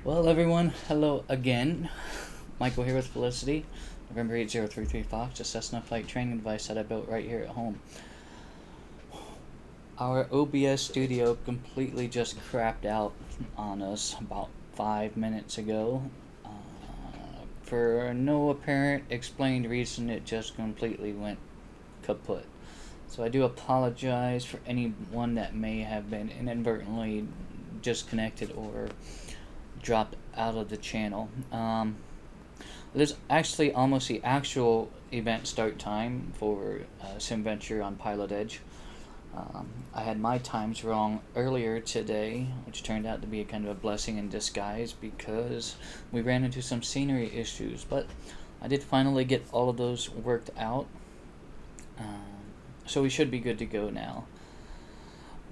Well, everyone, hello again. Michael here with Felicity, November 80335, just Cessna flight training device that I built right here at home. Our OBS studio completely just crapped out on us about 5 minutes ago. For no apparent explained reason, it just completely went kaput. So I do apologize for anyone that may have been inadvertently disconnected or dropped out of the channel. It is actually almost the actual event start time for SimVenture on Pilot Edge. I had my times wrong earlier today, which turned out to be a kind of a blessing in disguise because we ran into some scenery issues, but I did finally get all of those worked out. So we should be good to go now.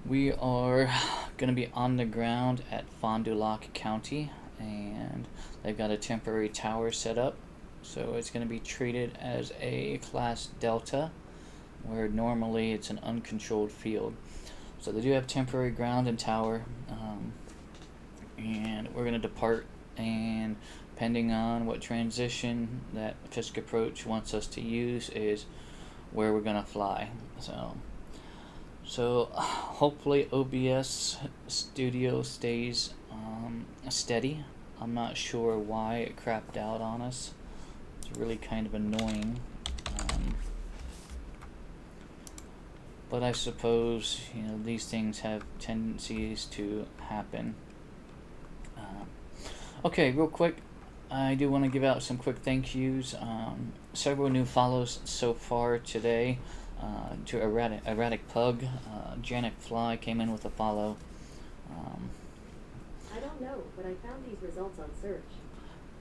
We are going to be on the ground at Fond du Lac County, and they've got a temporary tower set up, so it's going to be treated as a Class Delta, where normally it's an uncontrolled field. So they do have temporary ground and tower, and we're going to depart, and depending on what transition that FISC approach wants us to use is where we're going to fly. So hopefully OBS Studio stays steady. I'm not sure why it crapped out on us. It's really kind of annoying. But I suppose, these things have tendencies to happen. Okay, real quick, I do want to give out some quick thank yous. Several new follows so far today. To Erratic Pug, Janet Fly came in with a follow. I don't know, but I found these results on search.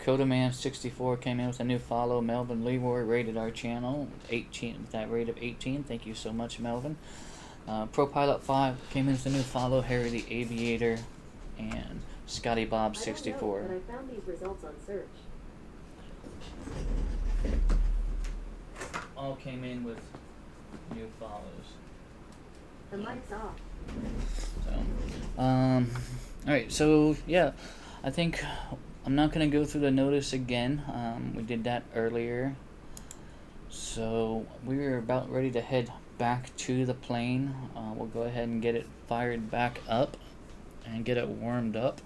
Codaman64 came in with a new follow. Melvin Leroy rated our channel 18 with that rate of 18. Thank you so much, Melvin. ProPilot5 came in with a new follow. Harry the Aviator and Scotty Bob 64. I don't know, but I found these results on search. All came in with new follows. The mic's off. Alright, so yeah, I think I'm not going to go through the notice again. We did that earlier. So we're about ready to head back to the plane. We'll go ahead and get it fired back up and get it warmed up.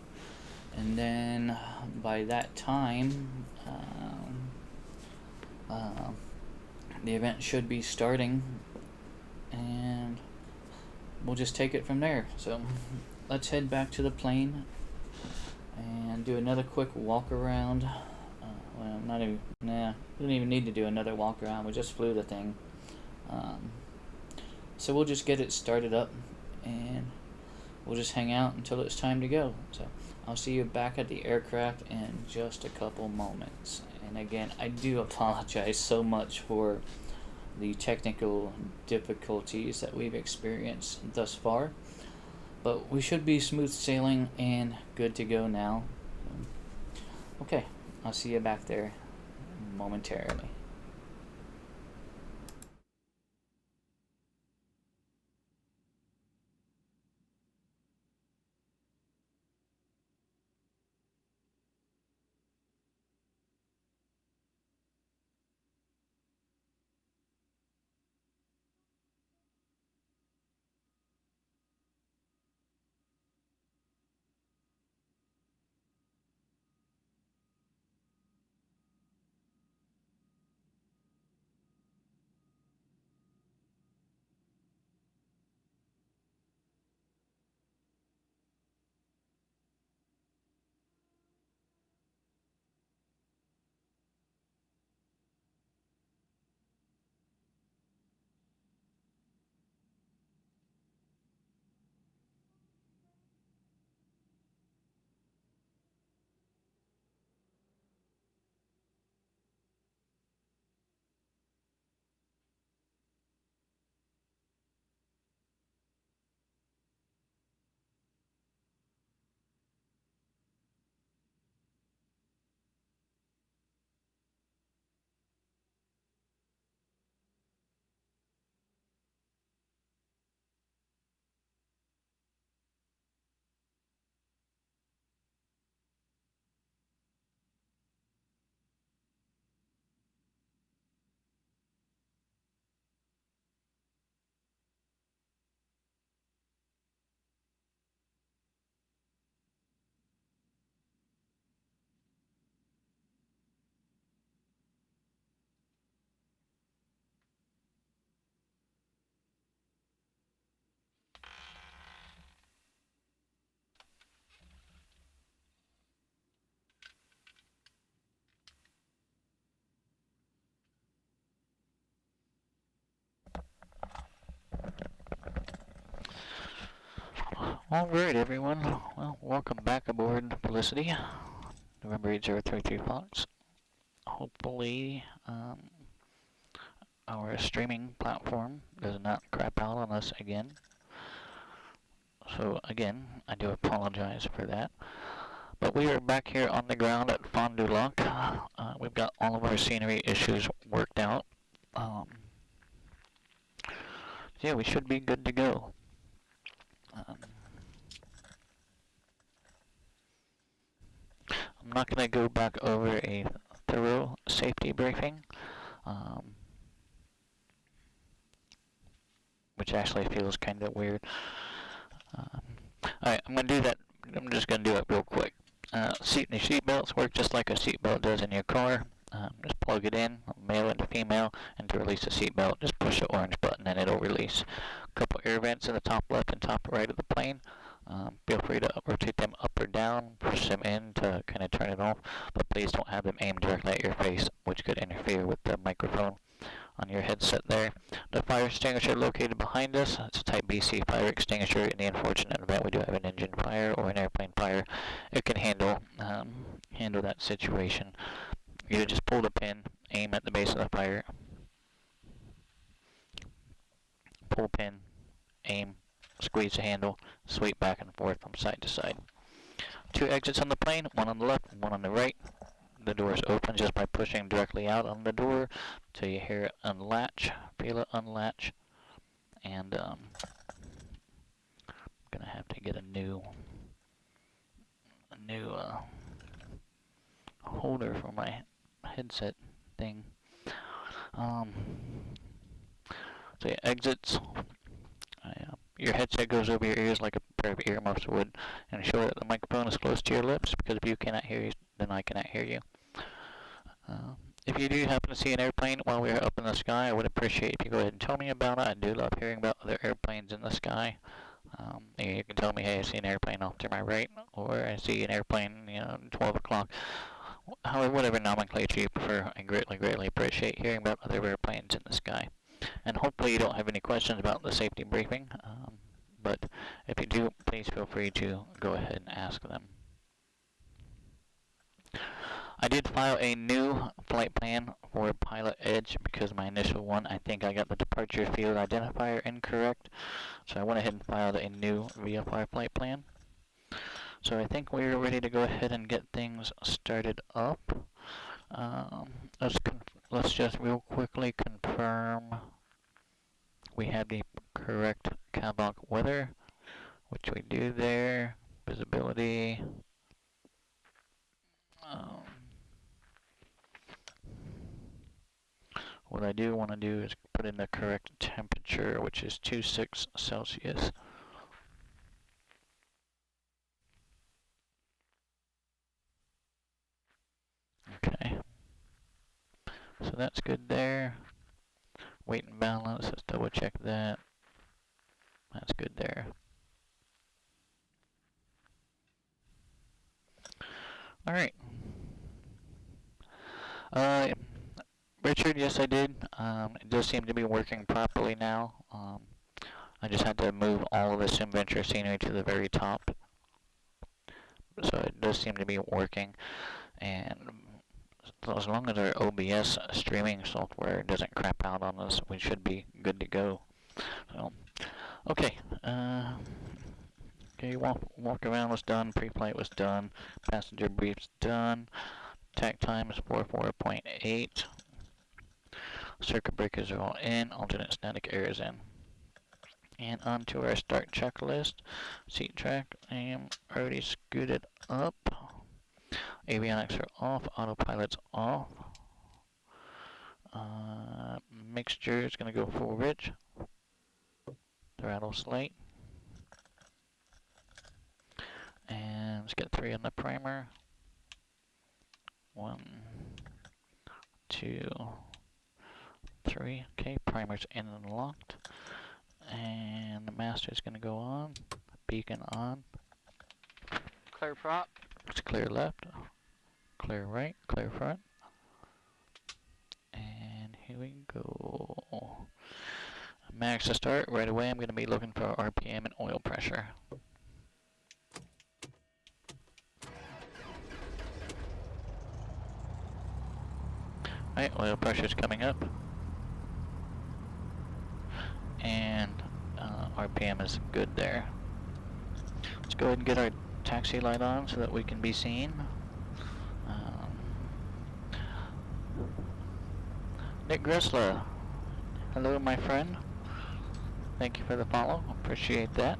And then by that time, the event should be starting, and we'll just take it from there. So let's head back to the plane and do another quick walk around. Well, not even, we don't even need to do another walk around. We just flew the thing. So we'll just get it started up, and we'll just hang out until it's time to go. So I'll see you back at the aircraft in just a couple moments. And again, I do apologize so much for the technical difficulties that we've experienced thus far. But we should be smooth sailing and good to go now. Okay, I'll see you back there momentarily. Alright everyone, well, welcome back aboard Felicity, November 8033 Fox. Hopefully, our streaming platform does not crap out on us again. So again, I do apologize for that. But we are back here on the ground at Fond du Lac. We've got all of our scenery issues worked out. Yeah, we should be good to go. I'm not going to go back over a thorough safety briefing, which actually feels kind of weird. Alright, I'm going to do that. I'm just going to do it real quick. Seat belts work just like a seatbelt does in your car. Just plug it in, male into female, and to release the seatbelt, just push the orange button and it'll release. A couple air vents in the top left and top right of the plane. Feel free to rotate them up or down, push them in to kind of turn it off, but please don't have them aimed directly at your face, which could interfere with the microphone on your headset there. The fire extinguisher located behind us, it's a Type BC fire extinguisher. In the unfortunate event we do have an engine fire or an airplane fire, it can handle that situation. You just pull the pin, aim at the base of the fire, pull pin, aim, squeeze the handle, sweep back and forth from side to side. 2 exits on the plane, one on the left, one on the right. The doors open just by pushing directly out on the door till you hear it unlatch, feel it unlatch, and I'm gonna have to get a new holder for my headset thing. So yeah, exits. Your headset goes over your ears like a pair of earmuffs would, and ensure that the microphone is close to your lips, because if you cannot hear you, then I cannot hear you. If you do happen to see an airplane while we are up in the sky, I would appreciate if you go ahead and tell me about it. I do love hearing about other airplanes in the sky. You can tell me, hey, I see an airplane off to my right, or I see an airplane, 12 o'clock. However, whatever nomenclature you prefer, I greatly, greatly appreciate hearing about other airplanes in the sky. And hopefully you don't have any questions about the safety briefing, but if you do, please feel free to go ahead and ask them. I did file a new flight plan for Pilot Edge because my initial one, I think I got the departure field identifier incorrect. So I went ahead and filed a new VFR flight plan. So I think we're ready to go ahead and get things started up. Let's just real quickly confirm we have the correct Kavak weather, which we do there. Visibility. What I do want to do is put in the correct temperature, which is 26 Celsius. Okay. So that's good there. Weight and balance, let's double check that. That's good there. Alright. Richard, yes I did. It does seem to be working properly now. I just had to move all of the SimVenture scenery to the very top. So it does seem to be working. And so as long as our OBS streaming software doesn't crap out on us, we should be good to go. So, okay. Okay, walk around was done. Pre-flight was done. Passenger brief's done. Takt time is 44.8. Circuit breakers are all in. Alternate static air is in. And on to our start checklist. Seat track, I am already scooted up. Avionics are off. Autopilot's off. Mixture is going to go full rich. Throttle slate. And let's get 3 on the primer. 1, 2, 3. Okay, primer's in and locked. And the master is going to go on. Beacon on. Clear prop. It's clear left. Clear right. Clear front. And here we go. Max to start. Right away I'm going to be looking for RPM and oil pressure. Alright, oil pressure's coming up. And RPM is good there. Let's go ahead and get our taxi light on so that we can be seen. Nick Gressler, hello my friend. Thank you for the follow, appreciate that.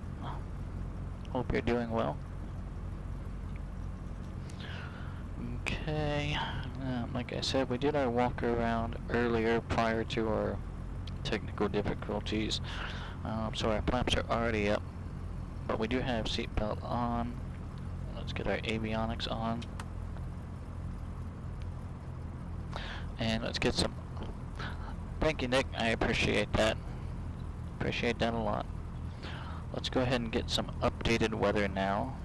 Hope you're doing well. Okay, like I said, we did our walk around earlier prior to our technical difficulties. So our flaps are already up, but we do have seatbelt on. Let's get our avionics on. And let's get some... Thank you, Nick. I appreciate that. Appreciate that a lot. Let's go ahead and get some updated weather now.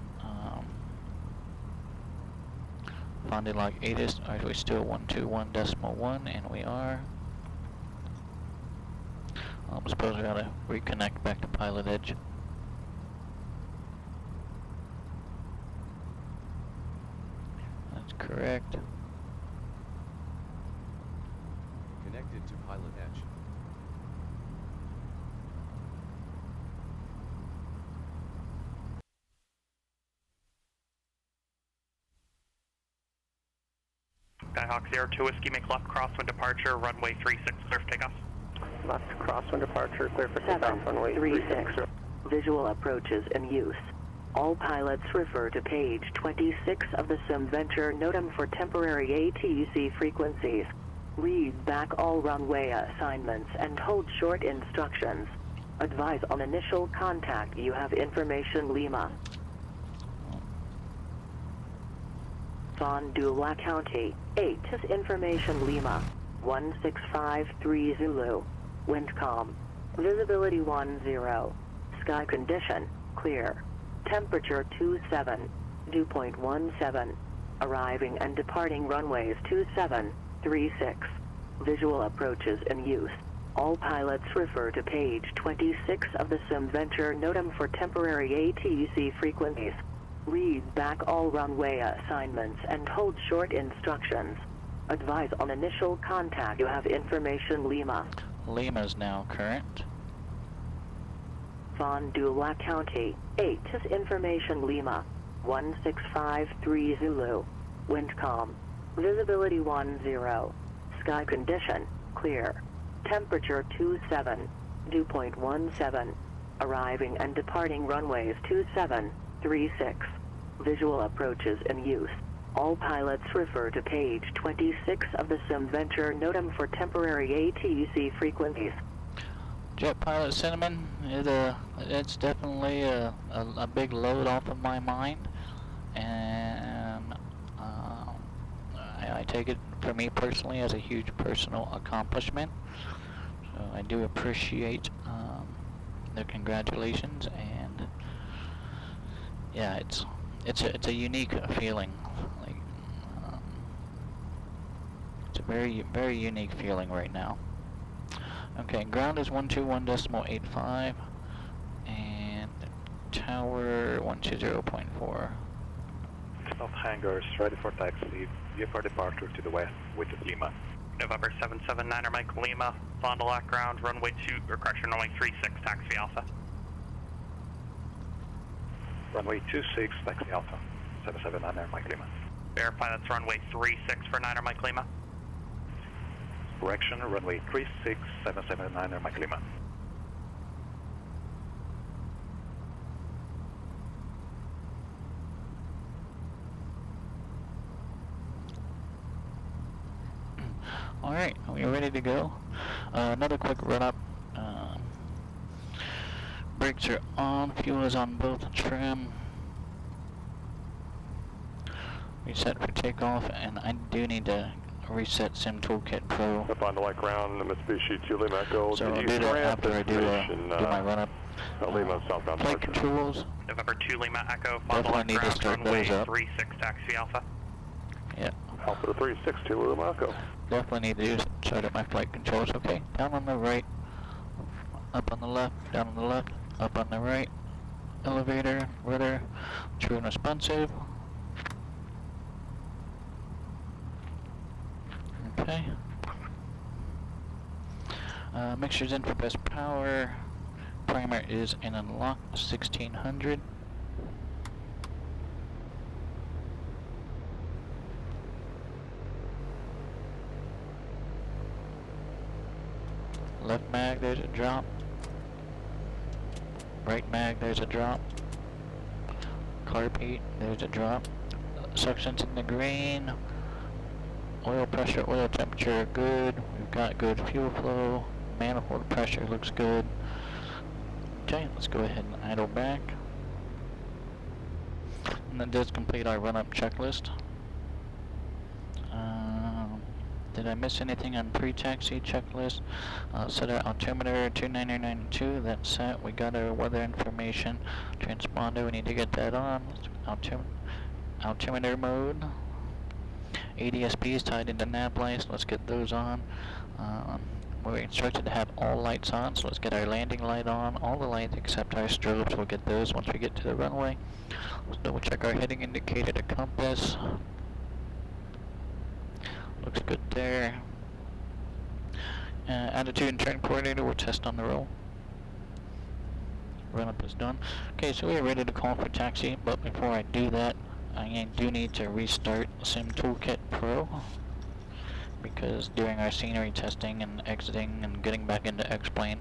Fond du Lac 8 are we still 121.1, and we are. I suppose we ought to reconnect back to Pilot Edge. That's correct. Connected to Pilot Edge. Skyhawk 02 Whiskey, make left crosswind departure, runway 36, clear for takeoff. Left crosswind departure, clear for takeoff, runway 36. Visual approaches in use. All pilots refer to page 26 of the SimVenture NOTAM for temporary ATC frequencies. Read back all runway assignments and hold short instructions. Advise on initial contact. You have information Lima. Fond du Lac County, 8 is information Lima. 1653 Zulu. Wind calm. Visibility 10. Sky condition, clear. Temperature 27. Dew point 17. Arriving and departing runways 2736. Visual approaches in use. All pilots refer to page 26 of the SimVenture NOTAM for temporary ATC frequencies. Read back all runway assignments and hold short instructions. Advise on initial contact. You have information Lima. Lima's now current. Fond du Lac County, 8 is information Lima. 1653 Zulu. Wind calm. Visibility 10. Sky condition, clear. Temperature 27. Dew point 17. Arriving and departing runways 2736. Visual approaches in use. All pilots refer to page 26 of the SimVenture NOTAM for temporary ATC frequencies. Jet Pilot Cinnamon, it's definitely a big load off of my mind, and I take it for me personally as a huge personal accomplishment. So I do appreciate the congratulations, and yeah, it's a unique feeling. Like it's a very unique feeling right now. Okay, ground is 121.85, and tower 120.4. South hangars, ready for taxi. View for departure to the west with Lima. November 779er Mike Lima, Fond du Lac ground, runway 2, or correction, runway 36, taxi Alpha. Runway 26, taxi Alpha. 779er Mike Lima. Verify that's runway 36 for 9er Mike Lima. Correction, runway 36, 779er Mike Lima. Alright, are we ready to go? Another quick run-up. Brakes are on, fuel is on both trim. Reset for takeoff, and I do need to reset Sim Toolkit Pro. Fond du Lac ground, Mitsubishi 2 Lima Echo. So I'll do that after I do my run-up. Lima southbound Flight departure. controls. November 2 Lima Echo, Fond du Definitely Lac need to ground, start runway those up. 36, taxi Alpha. Yeah, Alpha to 36, 2 Lima Echo. definitely need to start up my flight controls. Okay, down on the right, up on the left, down on the left, up on the right. Elevator, rudder, true and responsive. Okay. Mixture's in for best power. Primer is in unlock 1600. Left mag, there's a drop. Right mag, there's a drop. Carb heat, there's a drop. Suction's in the green. Oil pressure, oil temperature are good. We've got good fuel flow. Manifold pressure looks good. Okay, let's go ahead and idle back. And that does complete our run-up checklist. Did I miss anything on pre-taxi checklist? Set our altimeter 29992. That's set. We got our weather information. Transponder, we need to get that on. Altimeter mode. ADSP is tied into nav lights. Let's get those on. We're instructed to have all lights on, so let's get our landing light on. All the lights except our strobes, we'll get those once we get to the runway. Let's double check our heading indicator to compass. Looks good there. Attitude and turn coordinator, we'll test on the roll. Run up is done. Okay, so we're ready to call for taxi, but before I do that, I do need to restart Sim Toolkit Pro, because during our scenery testing and exiting and getting back into X-Plane,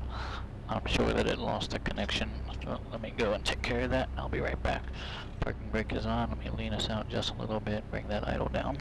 I'm sure that it lost the connection. So let me go and take care of that. I'll be right back. Parking brake is on. Let me lean us out just a little bit, bring that idle down.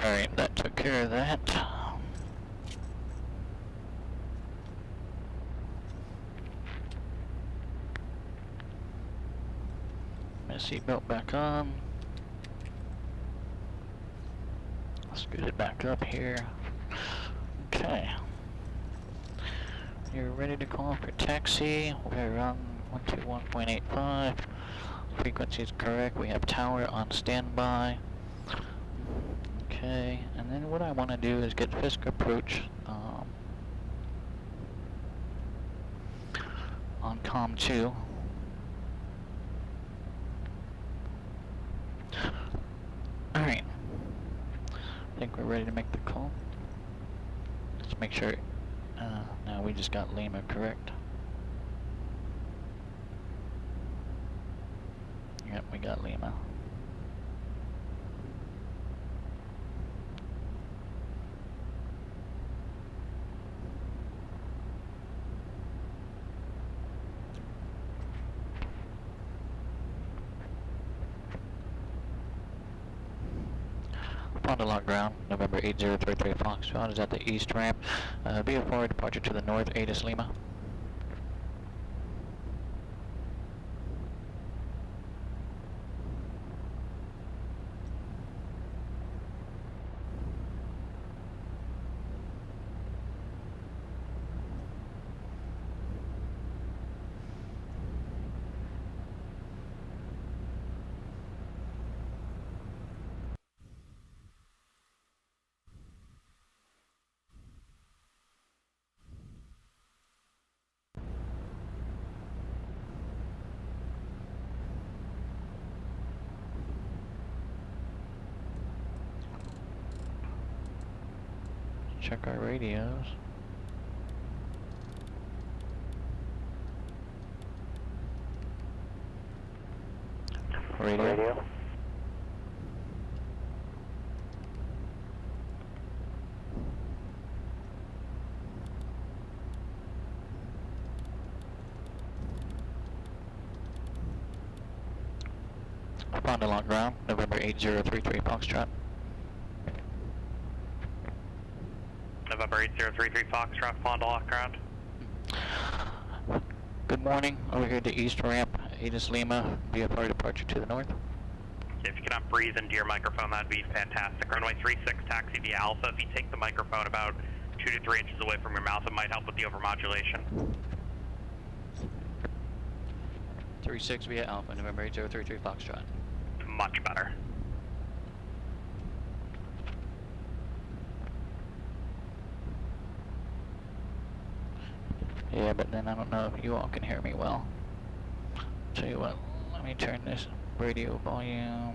Alright, that took care of that. My seatbelt back on. Scoot it back up here. Okay. You're ready to call for taxi. We're on 121.85. Frequency is correct. We have tower on standby. Okay, and then what I want to do is get Fisk approach on COM 2. Alright, I think we're ready to make the call. Let's make sure, now we just got Lima correct. Yep, we got Lima. Fond du Lac ground, November 8033 Foxtrot is at the east ramp. Be a forward departure to the north, ATIS Lima. Check our radios. Radio. Fond du Lac ground, November 8033 Foxtrot. November 8033 Foxtrot, Fond du Lac ground. Good morning, over here to East Ramp, Aegis Lima, VFR departure to the north. If you cannot breathe into your microphone, that'd be fantastic. Runway 36, taxi via Alpha. If you take the microphone about 2 to 3 inches away from your mouth, it might help with the overmodulation. 36 via Alpha, November 8033 Foxtrot. Much better. Yeah, but then I don't know if you all can hear me well. Tell you what, let me turn this radio volume.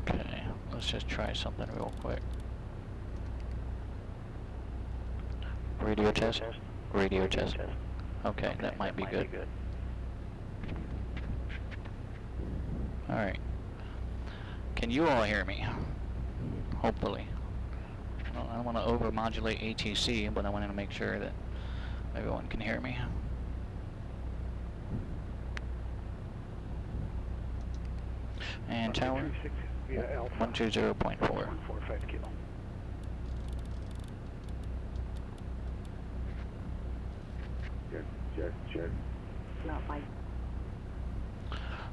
Okay, let's just try something real quick. Radio test. Radio test. Okay, that might be good. Alright. Can you all hear me? Hopefully. I don't want to overmodulate ATC, but I wanted to make sure that everyone can hear me. And tower 120.4. 145 kilo. Check. Not my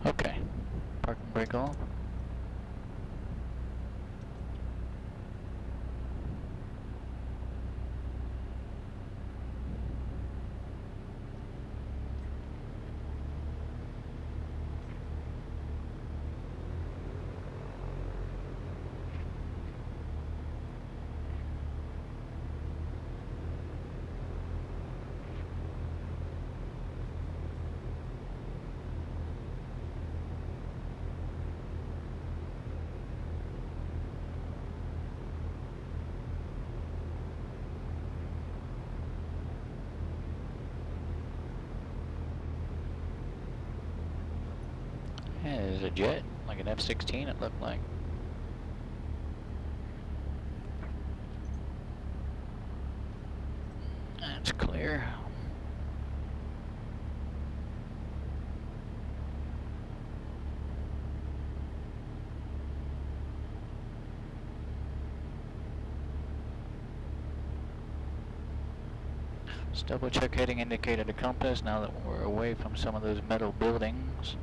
Okay. Park and brake off. Yeah, it is a jet, like an F-16 it looked like. That's clear. Let's double check heading indicator to compass now that we're away from some of those metal buildings.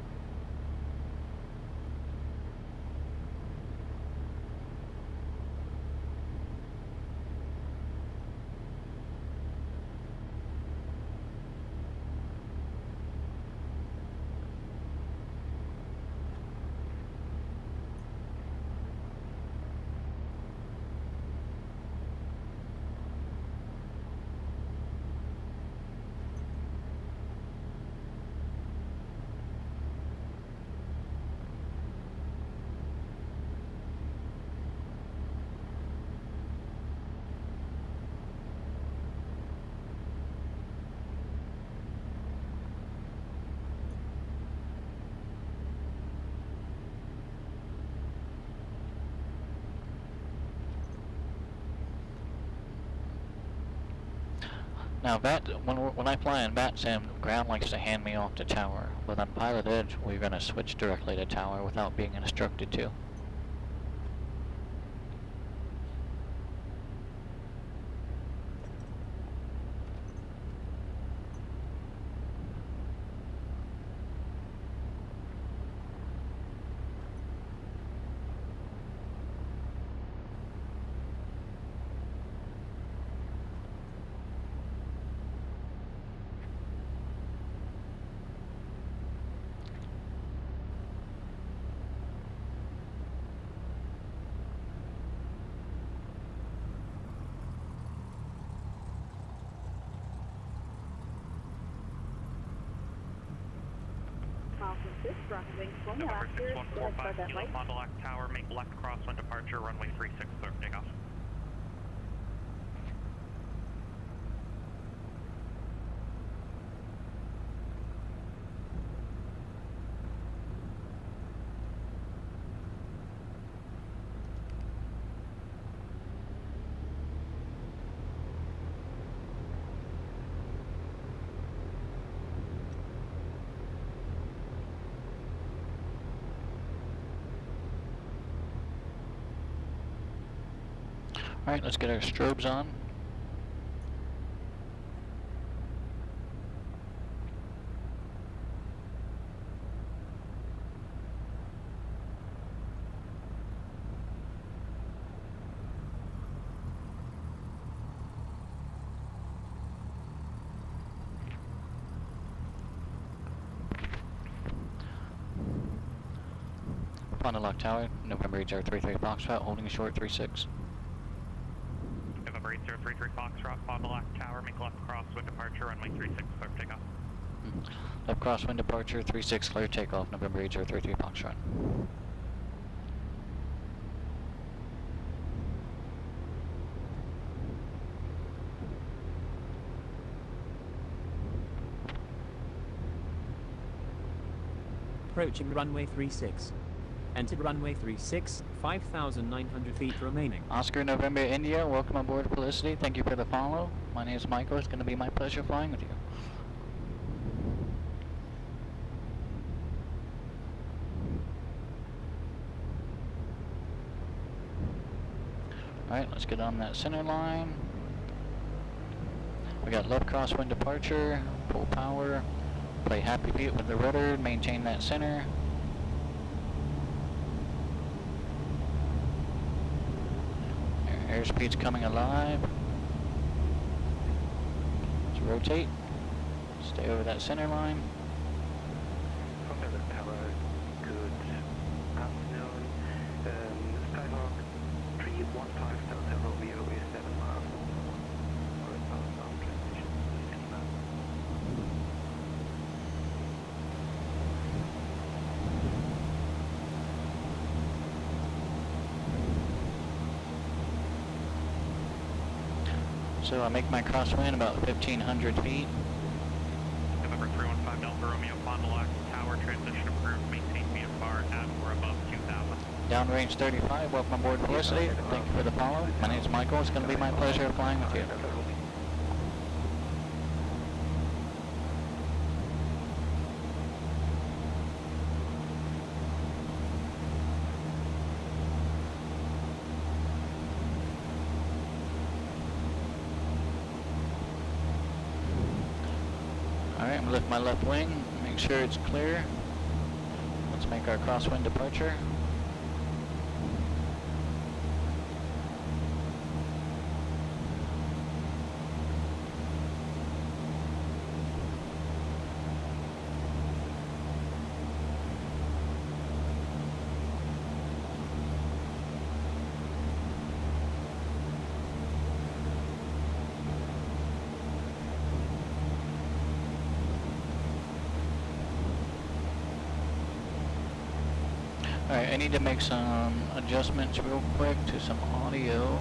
Now, when I fly in VATSIM, ground likes to hand me off to tower, but on Pilot Edge, we're going to switch directly to tower without being instructed to. November 6145, Kilo Fond du Lac Tower, make left crosswind departure, runway 36, clear for takeoff. Alright, let's get our strobes on. Fond du Lac Tower, November 8033 Foxtrot, holding short 36. November 8033 Foxtrot, Fond du Lac Tower, make left crosswind departure, runway 36, clear for takeoff. Left crosswind departure 36, clear takeoff, November 8033 Foxtrot. Approaching runway 36. Entered runway 36, 5,900 feet remaining. Oscar November India, welcome aboard Felicity. Thank you for the follow. My name is Michael. It's going to be my pleasure flying with you. Alright, let's get on that center line. We got left crosswind departure, full power. Play happy feet with the rudder, maintain that center. Airspeed's coming alive. Let's rotate. Stay over that center line. From the tower, good afternoon. Skyhawk 315 Delta Romeo is 7 miles. For southbound transition, any map. So I make my crosswind about 1,500 feet. November 315 Delta Romeo, Fond du Lac Tower, transition approved, maintain VFR at or above 2,000. Downrange 35, welcome aboard Felicity. Thank you for the follow. My name is Michael. It's going to be my pleasure flying with you. Alright, I'm going to lift my left wing, make sure it's clear. Let's make our crosswind departure. Alright, I need to make some adjustments real quick to some audio.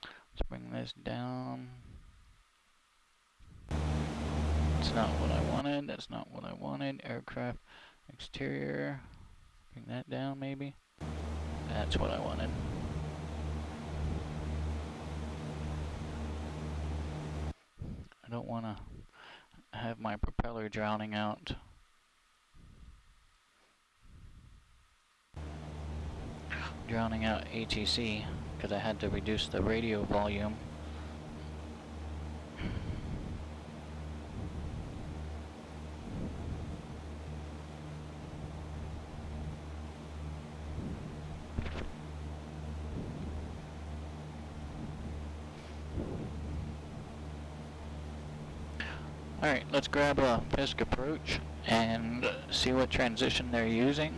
Let's bring this down. That's not what I wanted, that's not what I wanted. Aircraft exterior. Bring that down maybe. That's what I wanted. I don't want to have my propeller drowning out. Drowning out ATC because I had to reduce the radio volume. Alright, let's grab a Fisk approach and see what transition they're using.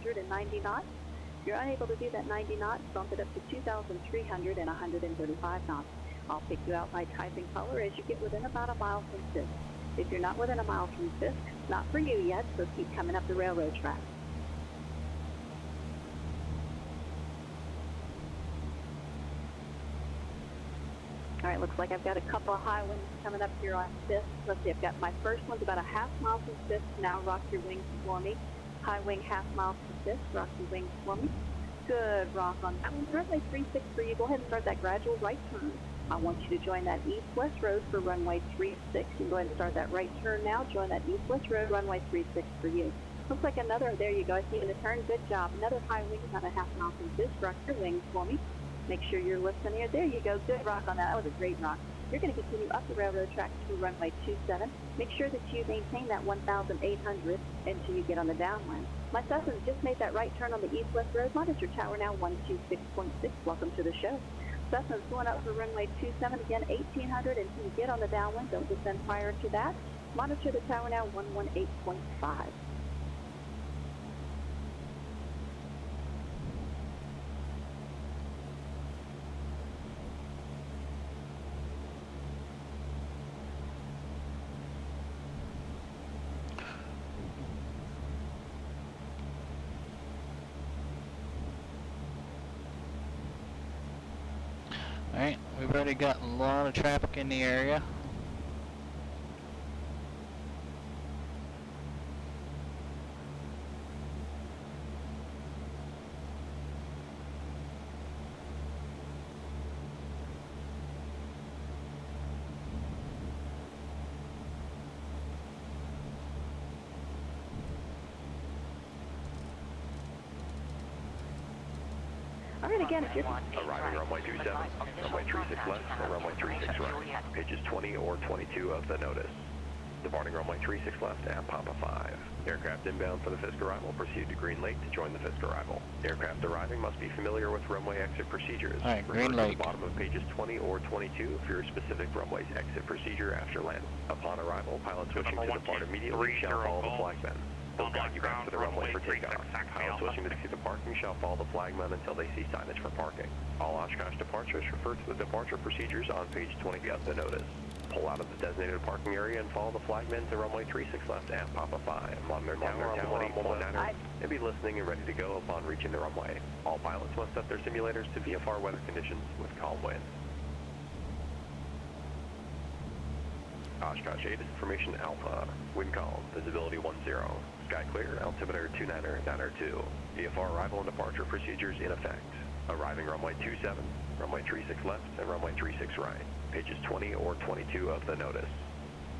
190 knots. If you're unable to do that 90 knots, bump it up to 2,300 and 135 knots. I'll pick you out by typing color as you get within about a mile from 6. If you're not within a mile from Fisk, it's not for you yet, so keep coming up the railroad track. All right, looks like I've got a couple of high winds coming up here on Fisk. Let's see, I've got my first one's about a half mile from Fisk. Now rock your wings for me. High wing half mile from Fisk. Rock your wings for me. Good rock on that one. Runway 36 for you. Go ahead and start that gradual right turn. I want you to join that east-west road for runway 36. You can go ahead and start that right turn now. Join that east-west road, runway 36 for you. Looks like another, there you go. I see you in the turn. Good job. Another high wing about a half mile from Fisk. Rock your wings for me. Make sure you're listening here. There you go. Good rock on that. That was a great rock. You're going to continue up the railroad track to runway 27. Make sure that you maintain that 1,800 until you get on the downwind. My Cessna's just made that right turn on the east-west road. Monitor tower now 126.6. Welcome to the show. Cessna's going up for runway 27 again, 1,800 until you get on the downwind. Don't descend prior to that. Monitor the tower now 118.5. Alright, we've already got a lot of traffic in the area. All right, again, if you're... Arriving runway 27, runway 36 left, and runway 36 right. Pages 20 or 22 of the notice. Departing runway 36 left at Papa 5. Aircraft inbound for the Fisk arrival, proceed to Green Lake to join the Fisk arrival. Aircraft arriving must be familiar with runway exit procedures. All right, Green Refer to Lake. the bottom of pages 20 or 22 for your specific runway's exit procedure after landing. Upon arrival, pilots wishing to depart immediately shall follow the flagmen. They'll guide you back to the runway for takeoff. Pilots wishing to see the parking shall follow the flagmen until they see signage for parking. All Oshkosh departures refer to the departure procedures on page 20 of the notice. Pull out of the designated parking area and follow the flagmen to runway 36 left at Papa 5. Monitor tower on 118.9 and be listening and ready to go upon reaching the runway. All pilots must set their simulators to VFR weather conditions with calm winds. Oshkosh 8 Information Alpha. Wind calm. Visibility 10. Sky clear. Altimeter 290.2. VFR arrival and departure procedures in effect. Arriving runway 27, runway 36 left, and runway 36 right. Pages 20 or 22 of the notice.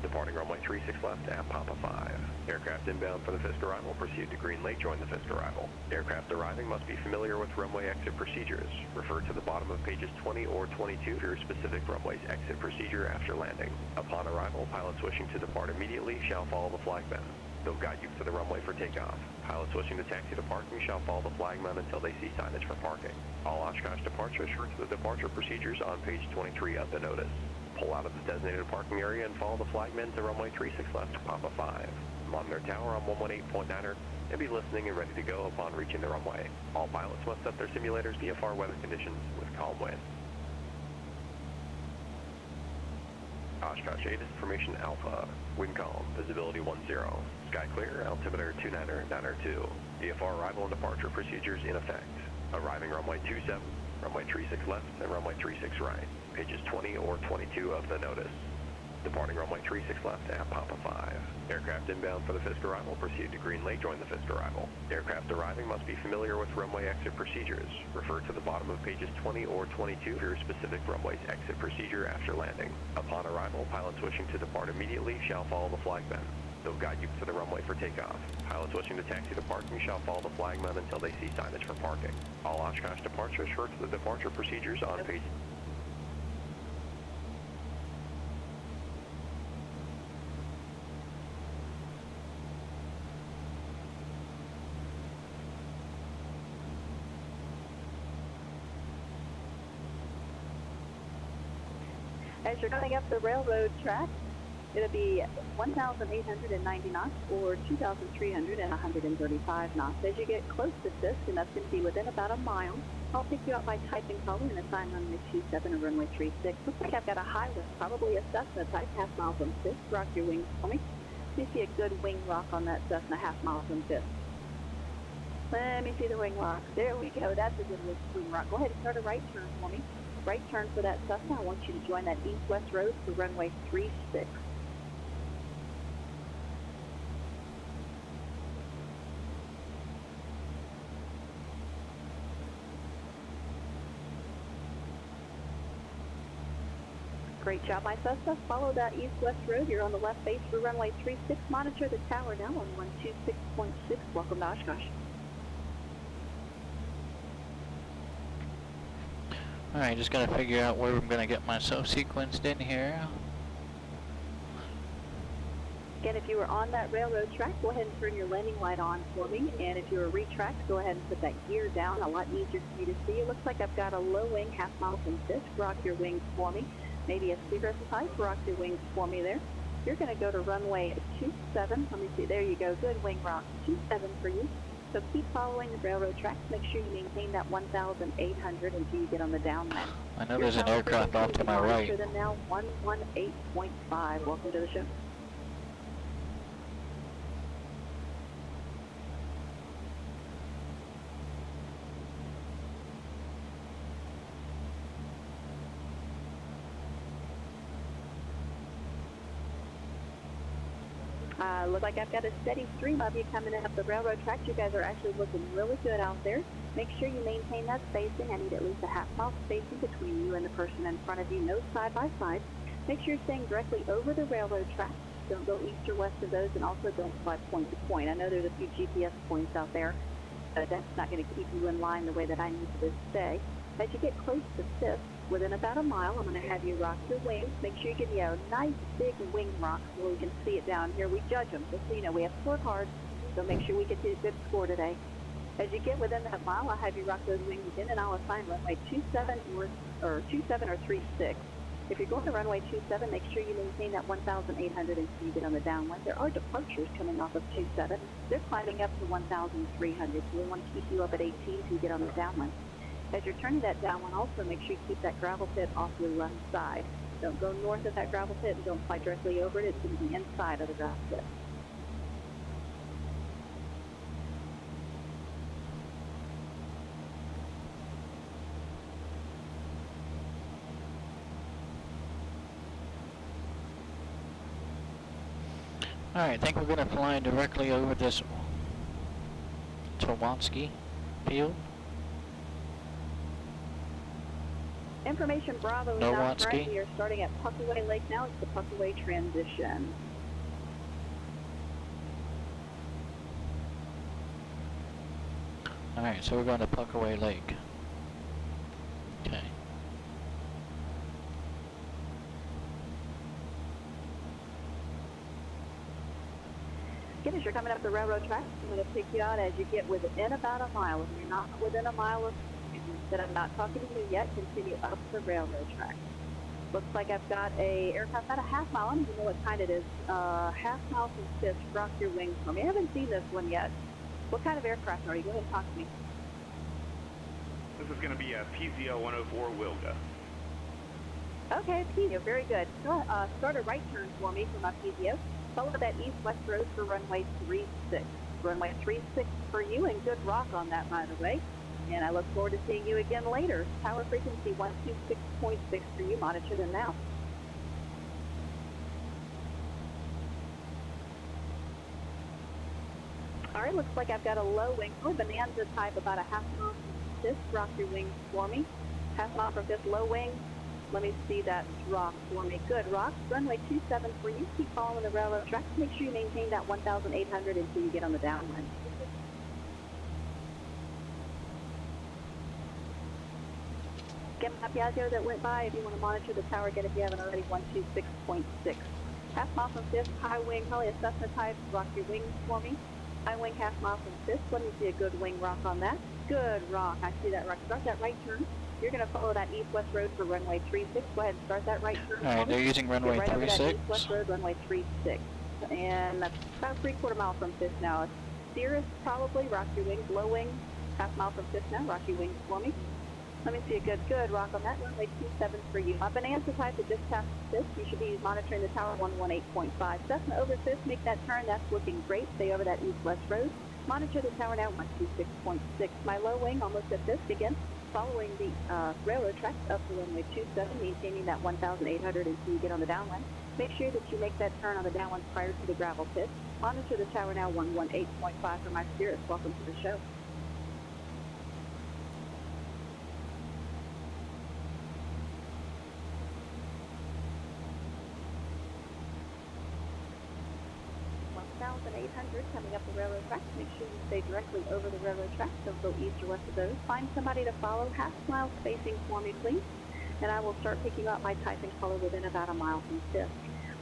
Departing runway 36 left at Papa 5. Aircraft inbound for the Fisk arrival, proceed to Green Lake, join the Fisk arrival. Aircraft arriving must be familiar with runway exit procedures. Refer to the bottom of pages 20 or 22 for your specific runway's exit procedure after landing. Upon arrival, pilots wishing to depart immediately shall follow the flagmen. They'll guide you to the runway for takeoff. Pilots wishing to taxi to parking shall follow the flagmen until they see signage for parking. All Oshkosh departures refer to the departure procedures on page 23 of the notice. Pull out of the designated parking area and follow the flagmen to runway 36 left to Papa 5. Monitor tower on 118.9 and be listening and ready to go upon reaching the runway. All pilots must set their simulators VFR weather conditions with calm winds. Oshkosh 8 Information Alpha. Wind calm. Visibility 10. Sky clear. Altimeter 290.2. VFR arrival and departure procedures in effect. Arriving runway 27, runway 36 left, and runway 36 right. Pages 20 or 22 of the notice. Departing runway 36 left at Papa 5. Aircraft inbound for the Fisk arrival, proceed to Green Lake, join the Fisk arrival. Aircraft arriving must be familiar with runway exit procedures. Refer to the bottom of pages 20 or 22 for your specific runway's exit procedure after landing. Upon arrival, pilots wishing to depart immediately shall follow the flagmen. They'll guide you to the runway for takeoff. Pilots wishing to taxi to parking shall follow the flagmen until they see signage for parking. All Oshkosh departures refer to the departure procedures on page... As you're going up the railroad track, It'll be 1,890 knots or 2,335 knots. As you get close to Fisk, and that's going to be within about a mile, I'll pick you up by type and color and assign runway 27 and runway 36. Looks like I've got a high wind, probably a Cessna type, half mile from Fisk. Rock your wings for me. Let me see a good wing rock on that Cessna, half mile from Fisk. Let me see the wing rock. There we go. That's a good wing rock. Go ahead and start a right turn for me. Right turn for that Cessna. I want you to join that east-west road for runway 36. Great job, my Cessna. Follow that east-west road. You're on the left base for runway 36. Monitor the tower now on 126.6. Welcome to Oshkosh. Alright, just gotta figure out where I'm gonna get myself sequenced in here. Again, if you were on that railroad track, go ahead and turn your landing light on for me. And if you were retracked, go ahead and put that gear down. A lot easier for me to see. It looks like I've got a low wing, half mile from Fisk. Rock your wings for me. Maybe a cigarette type. Rock your wings for me there. You're going to go to runway 27. Let me see. There you go. Good wing rock. 27 for you. So keep following the railroad tracks. Make sure you maintain that 1,800 until you get on the downwind. I know there's an aircraft off to my right. Them now 118.5. Welcome to the show. Look like I've got a steady stream of you coming up the railroad tracks. You guys are actually looking really good out there. Make sure you maintain that spacing. I need at least a half mile spacing between you and the person in front of you. No side by side. Make sure you're staying directly over the railroad tracks. Don't go east or west of those, and also don't fly point to point. I know there's a few GPS points out there, but that's not going to keep you in line the way that I need to stay. As you get close to Fisk, within about a mile, I'm going to have you rock your wings. Make sure you give me a nice big wing rock so we can see it down here. We judge them, just so you know. We have scorecards, so make sure we get to a good score today. As you get within that mile, I'll have you rock those wings again, and I'll assign runway 27 or 36. If you're going to runway 27, make sure you maintain that 1,800 until you get on the downwind. There are departures coming off of 27. They're climbing up to 1,300, so we want to keep you up at 18 until you get on the downwind. As you're turning that downwind, also make sure you keep that gravel pit off your left side. Don't go north of that gravel pit and don't fly directly over it. It's going to be inside of the gravel pit. Alright, I think we're gonna fly directly over this Towatsky field. Information Bravo is out right. We are starting at Puckaway Lake now. It's the Puckaway transition. Alright, so we're going to Puckaway Lake. Okay. Again, as you're coming up the railroad tracks, I'm going to pick you out as you get within about a mile. If you're not within a mile of that I'm not talking to you yet, continue up the railroad track. Looks like I've got a aircraft about a half mile. I don't even know what kind it is. Half mile from Fisk. Rock your wings for me. I haven't seen this one yet. What kind of aircraft are you? Go ahead and talk to me. This is going to be a PZO 104 Wilga. Okay, PZO, very good. Start a right turn for me from my PZO. Follow that east-west road for runway 36. Runway 36 for you, and good rock on that, by the way. And I look forward to seeing you again later. Tower frequency 126.6 for you. Monitor them now. All right, looks like I've got a low wing. Oh, Bonanza type, about a half mile from Fisk. Rock your wings for me. Half mile from Fisk, low wing. Let me see that rock for me. Good rock. Runway 27 for you. Keep following the railroad tracks. Make sure you maintain that 1,800 until you get on the downwind. Get my Piaggio that went by if you want to monitor the tower again if you haven't already. 126.6. Half mile from Fisk, high wing, probably a Cessna type. Rock your wings for me. High wing, half mile from Fisk. Let me see a good wing rock on that. Good rock. I see that rock. Start that right turn. You're going to follow that east-west road for runway 36. Go ahead and start that right turn. Alright, they're using runway right over that 36. east-west road, runway 36. And that's about 3/4 mile from Fifth now. Cirrus, probably. Rock your wings. Low wing. Half mile from Fifth now. Rock your wings for me. Let me see a good rock on that. Runway 27 for you. My Bonanza type is just past Fifth. You should be monitoring the tower 118.5. Cessna over Fifth. Make that turn. That's looking great. Stay over that east-west road. Monitor the tower now 126.6. My low wing almost at Fifth again. Following the railroad tracks up to runway 27, maintaining that 1,800 until you get on the downwind. Make sure that you make that turn on the downwind prior to the gravel pit. Monitor the tower now 118.5 for my Cirrus. Welcome to the show. Coming up the railroad tracks. Make sure you stay directly over the railroad tracks. Don't go east or west of those. Find somebody to follow. Half mile spacing for me, please. And I will start picking up my type and color within about a mile from Fifth.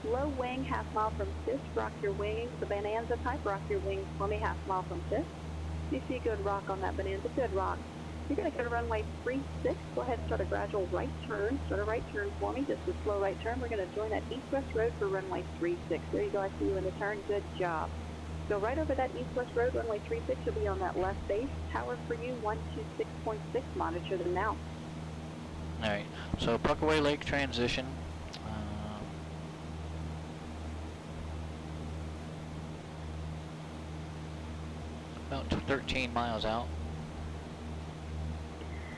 Low wing, half mile from Fifth. Rock your wings. The Bonanza type. Rock your wings for me. Half mile from Fifth. You see a good rock on that Bonanza. Good rock. You're going to go to runway 36. Go ahead and start a gradual right turn. Start a right turn for me. Just a slow right turn. We're going to join that east-west road for runway 36. There you go. I see you in the turn. Good job. Go right over that east-west road, runway 36. You'll be on that left base. Tower for you, 126.6. Monitor them now. Alright, so Puckaway Lake transition. About 13 miles out.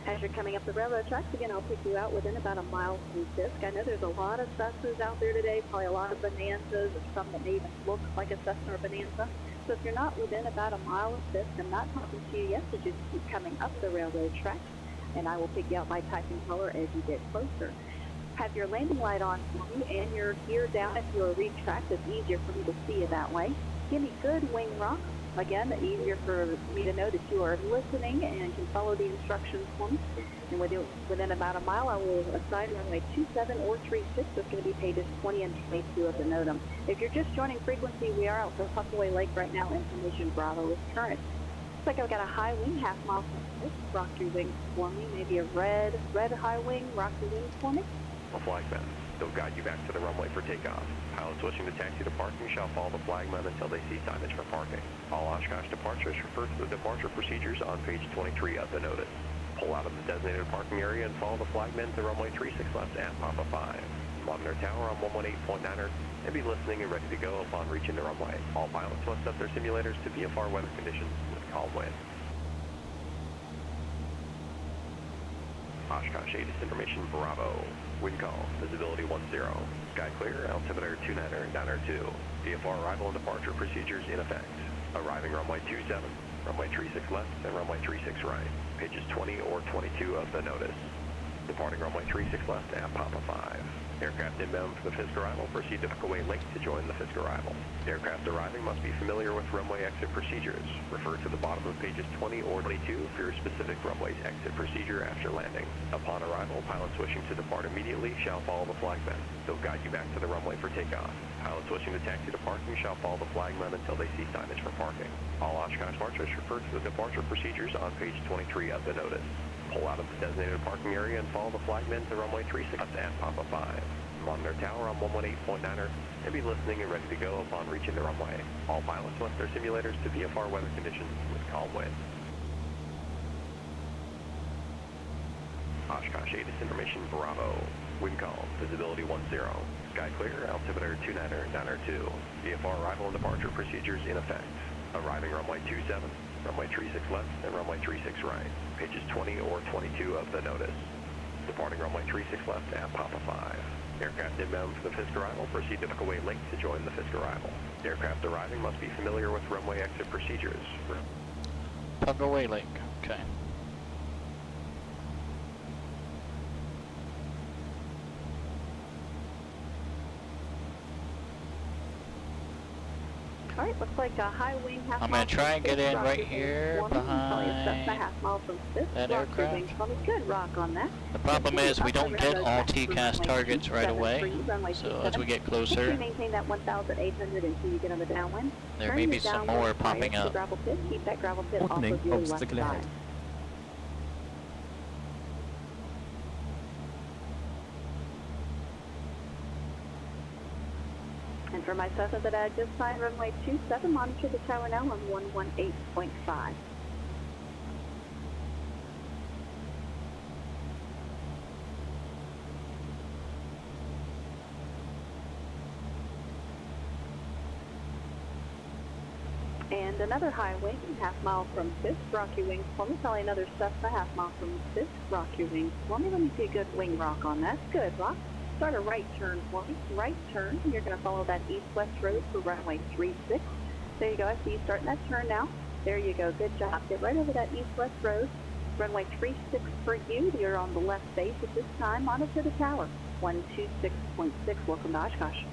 As you're coming up the railroad tracks, again, I'll pick you out within about a mile from Fisk. I know there's a lot of Cessnas out there today, probably a lot of Bonanzas, or some that may even look like a Cessna or Bonanza. So if you're not within about a mile of Fisk, I'm not talking to you yet, so just keep coming up the railroad tracks, and I will pick you out by type and color as you get closer. Have your landing light on for me and your gear down if you're retracked. It's easier for me to see you that way. Give me good wing rock. Again, easier for me to know that you are listening and can follow the instructions for me. And within about a mile, I will assign runway 27 or 36. That's going to be pages 20 and 22 of the NOTAM. If you're just joining frequency, we are out for Puckaway Lake right now. Information Bravo is current. Looks like I've got a high wing, half mile from this. Rock your wings for me. Maybe a red high wing. Rock your wings for me. A flagman. They'll guide you back to the runway for takeoff. Pilots wishing to taxi to parking shall follow the flagman until they see signage for parking. All Oshkosh departures refer to the departure procedures on page 23 of the notice. Pull out of the designated parking area and follow the flagman to runway 36 left at Papa 5. Monitor tower on 118.9er and be listening and ready to go upon reaching the runway. All pilots must set their simulators to VFR weather conditions with calm wind. Oshkosh 8 is information Bravo. Wind call, visibility 10. Sky clear, altimeter 29er, 9er 2. VFR arrival and departure procedures in effect. Arriving runway 27, runway 36 left, and runway 36 right. Pages 20 or 22 of the notice. Departing runway 36 left at Papa 5. Aircraft inbound for the Fisk arrival, proceed to Puckaway Lake to join the Fisk arrival. Aircraft arriving must be familiar with runway exit procedures. Refer to the bottom of pages 20 or 22 for your specific runway's exit procedure after landing. Upon arrival, pilots wishing to depart immediately shall follow the flagman. They'll guide you back to the runway for takeoff. Pilots wishing to taxi to parking shall follow the flagman until they see signage for parking. All Oshkosh departures refer to the departure procedures on page 23 of the notice. Pull out of the designated parking area and follow the flagman to runway 36 at Papa 5. Monitor tower on 118.9er and be listening and ready to go upon reaching the runway. All pilots must their simulators to VFR weather conditions with calm wind. Oshkosh 8 is information Bravo. Wind call, visibility 10. Sky clear, altimeter 29er, 9er 2. VFR arrival and departure procedures in effect. Arriving runway 27, runway 36 left, and runway 36 right. Pages 20 or 22 of the notice. Departing runway 36 left at Papa 5. Aircraft inbound for the Fisk arrival, proceed to Puckaway Lake to join the Fisk arrival. Aircraft arriving must be familiar with runway exit procedures. Puckaway Lake, okay. All right, looks like a high wing half I'm mile. going to try and get in right here Probably a Cessna half mile from Fifth. that Rock your aircraft. wings for me. Good rock on that. The problem is we don't get all TCAS targets right away, so as we get Make sure closer, you maintain that 1,800 until you get on the downwind. there Turn may your be some downwind more prior popping to the up. gravel pit. Keep that gravel pit off Opening of your left obstacle side. ahead. for my Cessna that I just signed, runway 27, monitor the tower now on 118.5. And another high wing, half mile from Fisk, rock your wings for me. Probably another Cessna, half mile from Fisk, rock your wings for me. Let me see a good wing rock on that. Good, rock. Start a right turn for me. Right turn. You're going to follow that east-west road for runway 36. There you go. I see you starting that turn now. There you go. Good job. Get right over that east-west road. Runway 36 for you. You're on the left base at this time. Monitor the tower. 126.6. Welcome to Oshkosh.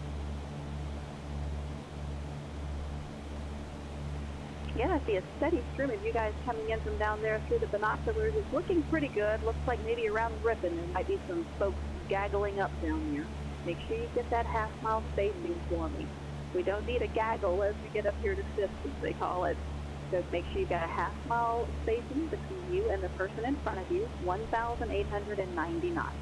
Yeah, I see a steady stream of you guys coming in from down there through the binoculars. It's looking pretty good. Looks like maybe around Ripon there might be some folks gaggling up down there. Make sure you get that half-mile spacing for me. We don't need a gaggle as we get up here to Fisk, as they call it. So make sure you got a half-mile spacing between you and the person in front of you, 1,890 knots.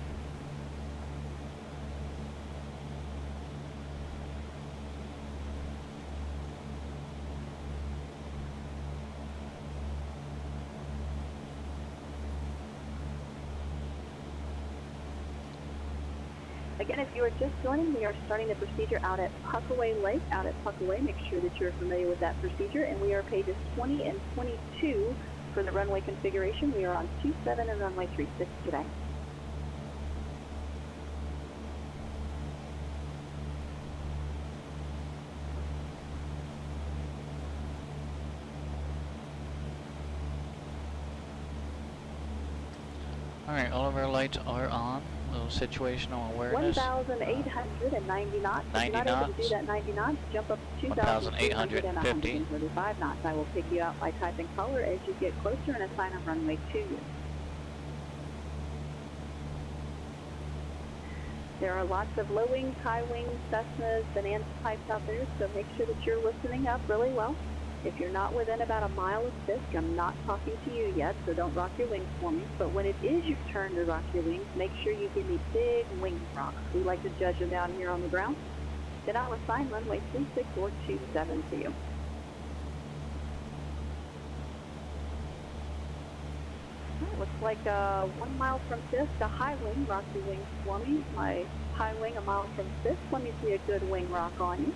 Again, if you are just joining, we are starting the procedure out at Puckaway Lake. Out at Puckaway, make sure that you're familiar with that procedure. And we are pages 20 and 22 for the runway configuration. We are on 27 and runway 36 today. Alright, all of our lights are on. A little situational awareness. 1,890 knots. 90 if you're not knots. able to do that 90 knots, jump up to 2,835 knots. I will pick you out by typing color as you get closer and assign a runway to you. There are lots of low wings, high wings, Cessnas, Bonanza types out there, so make sure that you're listening up really well. If you're not within about a mile of Fisk, I'm not talking to you yet, so don't rock your wings for me. But when it is your turn to rock your wings, make sure you give me big wing rocks. We like to judge them down here on the ground. Then I'll assign runway 36 or 27 to you. Right, looks like 1 mile from Fisk, a high wing, rock your wings for me. My high wing, a mile from Fisk. Let me see a good wing rock on you.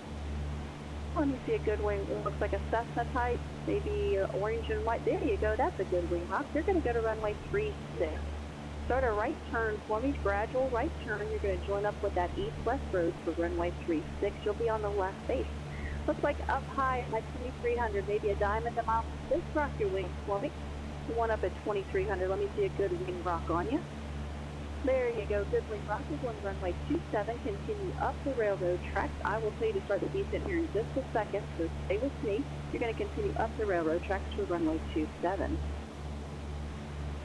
Let me see a good wing. It looks like a Cessna type, maybe orange and white. There you go. That's a good wing rock. You're going to go to runway 36. Start a right turn for me, gradual right turn. You're going to join up with that east-west road for runway 36. You'll be on the left base. Looks like up high at my 2300, maybe a diamond a mile. Just rock your wings for me. One up at 2300. Let me see a good wing rock on you. There you go, good wing rock. We're going to runway 27, continue up the railroad tracks. I will tell you to start the descent here in just a second, so stay with me. You're going to continue up the railroad tracks for runway 27.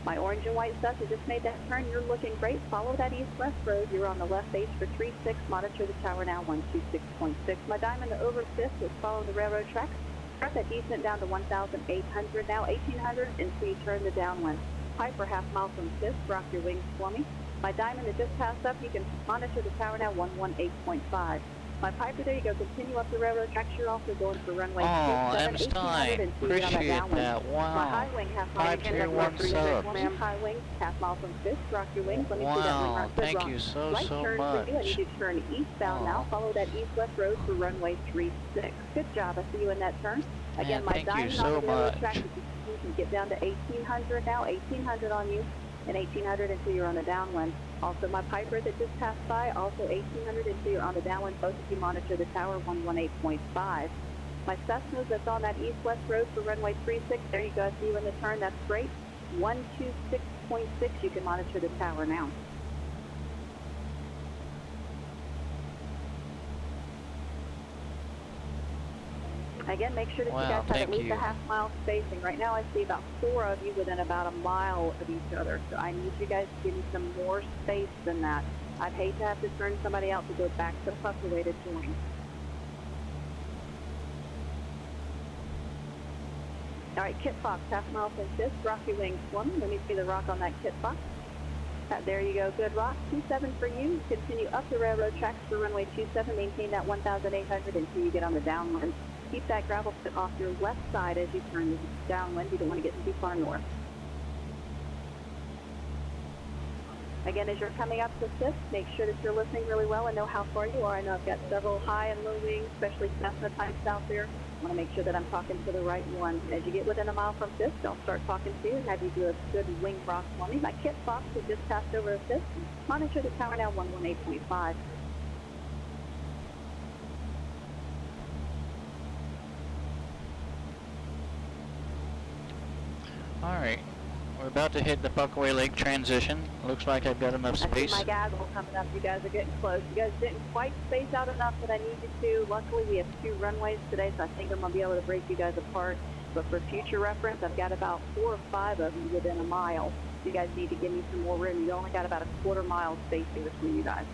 My orange and white stuff, you just made that turn. You're looking great. Follow that east-west road. You're on the left base for 36. Monitor the tower now, 126.6. My diamond over Fisk is following the railroad tracks. Start that descent down to 1,800, now 1,800 until you turn the downwind. Piper, half mile from Fisk, rock your wings for me. My diamond that just passed up, you can monitor the tower now, 118.5. My Piper, there you go, continue up the railroad tracks. You're also going for runway 27, 1800 appreciate that. Wow. My high wing, half mile, 531 subs. high wing, half mile from Fisk, rock your wings. Let me see that wing Wow, rock. thank rock. you so Right turn much. for you. I need you to turn eastbound now. Follow that east-west road for runway 36. Good job. I see you in that turn. Again, Man, my thank you diamond so on the railroad much. track, you can get down to 1800 now, 1800 on you, and 1800 until you're on the downwind. Also, my Piper that just passed by, also 1800 until you're on the downwind. Both of you monitor the tower, 118.5. My Cessnas that's on that east-west road for runway 36, there you go. I see you in the turn. That's great. 126.6, you can monitor the tower now. Again, make sure that you guys have at least a half mile spacing. Right now I see about 4 of you within about a mile of each other. So I need you guys to give me some more space than that. I'd hate to have to turn somebody out to go back to Puckaway to join. All right, Kit Fox, half mile from Fisk, rock your wings for me. Let me see the rock on that Kit Fox. There you go, good rock. 27 for you. Continue up the railroad tracks for runway 27. Maintain that 1,800 until you get on the downwind. Keep that gravel pit off your left side as you turn downwind. You don't want to get too far north. Again, as you're coming up to 5th, make sure that you're listening really well and know how far you are. I know I've got several high and low wings, especially Cessna types out there. I want to make sure that I'm talking to the right one. As you get within a mile from 5th, I'll start talking to you and have you do a good wing rock for me. My kit box has just passed over a 5th. Monitor the tower now 118.5. Alright, we're about to hit the Buckaway Lake transition. Looks like I've got enough space. I see my gaggle coming up. You guys are getting close. You guys didn't quite space out enough that I needed to. Luckily, we have 2 runways today, so I think I'm going to be able to break you guys apart. But for future reference, I've got about 4 or 5 of you within a mile. You guys need to give me some more room. You only got about a quarter-mile spacing between you guys.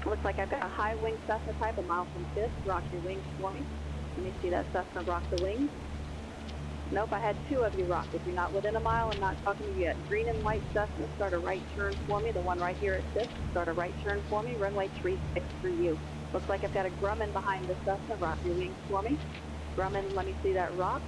Looks like I've got a high wing Cessna type, a mile from 5th. Rock your wings for me. Let me see that Cessna rock the wings. Nope, I had 2 of you rock. If you're not within a mile, I'm not talking to you yet. Green and white Cessna, start a right turn for me. The one right here at 5th, start a right turn for me. Runway 36 for you. Looks like I've got a Grumman behind the Cessna. Rock your wings for me. Grumman, let me see that rock.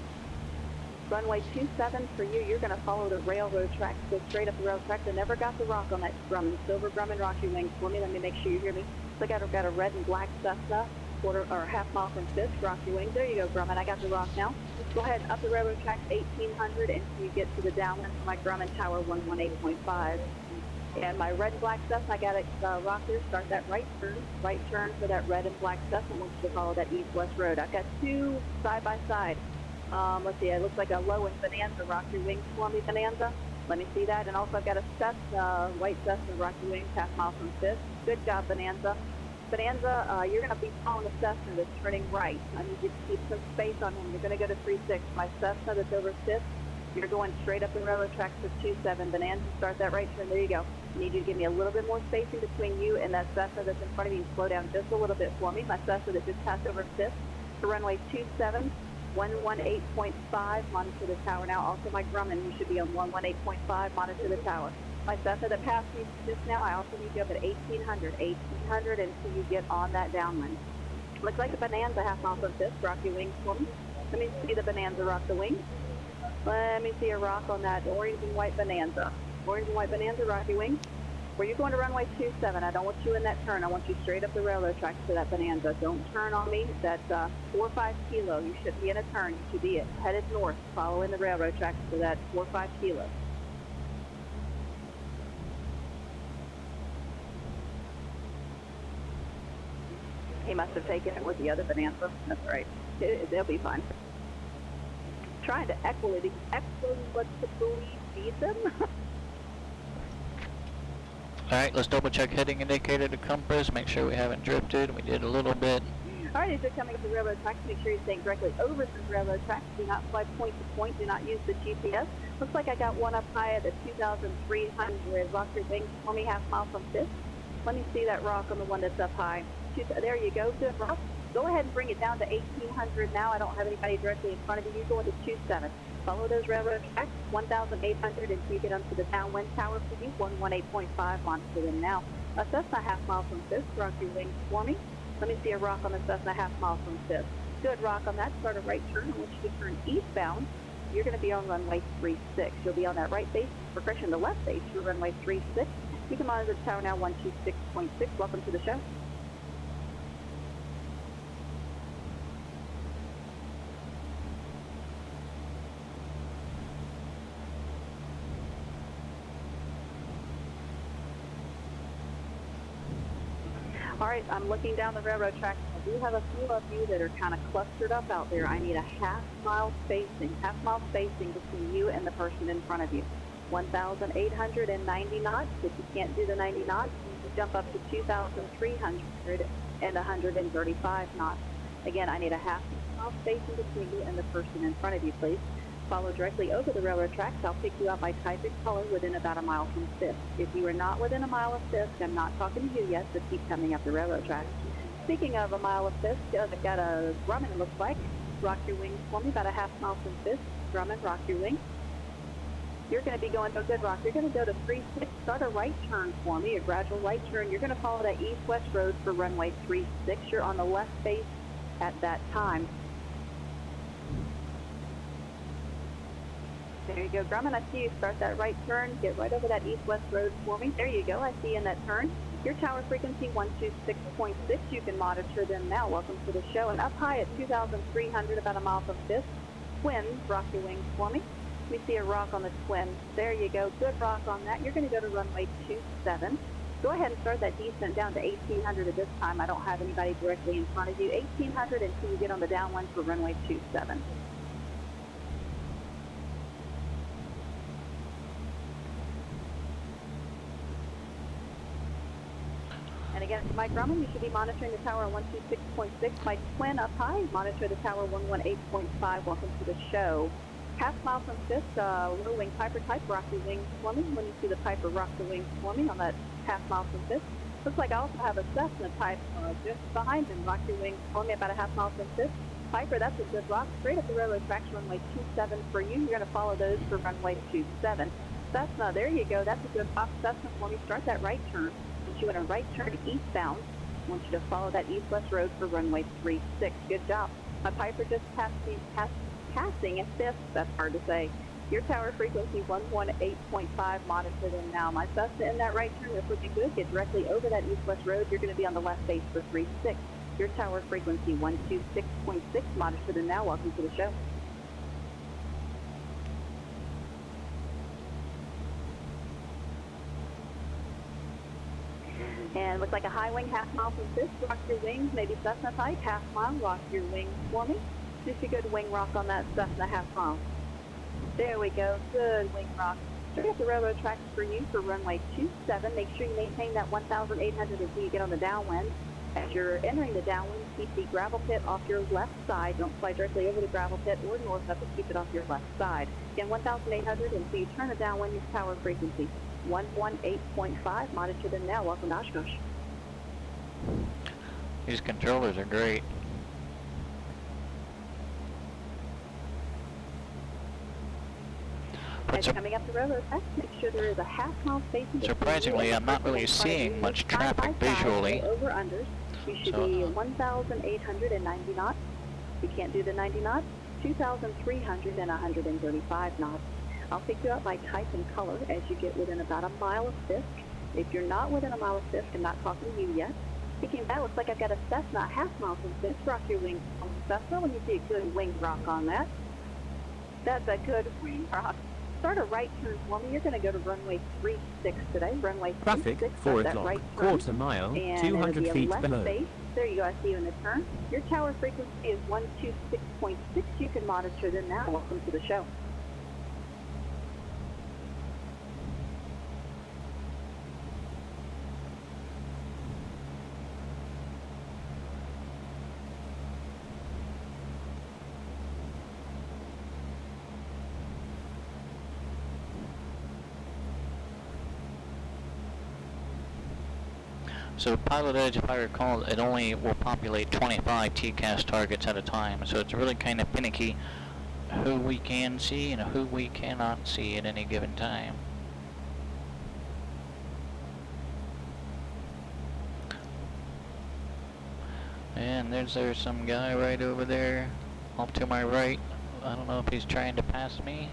Runway 27 for you. You're going to follow the railroad tracks. Go straight up the railroad tracks. I never got the rock on that Grumman. Silver Grumman, rock your wings for me. Let me make sure you hear me. Look, I've got a red and black Cessna. Quarter or half mile from 5th. Rock your wings. There you go, Grumman. I got the rock now. Go ahead up the railroad tracks 1800 until you get to the downwind for my Grumman Tower 118.5. And my red and black Cessna, I got it rocker. Start that right turn for that red and black Cessna. I want you to follow that east-west road. I've got 2 side by side. Let's see, it looks like a low and Bonanza. Rock your wings for me, Bonanza. Let me see that. And also I've got a Cessna, white Cessna, rock your wings, half mile from 5th. Good job, Bonanza. Bonanza, you're going to be following a Cessna that's turning right. I need you to keep some space on him. You're going to go to 36. My Cessna that's over 5th, you're going straight up the railroad tracks for 27. Bonanza, start that right turn. There you go. I need you to give me a little bit more spacing between you and that Cessna that's in front of you. Slow down just a little bit for me. My Cessna that just passed over 5th to runway 27, 118.5. Monitor the tower now. Also my Grumman, you should be on 118.5. Monitor the tower. My Cessna that passed me just now, I also need you up at 1800 until you get on that downwind. Looks like a Bonanza half mile from 5th. Rock your wings for me. Let me see the Bonanza rock the wings. Let me see a rock on that orange and white Bonanza. Orange and white Bonanza, rock your wings. Where you're going to runway 27, I don't want you in that turn. I want you straight up the railroad tracks to that Bonanza. Don't turn on me. That's 4 or 5 kilo. You shouldn't be in a turn. You should be headed north, following the railroad tracks to that 4 or 5 kilo. He must have taken it with the other Bonanza. That's right. They'll be fine. Trying to equitably beat them. Alright, let's double check heading indicator to compass, make sure we haven't drifted. We did a little bit. Alright, as you're coming up the railroad tracks, make sure you're staying directly over the railroad tracks. Do not fly point to point. Do not use the GPS. Looks like I got one up high at the 2,300. Rock your wings for me, half mile from 5th. Let me see that rock on the one that's up high. There you go, good rock. Go ahead and bring it down to 1800 now. I don't have anybody directly in front of you. You're going to 27. Follow those railroad tracks, 1,800 until you get onto the downwind tower for you, 118.5. Monitor them now. A Cessna half mile from 5th. Rock your wings for me. Let me see a rock on the Cessna half mile from 5th. Good rock on that. Start a right turn. I want you to turn eastbound. You're going to be on runway 36. You'll be on that right base, or correction, the left base for runway 36. You can monitor the tower now 126.6. Welcome to the show. All right, I'm looking down the railroad tracks. I do have a few of you that are kind of clustered up out there. I need a half mile spacing between you and the person in front of you. 1,890 knots. If you can't do the 90 knots, jump up to 2,300 and 135 knots. Again, I need a half mile spacing between you and the person in front of you, please. Follow directly over the railroad tracks. I'll pick you up by type and color within about a mile from 5th. If you are not within a mile of 5th, I'm not talking to you yet, so keep coming up the railroad tracks. Speaking of a mile of 5th, I've got a Grumman, it looks like. Rock your wings for me, about a half mile from 5th. Grumman, rock your wings. You're going to be going to a good rock. You're going to go to 36, start a right turn for me, a gradual right turn. You're going to follow that east-west road for runway 36. You're on the left base at that time. There you go, Grumman. I see you start that right turn. Get right over that east-west road for me. There you go. I see you in that turn. Your tower frequency 126.6. You can monitor them now. Welcome to the show. And up high at 2,300, about a mile from Fifth. Twin, rock your wings for me. We see a rock on the twin. There you go. Good rock on that. You're going to go to runway 27. Go ahead and start that descent down to 1,800 at this time. I don't have anybody directly in front of you. 1,800 until you get on the downwind for runway 27. And again, it's Mike Grumman. You should be monitoring the tower 126.6. My twin up high. Monitor the tower 118.5. Welcome to the show. Half mile from Fifth, low wing Piper type, rock your wings for me. When you see the Piper, rock the wings for me on that half mile from Fifth. Looks like I also have a Cessna type just behind him. Rock your wings for me about a half mile from Fifth. Piper, that's a good rock. Straight up the railroad tracks, runway 27 for you. You're going to follow those for runway 27. Cessna, there you go. That's a good rock. Cessna for me. Start that right turn. Put you in a right turn eastbound. I want you to follow that east-west road for runway 36. Good job. My Piper just passing at Fifth. That's hard to say. Your tower frequency 118.5. Monitor them now. My Cessna in that right turn. That's looking good. Get directly over that east-west road. You're going to be on the left base for 36. Your tower frequency 126.6. Monitor them now. Welcome to the show. And looks like a high wing, half mile from Fifth. Rock your wings, maybe Cessna type, half mile. Rock your wings for me. Just a good wing rock on that Cessna half mile. There we go. Good wing rock. Straight up the railroad tracks for you for runway 27. Make sure you maintain that 1,800 until you get on the downwind. As you're entering the downwind, keep the gravel pit off your left side. Don't fly directly over the gravel pit or north of it. Keep it off your left side. Again, 1,800 until you turn the downwind. Your tower frequency 118.5. Monitor them now. Welcome to Oshkosh. These controllers are great. As you're coming up the railroad track, make sure there is a half mile spacing. Surprisingly, I'm not really seeing much traffic visually. Over unders. You should be 1,890 knots. You can't do the 90 knots. 2,300 and 135 knots. I'll pick you up by type and color as you get within about a mile of Fisk. If you're not within a mile of Fisk, I'm not talking to you yet. Speaking of that, looks like I've got a Cessna a half mile from Fisk. Rock your wings on the Cessna when you see a good wing rock on that. That's a good wing rock. Start a right turn for me. You're going to go to runway 36 today. Runway 36. Traffic, 4 o'clock, right quarter mile, 200 feet below. Base. There you go. I see you in the turn. Your tower frequency is 126.6. You can monitor them now. Welcome to the show. So Pilot Edge, if I recall, it only will populate 25 TCAS targets at a time, so it's really kind of finicky who we can see and who we cannot see at any given time. And there's some guy right over there, off to my right. I don't know if he's trying to pass me.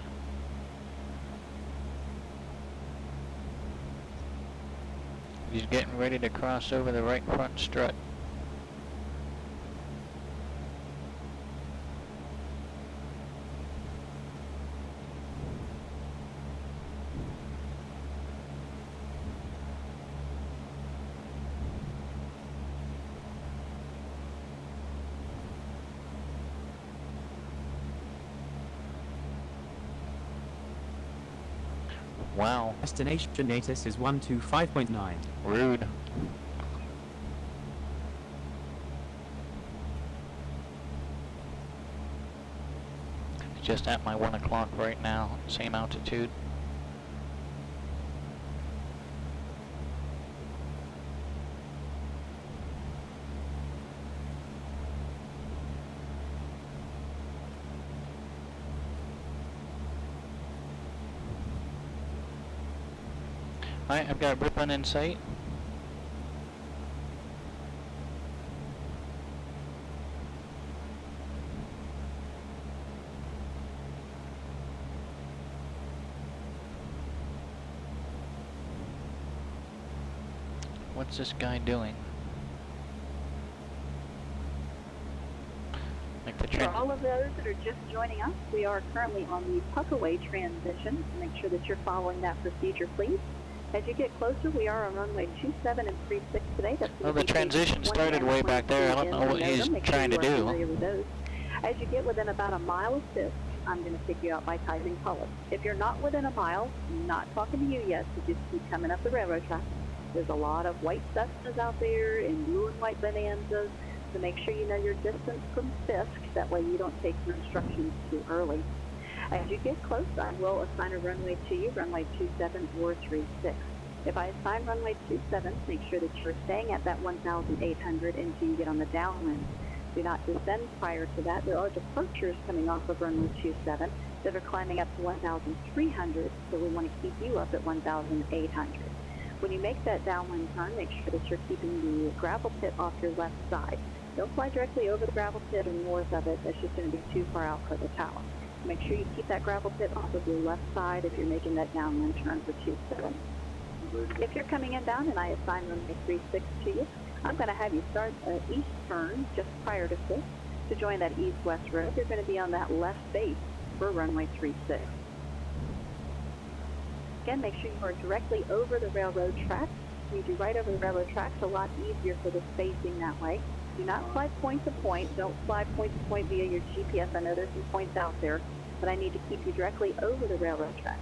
He's getting ready to cross over the right front strut. Wow. Destination Natus is 125.9. Rude. Just at my 1 o'clock right now, same altitude. Alright, I've got Ripon in sight. What's this guy doing? Like the For all of those that are just joining us, we are currently on the Puckaway transition. Make sure that you're following that procedure, please. As you get closer, we are on runway 27 and 36 today. That's well, the transition started way back there. I don't know what he's trying to do. As you get within about a mile of Fisk, I'm going to pick you out by typing color. If you're not within a mile, I'm not talking to you yet, so just keep coming up the railroad track. There's a lot of white Cessnas out there and blue and white Bonanzas, so make sure you know your distance from Fisk. That way you don't take your instructions too early. As you get close, I will assign a runway to you, runway 27 or 36. If I assign runway 27, make sure that you're staying at that 1,800 until you get on the downwind. Do not descend prior to that. There are departures coming off of runway 27 that are climbing up to 1,300, so we want to keep you up at 1,800. When you make that downwind turn, make sure that you're keeping the gravel pit off your left side. Don't fly directly over the gravel pit or north of it. That's just going to be too far out for the tower. Make sure you keep that gravel pit off of your left side if you're making that downwind turn for 27. If you're coming inbound and I assign runway 36 to you, I'm going to have you start an east turn just prior to Fisk. To join that east-west road, you're going to be on that left base for runway 36. Again, make sure you are directly over the railroad tracks. You do right over the railroad tracks, a lot easier for the spacing that way. Do not fly point to point. Don't fly point to point via your GPS. I know there's some points out there, but I need to keep you directly over the railroad tracks.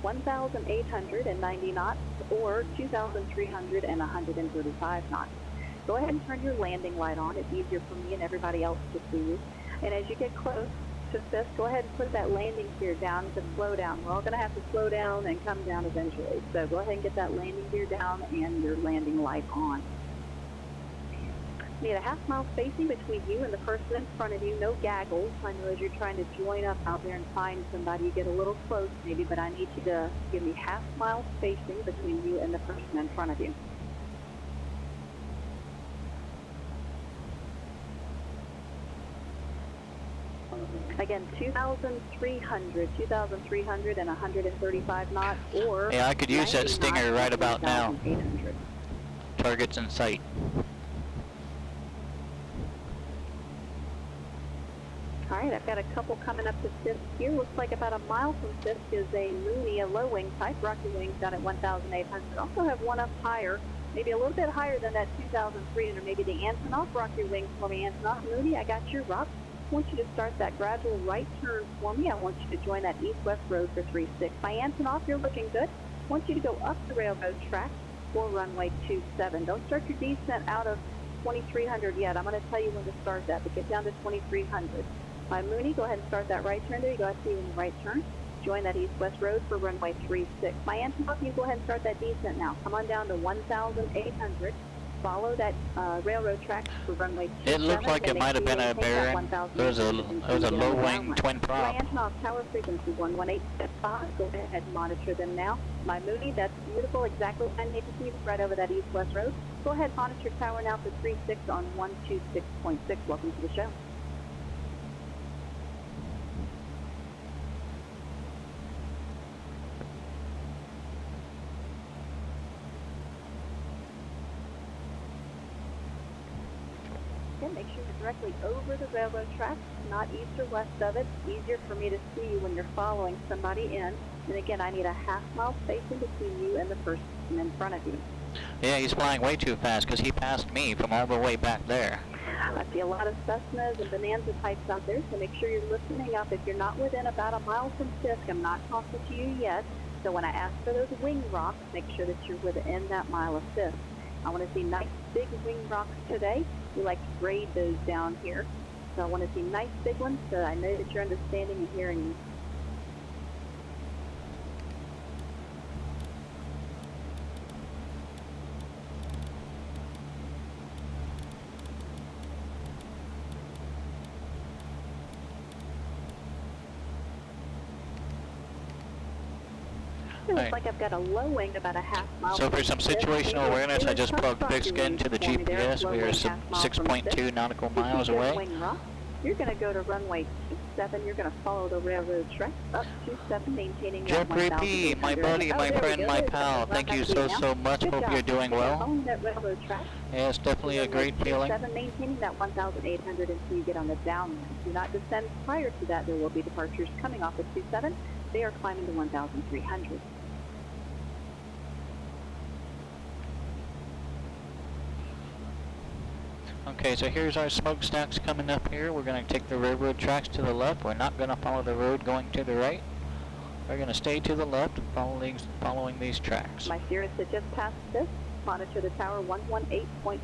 1,890 knots or 2,300 and 135 knots. Go ahead and turn your landing light on. It's easier for me and everybody else to see you. And as you get close to Fisk, go ahead and put that landing gear down to slow down. We're all going to have to slow down and come down eventually. So go ahead and get that landing gear down and your landing light on. Need a half-mile spacing between you and the person in front of you. No gaggles. I know as you're trying to join up out there and find somebody, you get a little close maybe, but I need you to give me half-mile spacing between you and the person in front of you. Again, 2,300 and 135 knots, or... Yeah, I could use that stinger right about now. Targets in sight. Alright, I've got a couple coming up to Fisk here. Looks like about a mile from Fisk is a Mooney, a low wing type. Rocky wings down at 1,800. Also have one up higher, maybe a little bit higher than that 2,300. Maybe the Antonov. Rock your wings for me, Antonov. Mooney, I got your rock. I want you to start that gradual right turn for me. I want you to join that east-west road for 36. By Antonov, you're looking good. I want you to go up the railroad track for runway 27. Don't start your descent out of 2,300 yet. I'm going to tell you when to start that, but get down to 2,300. By Mooney, go ahead and start that right turn. There you go. I see you in the right turn. Join that east-west road for runway 36. My Antonov, you go ahead and start that descent now. Come on down to 1,800. Follow that railroad track for runway 27. It looked like it might have been a Baron. It was a low wing twin prop. My Antonov, tower frequency 118.5. Go ahead and monitor them now. My Mooney, that's beautiful. Exactly what I need to see right over that east-west road. Go ahead and monitor tower now for 36 on 126.6. Welcome to the show. Make sure you're directly over the railroad tracks, not east or west of it. It's easier for me to see you when you're following somebody in. And again, I need a half-mile spacing between you and the person in front of you. Yeah, he's flying way too fast because he passed me from all the way back there. I see a lot of Cessnas and Bonanza types out there, so make sure you're listening up. If you're not within about a mile from Fisk, I'm not talking to you yet. So when I ask for those wing rocks, make sure that you're within that mile of Fisk. I want to see nice big wing rocks today. We like to grade those down here. So I want to see nice big ones so I know that you're understanding and hearing me. Alright. like I've got a low wing about a half mile. So for some situational awareness, I just plugged Pigskin to the GPS. We are 6.2 nautical miles away. You're going to go to runway 27. You're going to follow the railroad track up 27, maintaining that Jeffrey P., my buddy, my friend, my pal. Thank you so much. Hope you're doing well. Following that railroad track. Yeah, it's definitely a great feeling. 27, maintaining that 1,800 until you get on the downwind. Do not descend prior to that. There will be departures coming off at 27. They are climbing to 1,300. Okay, so here's our smokestacks coming up here. We're going to take the railroad tracks to the left. We're not going to follow the road going to the right. We're going to stay to the left following these tracks. My Cirrus had just passed this. Monitor the tower 118.5.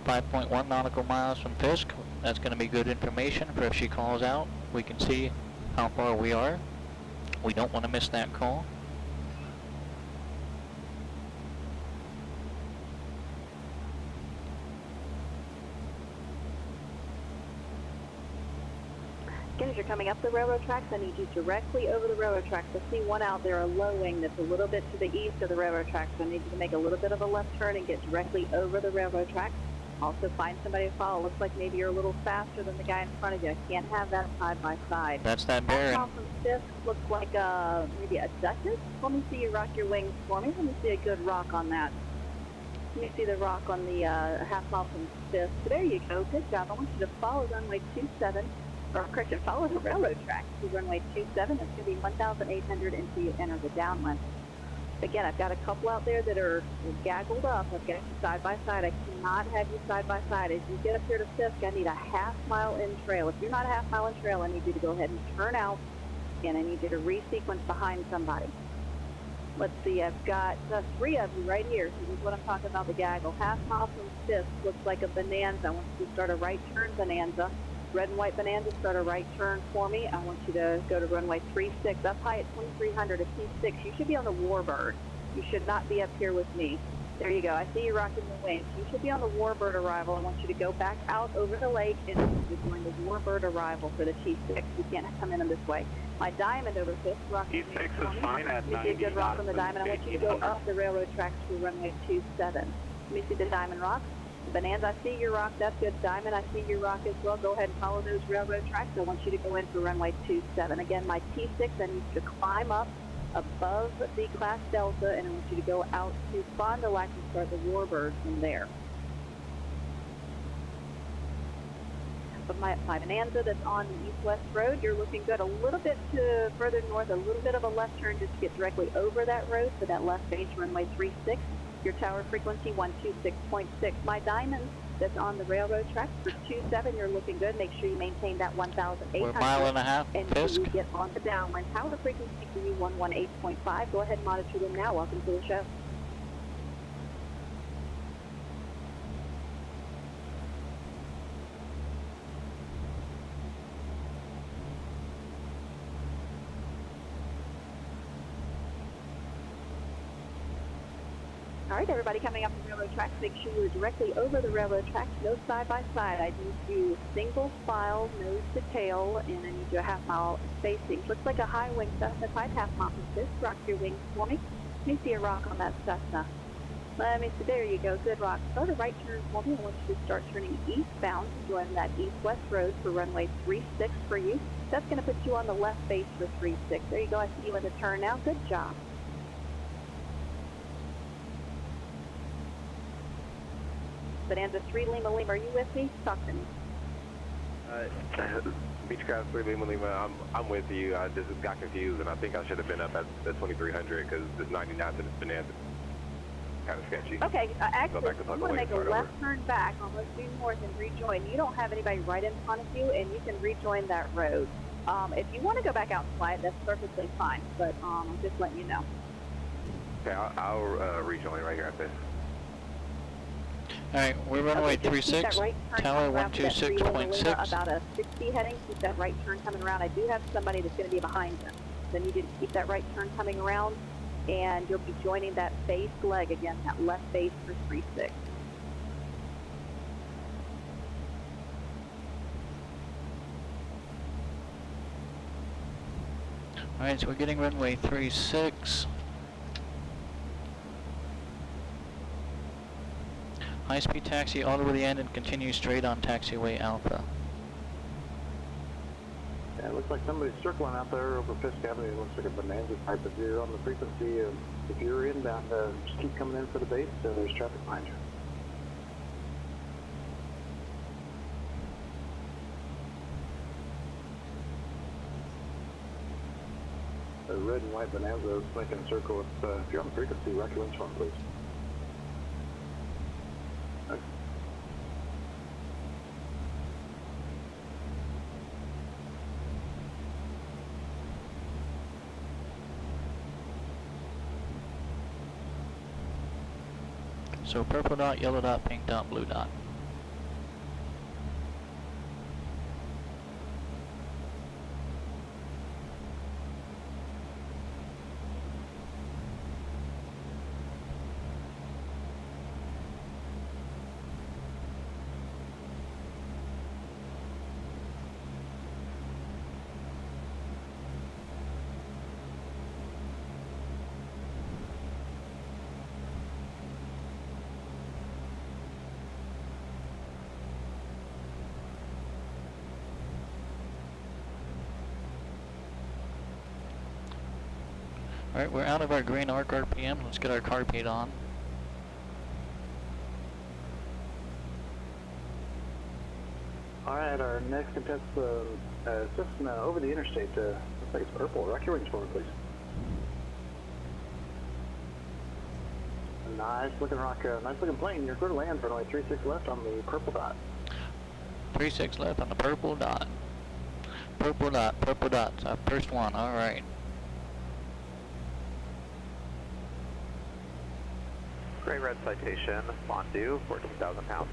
5.1 nautical miles from Fisk. That's going to be good information for if she calls out. We can see how far we are. We don't want to miss that call. Again, as you're coming up the railroad tracks, I need you directly over the railroad tracks. I see one out there, a low wing that's a little bit to the east of the railroad tracks. So I need you to make a little bit of a left turn and get directly over the railroad tracks. Also find somebody to follow. Looks like maybe you're a little faster than the guy in front of you. I can't have that side by side. That's that Baron. Half mile from Fisk looks like maybe a Duchess. Let me see you rock your wings for me. Let me see a good rock on that. Let me see the rock on the half mile from Fisk. There you go. Good job. I want you to follow runway 27. Or correction, follow the railroad track to runway 27. It's going to be 1,800 until you enter the downwind. Again, I've got a couple out there that are gaggled up. I've got you side by side. I cannot have you side by side. As you get up here to Fisk, I need a half mile in trail. If you're not a half mile in trail, I need you to go ahead and turn out, and I need you to resequence behind somebody. Let's see, I've got 3 of you right here. So this is what I'm talking about, the gaggle. Half mile from Fisk looks like a Bonanza. I want you to start a right turn Bonanza. Red and white Bonanza, start a right turn for me. I want you to go to runway 36. Up high at 2300 at T6. You should be on the Warbird. You should not be up here with me. There you go. I see you rocking the wings. You should be on the Warbird arrival. I want you to go back out over the lake and you're going to Warbird arrival for the T6. You can't come in this way. My Diamond over 5th, rocking T6 is fine at 90. You see a good rock on the Diamond. I want you to go up the railroad tracks to runway 27. Let me see the Diamond rock. Bonanza, I see your rock. That's good. Diamond, I see your rock as well. Go ahead and follow those railroad tracks. I want you to go in for runway 27. Again, my T6, I need you to climb up above the Class Delta, and I want you to go out to Fond du Lac and start the Warbird from there. But my Bonanza that's on the east-west road, you're looking good. A little bit to further north, a little bit of a left turn just to get directly over that road for that left base runway 36. Your tower frequency 126.6. My Diamond that's on the railroad tracks for 27, you're looking good. Make sure you maintain that 1,800. We're a mile and a half, Fisk. You get on the downwind. Tower frequency for you 118.5. Go ahead and monitor them now. Welcome to the show. All right, everybody coming up the railroad tracks, make sure you're directly over the railroad tracks, no side by side. I need you single file, nose to tail, and I need you a half mile spacing. Looks like a high wing Cessna type, half mile from Fisk. Rock your wings for me. Let me see a rock on that Cessna. Let me see, there you go, good rock. Start a right turn for me. I want you to start turning eastbound, join that east-west road for runway 36 for you. That's going to put you on the left base for 36. There you go, I see you in the turn now. Good job. Bonanza 3 Lima Lima, are you with me? Talk to me. Beechcraft 3 Lima Lima, I'm with you. I just got confused, and I think I should have been up at 2300 because this 99 to this Bonanza kind of sketchy. Okay, actually, so I'm going to make a left turn back, almost due north, and rejoin. You don't have anybody right in front of you, and you can rejoin that road. If you want to go back out and fly it, that's perfectly fine, but I'm just letting you know. Okay, I'll rejoin right here at this. Alright, we're runway 36, right tower 126.6. About a 60 heading, keep that right turn coming around. I do have somebody that's going to be behind them. So I need you to keep that right turn coming around, and you'll be joining that base leg again, that left base for 36. Alright, so we're getting runway 36. High-speed taxi all the way to the end and continue straight on taxiway Alpha. Yeah, it looks like somebody's circling out there over Fisk Avenue. It looks like a bonanza type. If you're on the frequency, if you're inbound, just keep coming in for the base. There's traffic behind you. The red and white bonanza is making a circle. If you're on the frequency, rock your wings for them, please. Okay. So purple dot, yellow dot, pink dot, blue dot. Alright, we're out of our green arc RPM. Let's get our car paid on. Alright, our next contest is just over the interstate. Looks like it's purple. Rock your wings for me, please. Nice looking nice looking plane. You're clear to land for runway 36 left on the purple dot. 36 left on the purple dot. Purple dot, purple dot. So first one, alright. Gray red citation, Fondue, 14,000 pounds.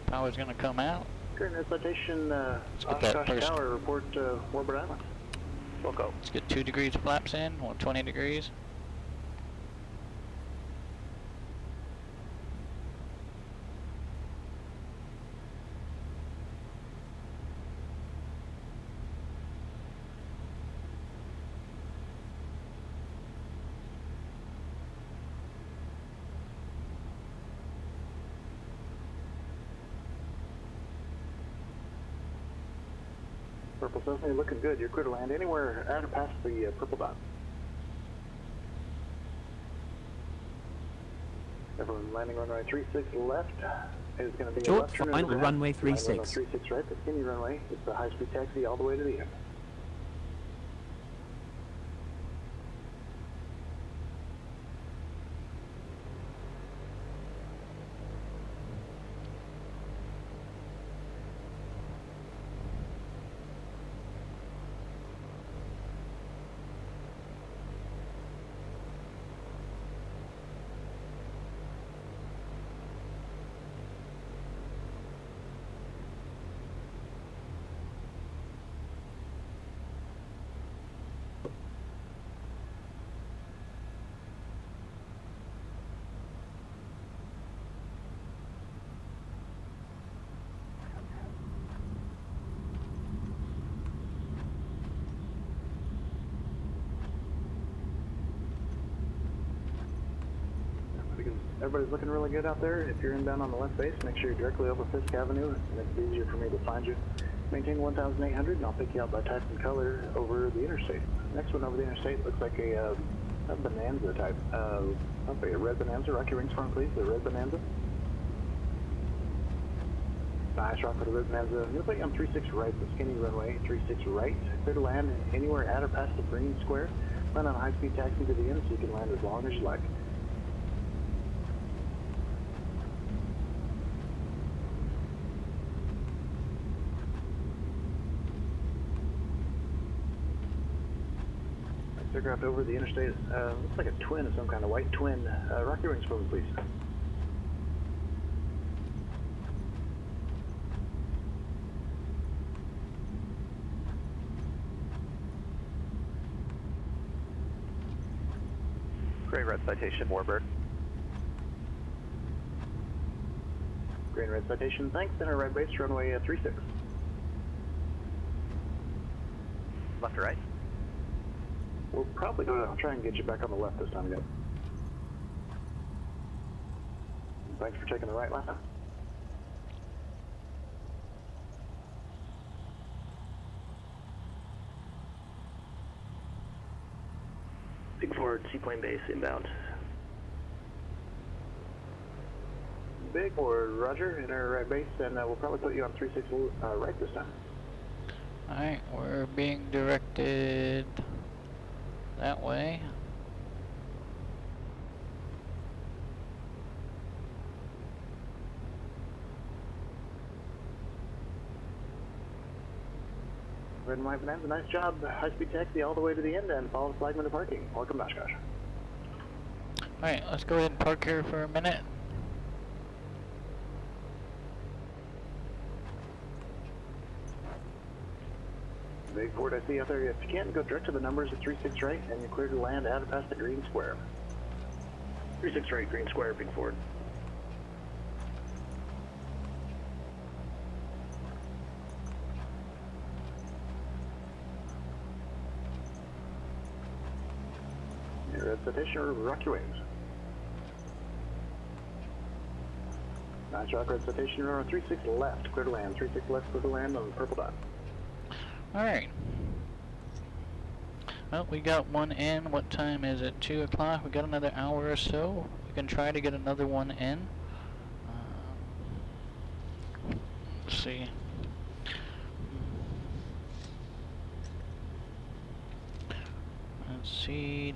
Power's gonna come out. Great red citation, get that OSH first. Tower, report Warbird Island. We'll go. Let's get 2 degrees flaps in, 120 degrees. Purple Cessna, looking good. You're clear to land anywhere at or past the purple dot. Everyone landing runway 36 left is going to be a Short left turn final into runway Runway 36. 36 right, the skinny runway. It's a high-speed taxi all the way to the end. Everybody's looking really good out there. If you're inbound on the left base, make sure you're directly over Fisk Avenue. It makes it easier for me to find you. Maintain 1,800, and I'll pick you out by type and color over the interstate. Next one over the interstate looks like a bonanza type. Okay, a red bonanza. Rock your rings for me, please. The red bonanza. Nice rock for the red bonanza. I'm going to put you on 36 right, the skinny runway. 36 right. Clear to land anywhere at or past the green square. Land on a high-speed taxi to the end so you can land as long as you like. Aircraft over the interstate. Looks like a twin of some kind, of white twin. Rock your wings for me, please. Gray red citation, Warbird. Green red citation, thanks. Center right base, runway 36. Left or right? We'll probably go try and get you back on the left this time again. Thanks for taking the right left. Big Ford, Seaplane Base, inbound. Big Ford, roger, enter right base, and we'll probably put you on 36 right this time. Alright, we're being directed that way. Red and white Bonanza, nice job. High-speed taxi all the way to the end and follow the flagman to parking. Welcome, Oshkosh. Alright, let's go ahead and park here for a minute. Big Ford, I see you out there. If you can, go direct to the numbers at 36 right, and you're clear to land out past the green square. 36 right, Green Square, Big Ford. You're at citation, rock your wings. Nice rock, red citation, you're on 36 left, clear to land. 36 left, clear to land on the purple dot. Alright. Well, we got one in. What time is it? 2 o'clock. We got another hour or so. We can try to get another one in. Let's see. Let's see.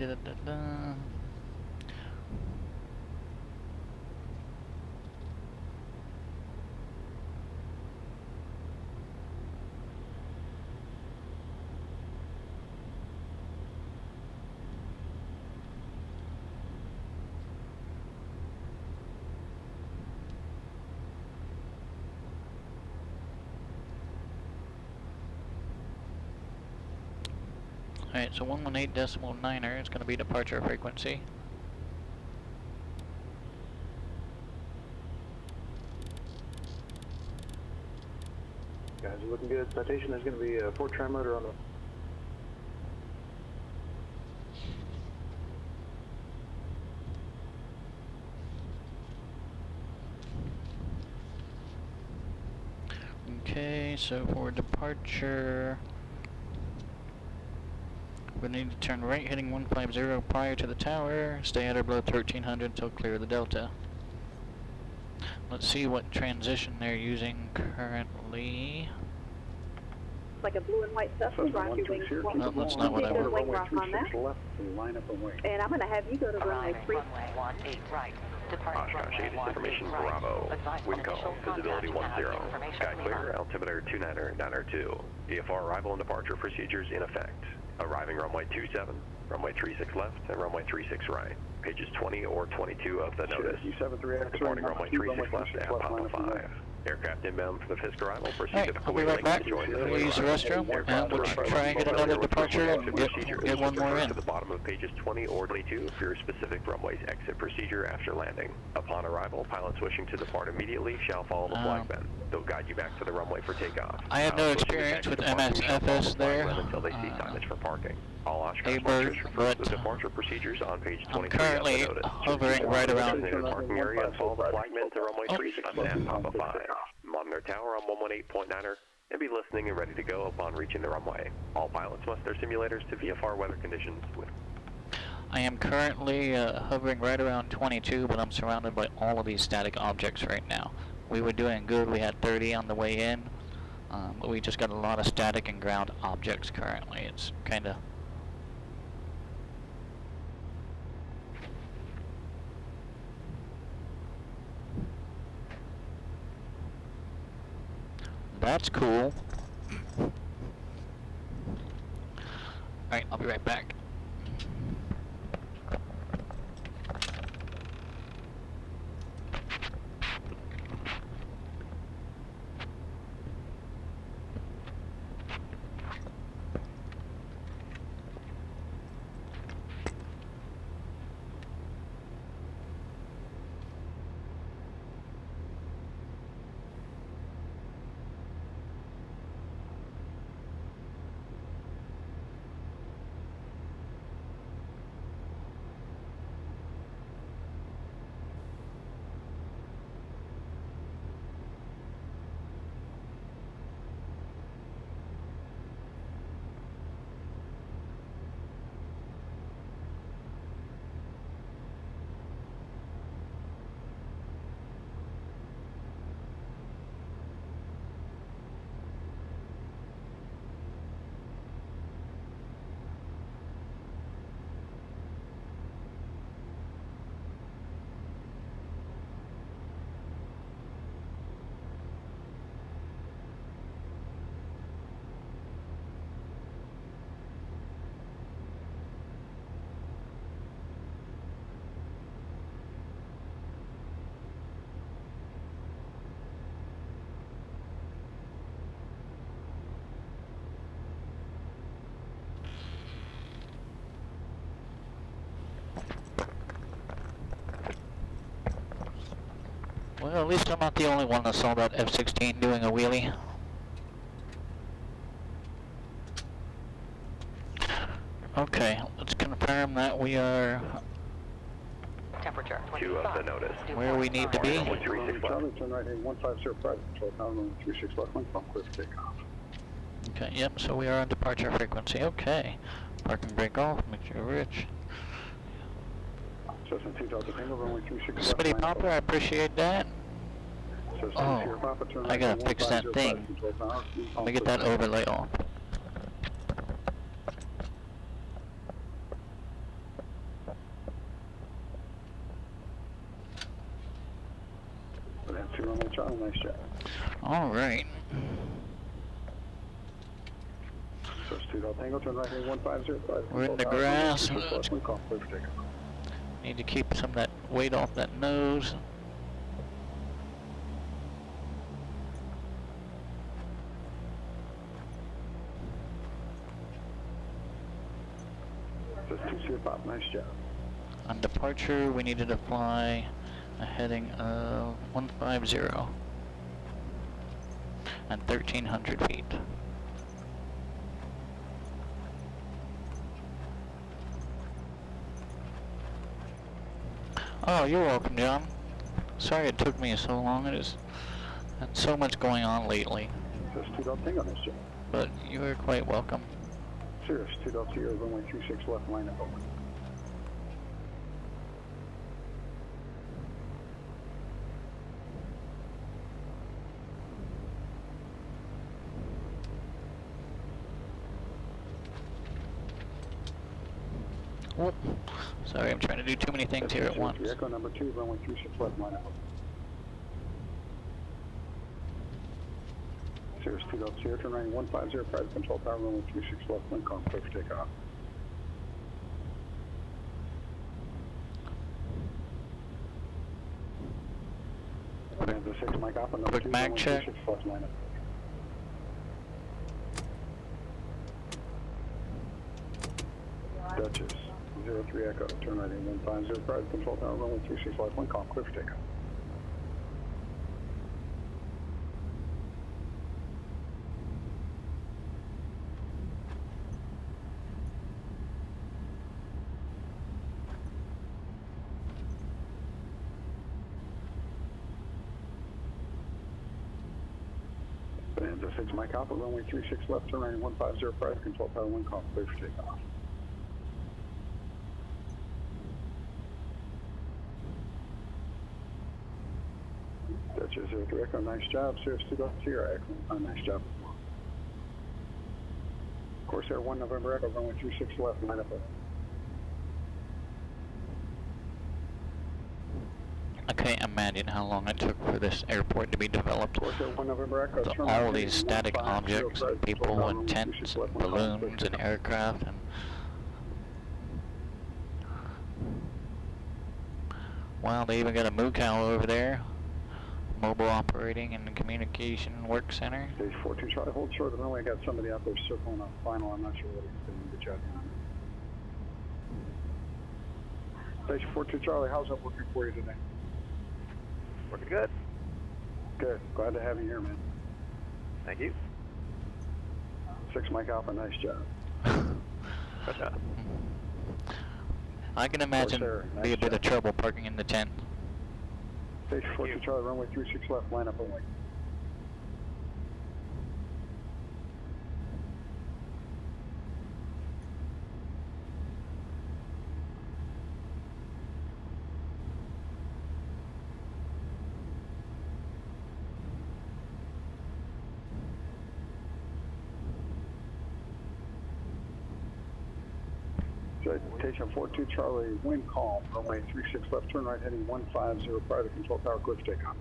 Alright, so 118.9er is going to be departure frequency. Guys are looking good. Citation, there's going to be a 4 tri-motor on the... Okay, so for departure, we need to turn right heading 150 prior to the tower, stay at or below 1300 until clear of the delta. Let's see what transition they're using currently. Like a blue and white Cessna, rock your wings. No, that's not what I want. Wing rock on that. And I'm going to have you go to runway 3. Oshkosh 8 information Bravo. Wind call, visibility 10. Sky clear, altimeter 29er, 2. VFR arrival and departure procedures in effect. Arriving runway 27, runway 36 left, and runway 36 right. Pages 20 or 22 of the notice. Departing runway 36 left at Papa 5. Aircraft inbound for the Fisk arrival. Proceed to the I'll be right back. We'll use the restroom, and we'll try and get another departure and get one more in. To the bottom of pages 20 or 22 for your specific runway's exit procedure after landing. Upon arrival, pilots wishing to depart immediately shall follow the flagmen. They'll guide you back to the runway for takeoff. I have no experience with MSFS there. Until they see signage for parking. All Oshkosh Bird, refer to the departure procedures on page 23 I'm currently of the notice. hovering right around. Parking area and follow the flagmen to runway 36 and Papa 5. Monitor tower on 118.9er and be listening and ready to go upon reaching the runway. All pilots must their simulators to VFR weather conditions with. I am currently hovering right around 22, but I'm surrounded by all of these static objects right now. We were doing good. We had 30 on the way in, but we just got a lot of static and ground objects currently. It's kind of... That's cool. Alright, I'll be right back. Well, at least I'm not the only one that saw that F-16 doing a wheelie. Okay, let's confirm that we are Temperature Queue up the notice. where we need to be. Runway 36 left. Charlie, turn right heading 150 private control tower, runway 36 left, wind calm, clear for takeoff. Okay, yep, so we are on departure frequency. Okay. Park and brake off, make sure we're rich. Cessna 2 Delta Tango, runway 36 left. Spittity Popper, I appreciate that. Cessna Oh, 2 Sierra Papa, turn I right gotta heading fix that 150 thing. private control tower, wind Let calm, me get clear that for overlay off. takeoff. That's 2 runway Charlie, nice job. Alright. Cessna 2 Delta Tango, turn right heading 150 private We're in control the tower, runway grass. 36 left, wind calm, clear for takeoff. Need to keep some of that weight off that nose. Cessna 2 Sierra Papa, nice job. On departure, we needed to fly a heading of 150 and 1,300 feet. Oh, you're welcome, John. Sorry it took me so long. It is had so much going on lately. Cessna 2 Delta Tango, nice job. But you are quite welcome. Cirrus 2 Delta Sierra, runway 36 left, line up open. Whoop. Sorry, I'm trying to do too many things here at once. Echo number 2, runway 36 left, line up. Cirrus 2 Delta Sierra, turn right 150, private control tower, runway 36 left, wind calm, clear for takeoff. Bonanza 6, Mike Alpha, number Quick 2, mag runway check. 36 left, line up. Duchess 03 Echo, turn right 150, private control tower, runway 36 left, wind calm, clear for takeoff. Bonanza 6, Mike Alpha, runway 36 left, turn right 150, private control tower, wind calm, clear for takeoff. Duchess 03 Echo, nice job. Cirrus 2 Delta Sierra, excellent, nice job. Corsair 1 November Echo, runway 36 left, line up. I can't imagine how long it took for this airport to be developed. Corsair 1 November Echo, With turn all right these static 150, objects and private people control tower, and runway tents 36 and left, wind calm, clear balloons for and takeoff. aircraft and wow, they even got a moo cow over there. Mobile operating and communication work center. Stage 42 Charlie, hold short of the runway. I got somebody out there circling on final. I'm not sure what he's doing. Good job. Station 42 Charlie, how's that working for you today? Working good. Good. Glad to have you here, man. Thank you. 6 Mike Alpha, nice job. Good job. I can imagine Corsair, be a nice bit job. of trouble parking in the tent. Station 42 Charlie, runway 36 left, line up and wait. Citation 42 Charlie, wind calm, runway 36 left, turn right heading 150, private control tower, clear for takeoff.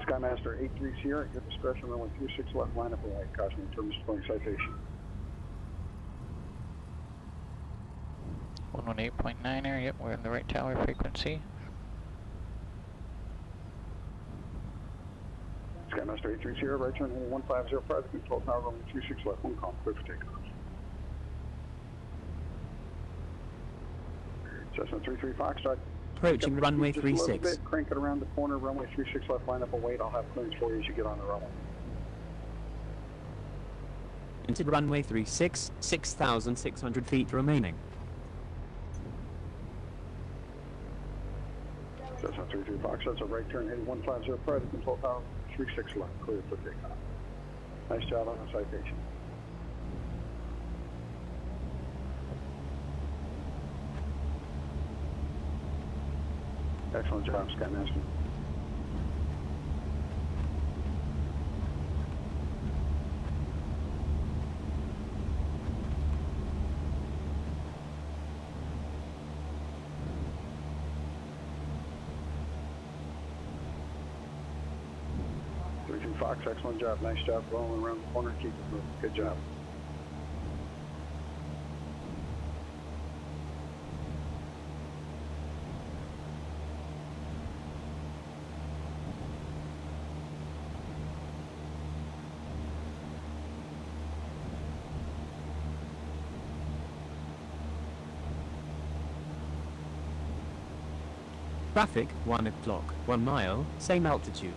Skymaster 83 Sierra, at your discretion, runway 36 left, line up and wait. Caution, term displaying citation. 118.9er, yep, we're in the right tower frequency. Skymaster 83 Sierra, right turn heading 150, private control tower, runway 36 left, wind calm, clear for takeoff. Cessna 33 Foxtrot. Approaching runway Just a little 36. bit, crank it around the corner, runway 36 left, line up and wait. I'll have clearance for you as you get on the runway. Into runway 36, 6,600 feet remaining. Cessna 33 Foxtrot, a right turn heading 150 prior to control tower, 36 left, clear for takeoff. Nice job on the citation. Excellent job, Skymaster. Fox, excellent job. Nice job rolling around the corner. Keep it moving. Good job. Traffic, 1 o'clock, 1 mile, same altitude.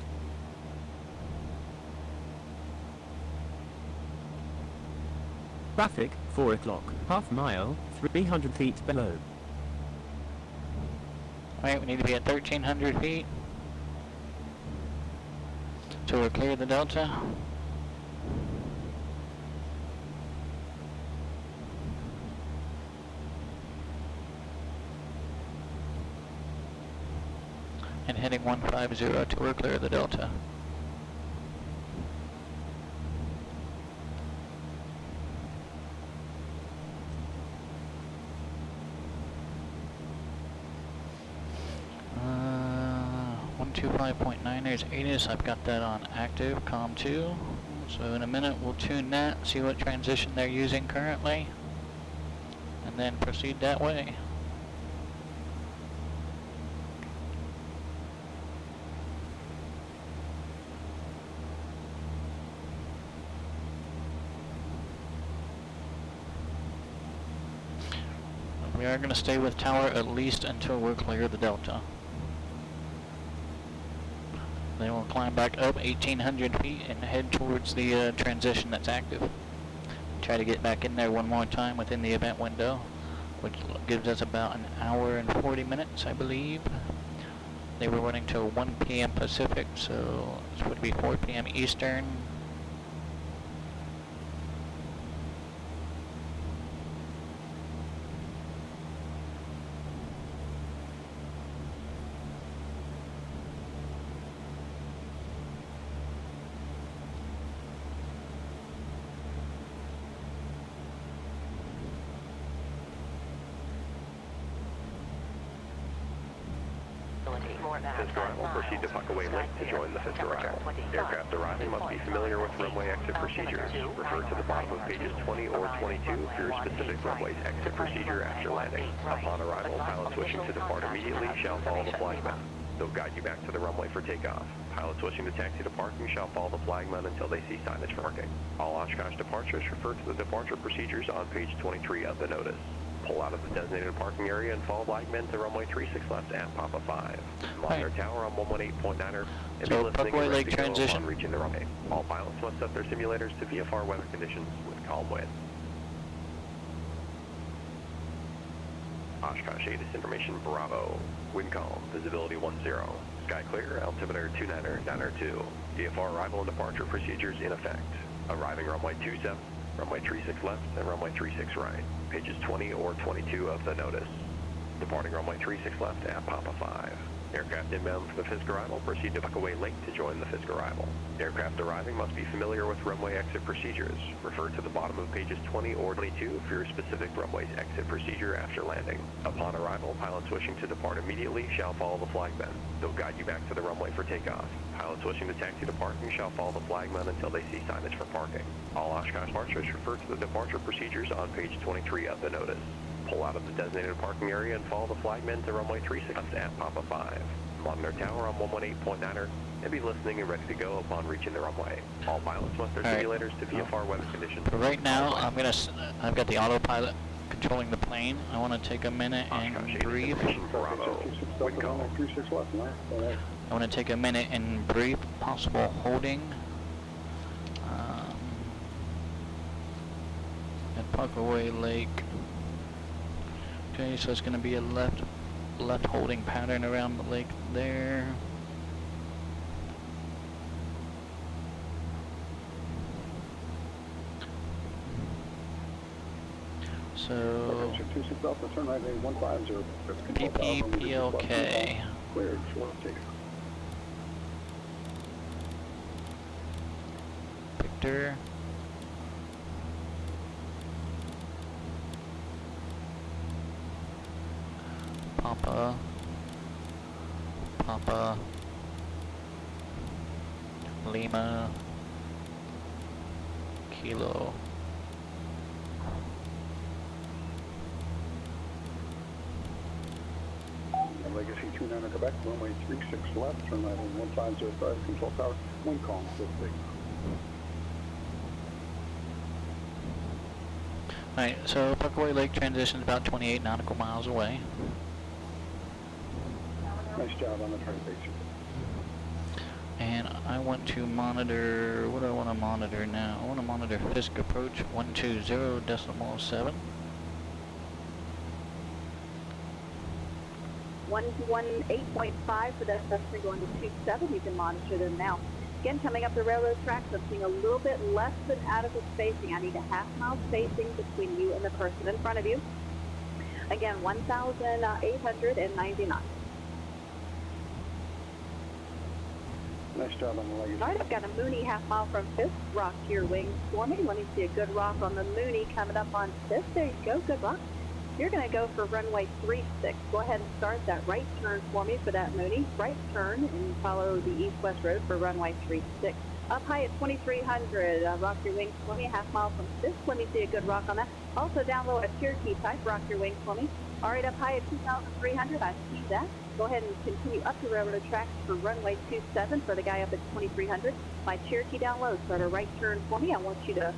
Traffic, 4 o'clock, half mile, 300 feet below. Alright, we need to be at 1,300 feet. So we're clear of the Delta. And heading 150 till we're clear of the Delta. Uh, 125.9, there's ATIS, I've got that on active, COM 2. So in a minute we'll tune that, see what transition they're using currently, and then proceed that way. We are going to stay with tower at least until we're clear of the Delta. Then we'll climb back up 1,800 feet and head towards the transition that's active. Try to get back in there one more time within the event window, which gives us about an hour and 40 minutes, I believe. They were running till 1 p.m. Pacific, so this would be 4 p.m. Eastern. Fisk arrival, proceed to Puckaway Lake to join the Fisk arrival. Aircraft arriving must be familiar with runway exit procedures. Refer to the bottom of pages 20 or 22 for your specific runway's exit procedure after landing. Upon arrival, pilots wishing to depart immediately shall follow the flagman. They'll guide you back to the runway for takeoff. Pilots wishing to taxi to parking shall follow the flagman until they see signage for parking. All Oshkosh departures refer to the departure procedures on page 23 of the notice. Pull out of the designated parking area and follow flagmen to runway 36 left at Papa 5. Monitor tower on 118.9er and be listening and ready to go upon reaching the runway. All pilots must set their simulators to VFR weather conditions with calm winds. Oshkosh ATIS information Bravo. Wind calm, visibility 10. Sky clear, altimeter 29er, 9er2. VFR arrival and departure procedures in effect. Arriving runway 27. Runway 36 left and runway 36 right. Pages 20 or 22 of the notice. Departing runway 36 left at Papa 5. Aircraft inbound for the Fisk arrival, proceed to Puckaway Lake to join the Fisk arrival. Aircraft arriving must be familiar with runway exit procedures. Refer to the bottom of pages 20 or 22 for your specific runway's exit procedure after landing. Upon arrival, pilots wishing to depart immediately shall follow the flagmen. They'll guide you back to the runway for takeoff. Pilots wishing to taxi to parking shall follow the flagman until they see signage for parking. All Oshkosh departures refer to the departure procedures on page 23 of the notice. Pull out of the designated parking area and follow the flagmen to runway 36 at Papa 5. Monitor tower on 118.9er and be listening and ready to go upon reaching the runway. All pilots must their simulators to VFR weather conditions. For right now, I've got the autopilot controlling the plane. I want to take a minute and brief. Bravo. Wind calm. 36 left, nice. I want to take a minute and brief possible holding at Parkway Lake. Okay, so it's going to be a left holding pattern around the lake there. So PPPLK. Cleared, short ticket. Victor. Papa. Lima. Kilo. Legacy 29 Quebec, runway 36 left, turn right on 1505, control tower, wind calm, 50. Alright, so Parkway Lake transition is about 28 nautical miles away. Nice job on the turn page. And I want to monitor, what do I want to monitor now? I want to monitor Fisk approach 120.7. 118.5 for that Cessna going to 27. You can monitor them now. Again, coming up the railroad tracks, I'm seeing a little bit less than adequate spacing. I need a half-mile spacing between you and the person in front of you. Again, 1,899. Nice job on the legacy. All right, I've got a Mooney half-mile from Fisk. Rock to your wings for me. Let me see a good rock on the Mooney coming up on Fisk. There you go, good rock. You're going to go for runway 36. Go ahead and start that right turn for me for that Mooney. Right turn and follow the east-west road for runway 36. Up high at 2300. Rock your wings for me. Half mile from Fisk. Let me see a good rock on that. Also down low at Cherokee type. Rock your wings for me. All right, up high at 2300. I see that. Go ahead and continue up the railroad tracks for runway 27 for the guy up at 2300. My Cherokee down low. Start a right turn for me. I want you to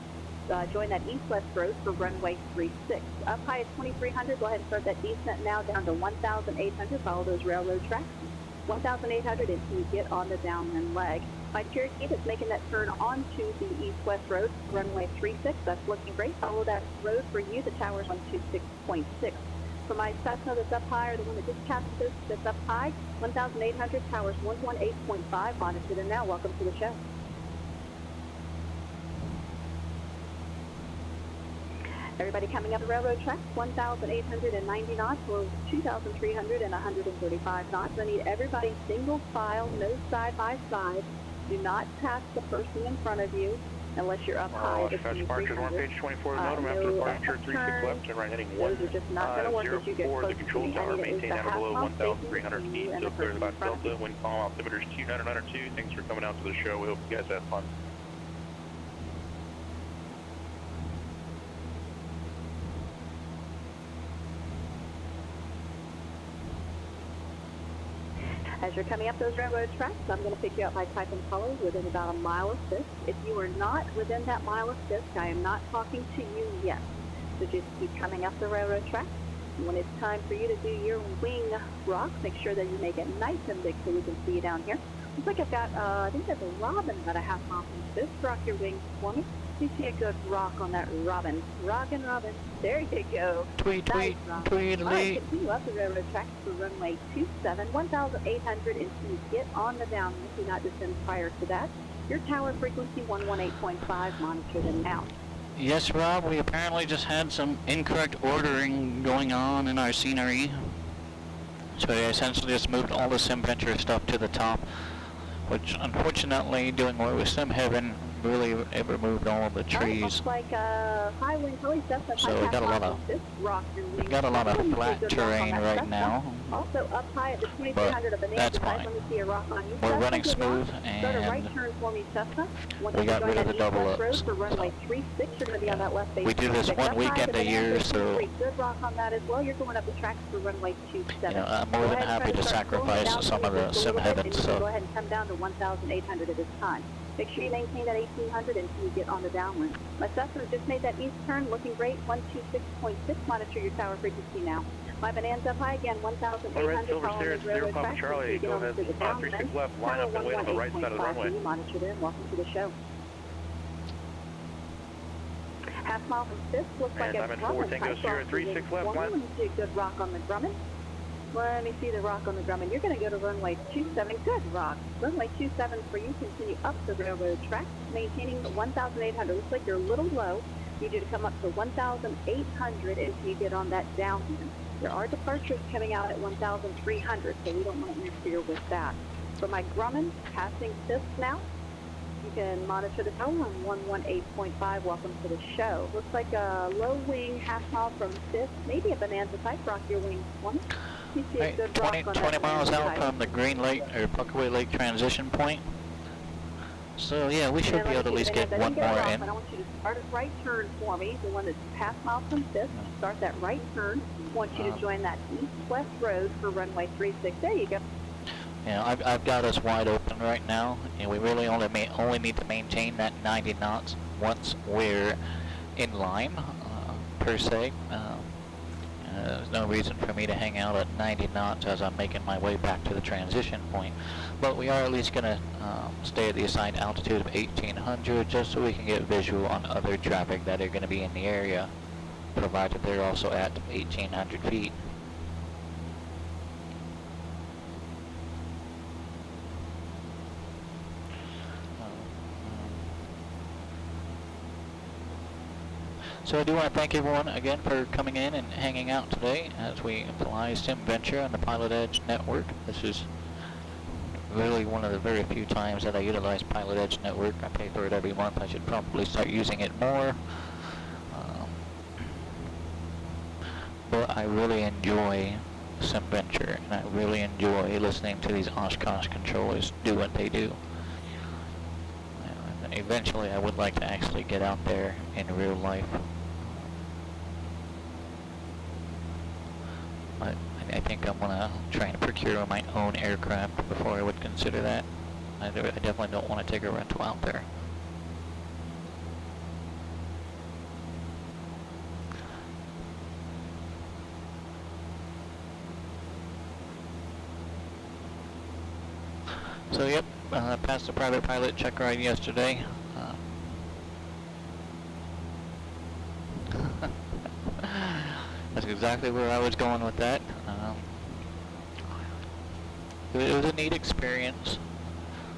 join that east-west road for runway 36. Up high at 2300, go ahead and start that descent now down to 1,800. Follow those railroad tracks. 1,800 until you get on the downwind leg. My Cherokee that's making that turn onto the east-west road, runway 36. That's looking great. Follow that road for you. The tower's 126.6. For my Cessna that's up high, or the one that just passed this that's up high, 1,800, towers 118.5. Monitor them now. Welcome to the show. Everybody coming up the railroad tracks, 1,890 knots or 2,300 and 135 knots. I need everybody single file, no side by side. Do not pass the person in front of you unless you're up high at 2,300. Page 24 modem after departure 36 left and right heading 1. Those are just not going to work as you get close the control to tower, me. maintain down below 1,300 feet, so clear about Delta, wind calm, altimeters 2992. Thanks for coming out to the show. We hope you guys have fun. As you're coming up those railroad tracks, I'm going to pick you up by type and color within about a mile of Fisk. If you are not within that mile of Fisk, I am not talking to you yet. So just keep coming up the railroad tracks. When it's time for you to do your wing rock, make sure that you make it nice and big so we can see you down here. Looks like I've got, I think that's a robin about a half mile from Fisk. Rock your wings for me. You see a good rock on that robin. Rockin' robin. There you go. Tweet, nice tweet, All right, continue up the railroad tracks for runway 27, 1,800 until you get on the downwind. Do not descend prior to that. Your tower frequency 118.5. Monitor them now. Yes, Rob, we apparently just had some incorrect ordering going on in our scenery. So we essentially just moved all the SimVenture stuff to the top, which unfortunately, doing away with SimHeaven, really it removed all of the trees. Looks like high wind, really so we got a lot of flat terrain right now. Also up high at the 2300 of that's fine. Let me see a rock on you. We're running smooth and start a right turn for me, Cessna. we got rid of the double ups. For runway 36, you're going to be on that left base. We do this one weekend a year, so good rock on that as well. You're going up the tracks for runway 27. You know, I'm more than happy to sacrifice some of the SimHeaven stuff. Go ahead and come down to 1,800 at this time. Make sure you maintain that 1800 until you get on the downwind. My Cessna just made that east turn, looking great, 126.6. Monitor your tower frequency now. My Bonanza high again, 1,800. Silver Sierra, 0 Papa Charlie, go ahead, 36 left, line up and wait on the right side of the runway. Monitor them, welcome to the show. Half mile from 5th, looks like a Grumman. Tango Sierra, 36 left, line. Let me see a good rock on the Grumman. Let me see the rock on the Grumman. You're going to go to runway 27. Good rock. Runway 27 for you. Continue up the railroad track, maintaining 1,800. Looks like you're a little low. Need you to come up to 1,800 until you get on that downwind. There are departures coming out at 1,300, so we don't want to interfere with that. For my Grumman, passing 5th now. You can monitor the tower on 118.5. Welcome to the show. Looks like a low wing, half mile from 5th. Maybe a Bonanza type rock, your wing 20. You see a good rock on 20 miles out from the Green Lake, or Puckaway Lake transition point. So yeah, we should be able to at least get one more in. I want you to start a right turn for me, the one that's half mile from 5th. Start that right turn. I want you to join that east-west road for runway 36. There you go. Yeah, I've got us wide open right now, and we really only need to maintain that 90 knots once we're in line, per se. There's no reason for me to hang out at 90 knots as I'm making my way back to the transition point. But we are at least going to stay at the assigned altitude of 1800 just so we can get visual on other traffic that are going to be in the area, provided they're also at 1800 feet. So I do want to thank everyone again for coming in and hanging out today as we fly SimVenture on the Pilot Edge network. This is really one of the very few times that I utilize Pilot Edge network. I pay for it every month. I should probably start using it more. But I really enjoy SimVenture, and I really enjoy listening to these OSH controllers do what they do. And eventually I would like to actually get out there in real life. But I think I'm going to try and procure my own aircraft before I would consider that. I definitely don't want to take a rental out there. So yep, passed the private pilot check ride yesterday. That's exactly where I was going with that. It was a neat experience.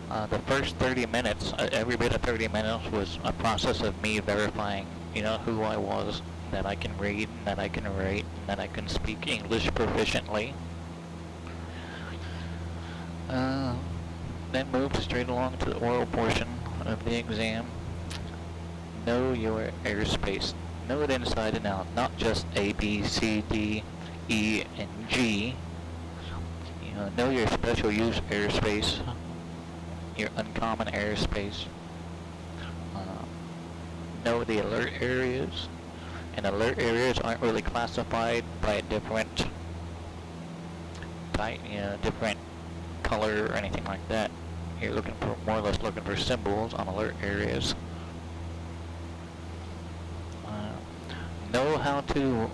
The first 30 minutes, every bit of 30 minutes was a process of me verifying, you know, who I was, that I can read, and that I can write, and that I can speak English proficiently. Then moved straight along to the oral portion of the exam. Know your airspace. Know it inside and out, not just A, B, C, D, E, and G. You know your special use airspace, your uncommon airspace. Know the alert areas, and alert areas aren't really classified by a different type, different color or anything like that. You're looking for, more or less looking for symbols on alert areas. Know how to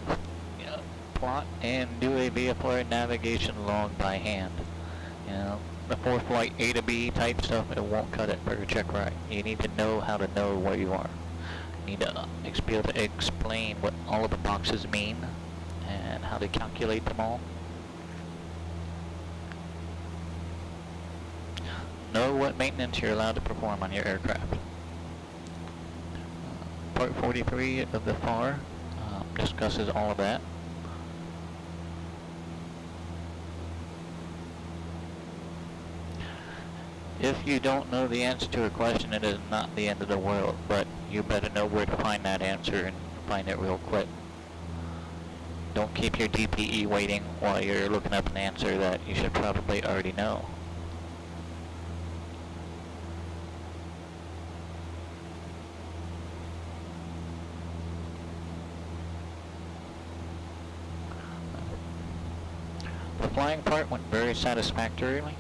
plot and do a VFR navigation log by hand. You know, the 4-flight A to B type stuff, it won't cut it for a check ride. You need to know how to know where you are. You need to be able to explain what all of the boxes mean and how to calculate them all. Know what maintenance you're allowed to perform on your aircraft. Part 43 of the FAR discusses all of that. If you don't know the answer to a question, it is not the end of the world, but you better know where to find that answer and find it real quick. Don't keep your DPE waiting while you're looking up an answer that you should probably already know. The flying part went very satisfactorily.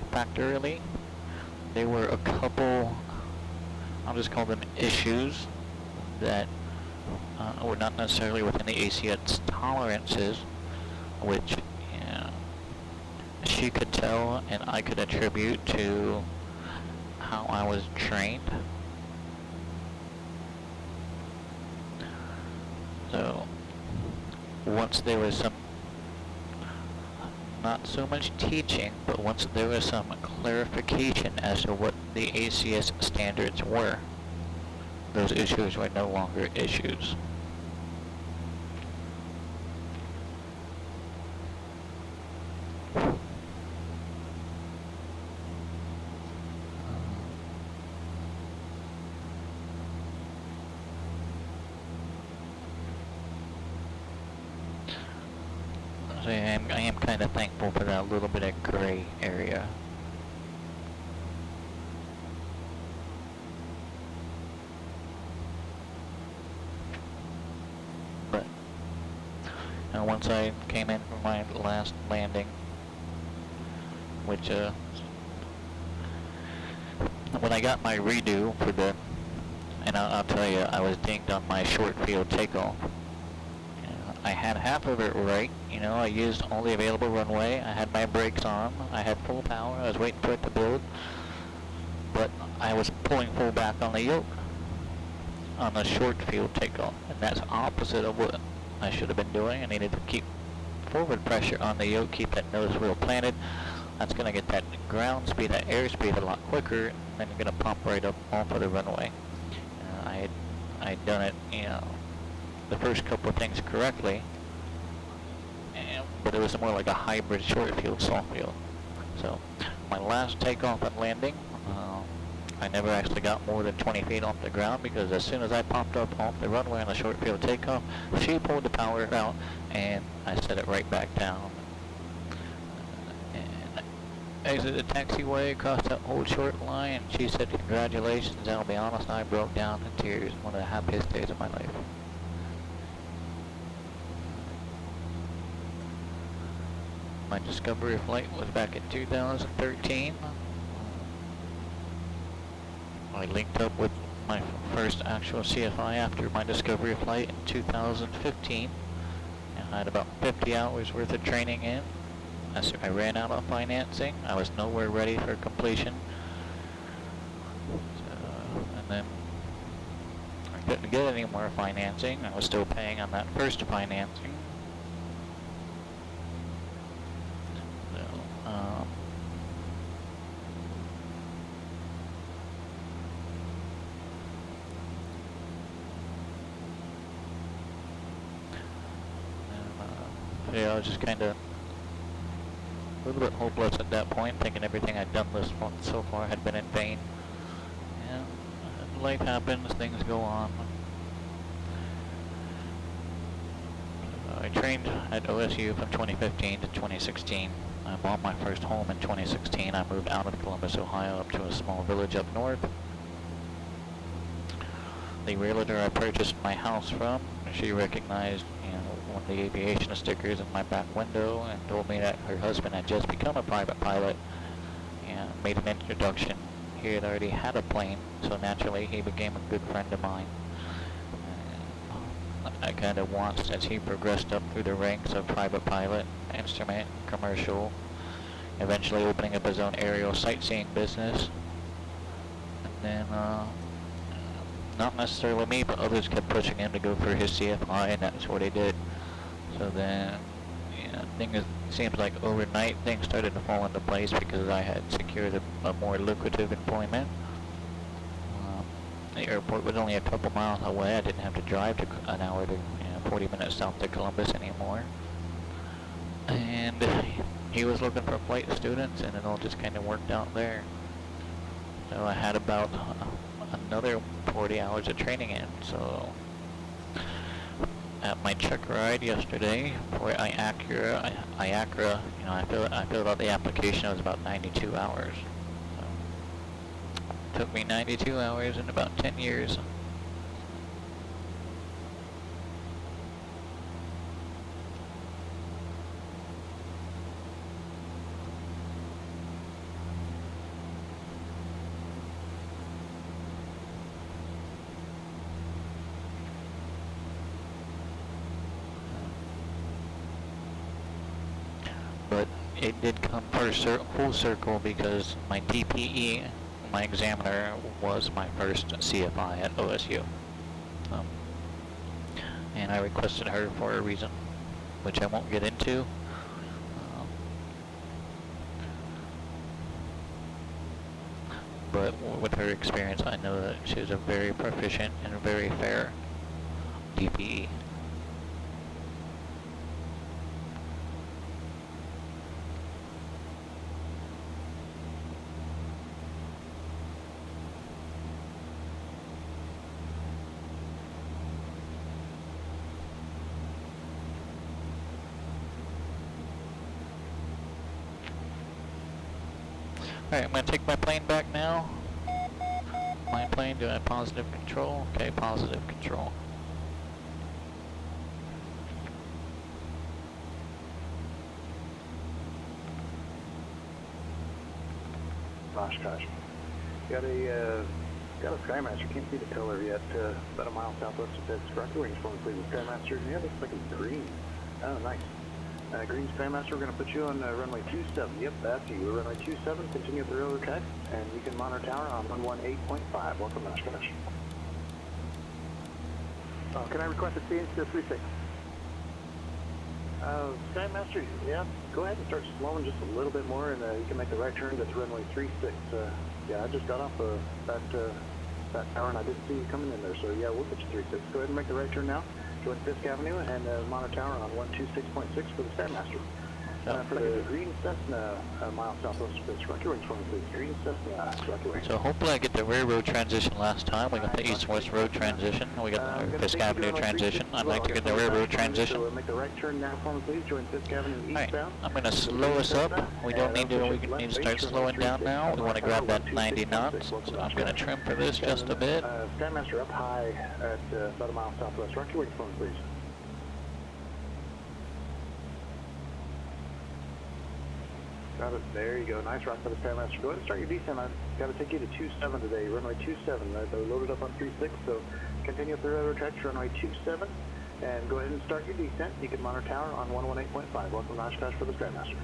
There were a couple I'll just call them issues that were not necessarily within the ACS tolerances, which she could tell and I could attribute to how I was trained. So once there was some, not so much teaching, but once there was some clarification as to what the ACS standards were, those issues were no longer issues. So I am kind of thankful for that little bit of gray area. But once I came in for my last landing, which when I got my redo for the, and I'll tell you, I was dinged on my short field takeoff. I had half of it right, I used all the available runway, I had my brakes on, I had full power, I was waiting for it to build, but I was pulling full back on the yoke on the short field takeoff, and that's opposite of what I should have been doing. I needed to keep forward pressure on the yoke, keep that nose wheel planted. That's going to get that ground speed, that airspeed a lot quicker, and then you're going to pump right up off of the runway. I had done it, the first couple of things correctly, but it was more like a hybrid short field, soft field. So my last takeoff and landing, I never actually got more than 20 feet off the ground, because as soon as I popped up off the runway on the short field takeoff, she pulled the power out and I set it right back down. And I exited the taxiway across that old short line, and she said, "Congratulations." And I'll be honest, I broke down in tears. One of the happiest days of my life. My discovery flight was back in 2013. I linked up with my first actual CFI after my discovery flight in 2015. And I had about 50 hours worth of training in. I ran out of financing. I was nowhere ready for completion. And then I couldn't get any more financing. I was still paying on that first financing. Yeah, I was just kind of a little bit hopeless at that point, thinking everything I'd done this month so far had been in vain. And life happens, things go on. I trained at OSU from 2015 to 2016. I bought my first home in 2016. I moved out of Columbus, Ohio, up to a small village up north. The realtor I purchased my house from, she recognized, one of the aviation stickers in my back window and told me that her husband had just become a private pilot and made an introduction. He had already had a plane, so naturally he became a good friend of mine. I kind of watched as he progressed up through the ranks of private pilot, instrument, commercial, eventually opening up his own aerial sightseeing business. And then, not necessarily me, but others kept pushing him to go for his CFI, and that's what he did. So then, things, seems like overnight things started to fall into place because I had secured a more lucrative employment. The airport was only a couple miles away. I didn't have to drive to an hour to 40 minutes south to Columbus anymore. And he was looking for flight students, and it all just kind of worked out there. So I had about another 40 hours of training in. So at my check ride yesterday for IACRA, I filled out the application. It was about 92 hours. Took me 92 hours in about 10 years. it did come full circle because my TPE, my examiner, was my first CFI at OSU. And I requested her for a reason, which I won't get into. But with her experience, I know that she was a very proficient and very fair TPE. Alright, I'm going to take my plane back now. My plane doing positive control. Okay, positive control. Oshkosh. Got a Skymaster. Can't see the color yet. About a mile southwest of Pitts. Rocky Wings for me, please. Skymaster. Yeah, looks like it's green. Oh, nice. Green Skymaster, we're going to put you on runway 27. Yep, that's you. Runway 27, continue up the railroad track, and you can monitor tower on 118.5. Welcome, Oshkosh. Can I request a change to 36? Skymaster, yeah, go ahead and start slowing just a little bit more, and you can make the right turn to runway 36. Yeah, I just got off that tower, and I didn't see you coming in there, so yeah, we'll get you 36. Go ahead and make the right turn now. Join Fisk Avenue and monitor tower on 126.6 for the Skymaster. For the Green Cessna, mile southwest of Fisk, Rocky Wings for me, please. Green Cessna, Rocky Wings. So hopefully I get the railroad transition last time. We got the east-west road transition. We got the Fisk Avenue transition. I'd like to get the railroad transition. So make the right turn now for me, please. Join Fisk Avenue eastbound. Alright, I'm going to slow us up. We don't need to, we need to start slowing down now. We want to grab that 90 knots. So I'm going to trim for this just a bit. Skymaster up high at about a mile southwest. Rocky Wings for me, please. Got it. There you go. Nice rock for the Skymaster. Go ahead and start your descent. I've got to take you to 27 today. Runway 27. They're loaded up on 36, so continue up the railroad track to runway 27, and go ahead and start your descent. You can monitor tower on 118.5. Welcome to Oshkosh for the Skymaster.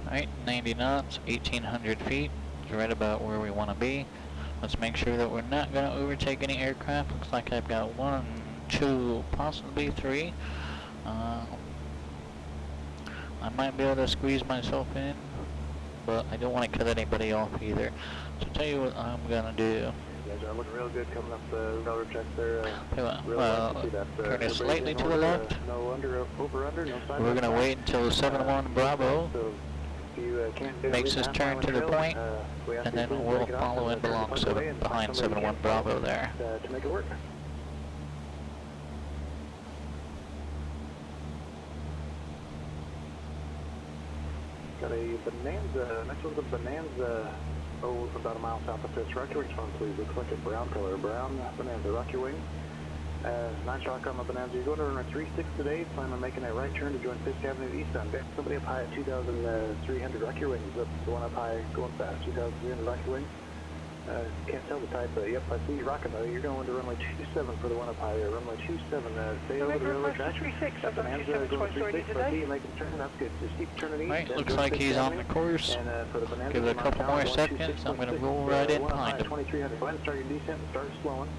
Alright, 90 knots, 1,800 feet. It's right about where we want to be. Let's make sure that we're not going to overtake any aircraft. Looks like I've got 1, 2, possibly 3. I might be able to squeeze myself in, but I don't want to cut anybody off either. So I'll tell you what I'm going to do. You guys are looking real good coming up the railroad track there. Turn it slightly to the left. No under, over, under, no side. We're going to wait until 7-1 Bravo makes his turn to the point, and then we'll follow in behind 7-1 Bravo there. To make it work. Got a Bonanza, next one's a Bonanza, about a mile south of Fisk. Rocky Wings phone, please. Looks like a brown color, brown Bonanza, Rocky Wings. Nice rock on the Bonanza. You're going to runway 36 today. Plan on making a right turn to join Fisk Avenue eastbound. Somebody up high at 2,300 Rocky Wings. That's the one up high going fast, 2,300 Rocky Wings. Can't tell the type, yep, I see you rocking though. You're going to runway 27 for the one up high there. Runway 27, stay over the railroad track. Bonanza going 36, I see you making a turn, that's good. Just keep turning east. Right, looks like he's on the course. Give it a couple more seconds, I'm going to roll right in behind him. 2300, go ahead and start your descent and start slowing.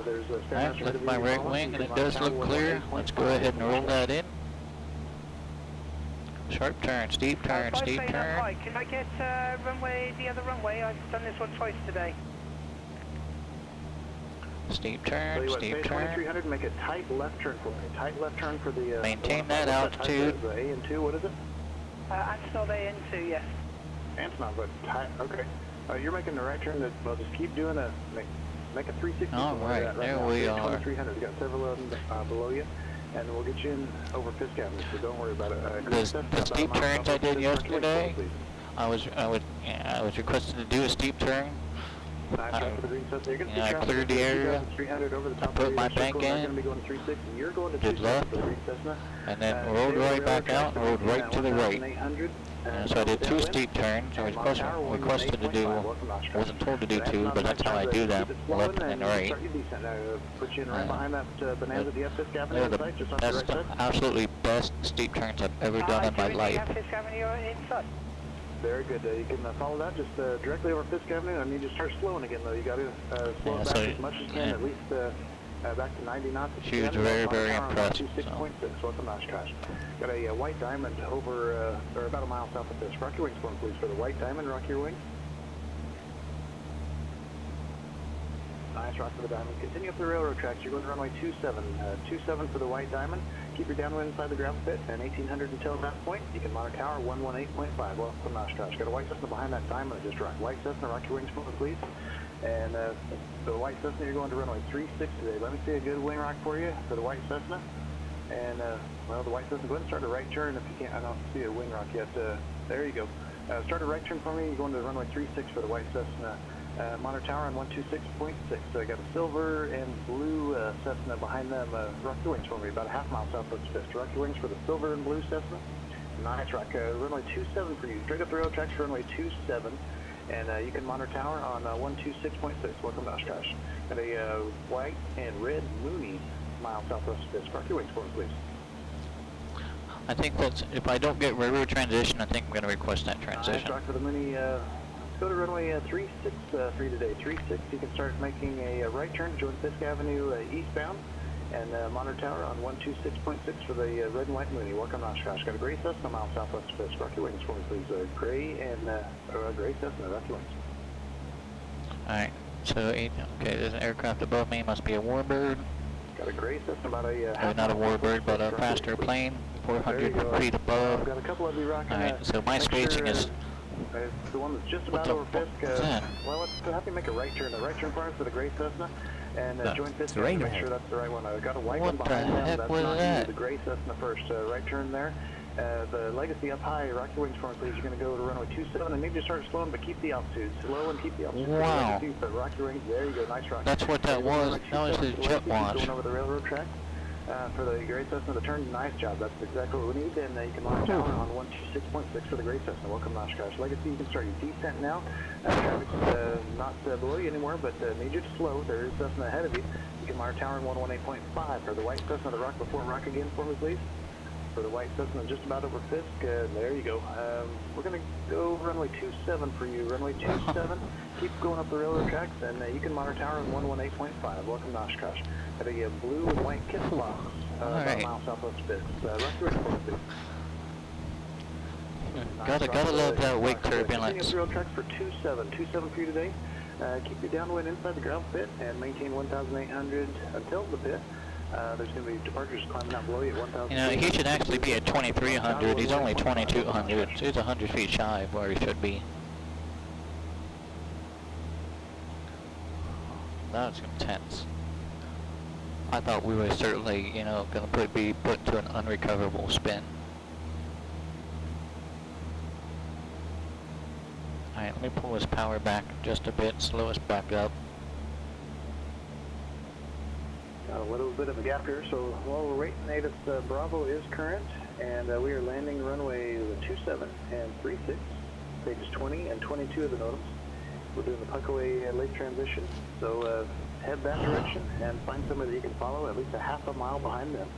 There's a Alright, lift my right wing and it does look clear. Let's go ahead and roll that in. Sharp turn, steep turn, steep turn. Hi, can I get the other runway? I've done this one twice today. Steep turn, steep turn. 2300, make a tight left turn for me. Tight left turn for the... Maintain that altitude. AN2, what is it? Ansnov AN2, yes. Ansnov, but tight, okay. You're making the right turn, well, just keep doing make a 360. Alright, there we are. 2300, we've got several of them below you. And we'll get you in over Fisk Avenue, so don't worry about it. The steep turns I did yesterday, I was requested to do a steep turn. I cleared the area, I put my bank in, did left, and then rolled right back out and rolled right to the right. So I did 2 steep turns. I was requested to do, wasn't told to do 2, but that's how I do them, left and right. Put you in right behind that Bonanza. Do you have Fisk Avenue in sight, just off That's the right the side? absolutely best steep turns I've ever done in my life. Fisk Avenue in sight. Very good. You can follow that just directly over Fisk Avenue. I need you to start slowing again, though. You got to slow it back as much as you can, at least back to 90 knots. She was very, very impressed. 26.6. What's the Oshkosh? Got a white diamond over, or about a mile south of this. Rock your wings for me, please. For the white diamond, rock your wings. Nice, rock for the diamond. Continue up the railroad tracks. You're going to runway 27. 27 for the white diamond. Keep your downwind inside the gravel pit, and 1800 until that point. You can monitor tower 118.5. Well, from Oshkosh. Got a white Cessna behind that diamond that just rocked. White Cessna, rock your wings for me, please. And the white Cessna, you're going to runway 36 today. Let me see a good wing rock for you for the white Cessna. And, well, the white Cessna, go ahead and start a right turn if you can't. I don't see a wing rock yet. There you go. Start a right turn for me. You're going to runway 36 for the white Cessna. Monitor tower on 126.6. So I got a silver and blue Cessna behind them. Rock your wings for me, about a half mile south of Fisk. Rock your wings for the silver and blue Cessna. Nice rock. Runway 27 for you. Straight up the rail tracks for runway 27. And you can monitor tower on 126.6. Welcome to Oshkosh. Got a white and red Mooney mile southwest of Fisk. Rock your wings for me, please. I think that's, if I don't get railroad transition, I think I'm going to request that transition. Nice rock for the Mooney. Go to runway 36 for you today. 36, you can start making a right turn, join Fisk Avenue eastbound, and monitor tower on 126.6 for the red and white Mooney. Welcome to Oshkosh. Got a gray Cessna mile southwest of Fisk. Rock your wings for me, please. Gray and gray Cessna, rock your wings. Alright, so, okay, there's an aircraft above me, must be a warbird. Got a gray Cessna, about a not a warbird, but a faster plane, 400 feet above. Got a couple of you rocking. Alright, so my spacing is... the one that's just about over Fisk. Well, let's have you make a right turn. The right turn for us for the gray Cessna. And join Fisk to make sure that's the right one. I got a white one behind them. That's not you. The gray Cessna first. Right turn there. The Legacy up high. Rock your wings for me, please. You're going to go to runway 27 and maybe just start slowing, but keep the altitude. Slow and keep the altitude. Wow. Rock your wings. There you go. Nice rock. That's what that was. That was the jet launch. Going over the railroad track. For the gray Cessna, the turn, nice job. That's exactly what we need. And you can monitor tower on 126.6 for the gray Cessna. Welcome to Oshkosh. Legacy, you can start your descent now. Traffic's not below you anymore, but need you to slow. There is Cessna ahead of you. You can monitor tower on 118.5 for the white Cessna. The rock before rock again for me, please. For the white Cessna, just about over Fisk. There you go. We're going to go runway 27 for you. Runway 27. Keep going up the railroad tracks, and you can monitor tower on 118.5. Welcome to Oshkosh. Got a blue and white kiss box about a mile southwest of Fisk. Gotta love that wake turbulence. Continue up the rail tracks for 27. 27 for you today. Keep your downwind inside the gravel pit and maintain 1,800 until the pit. There's going to be departures climbing out below you at 1,000. You know, he should actually be at 2,300. He's only 2,200. So he's 100 feet shy of where he should be. That was intense. I thought we were certainly, you know, going to be put into an unrecoverable spin. Alright, let me pull this power back just a bit, slow us back up. Got a little bit of a gap here, so while we're waiting, Navis Bravo is current, and we are landing runway 27 and 36, stages 20 and 22 of the NOTAMs. We're doing the Puckaway lake transition, so head that direction and find somebody that you can follow at least a half a mile behind them.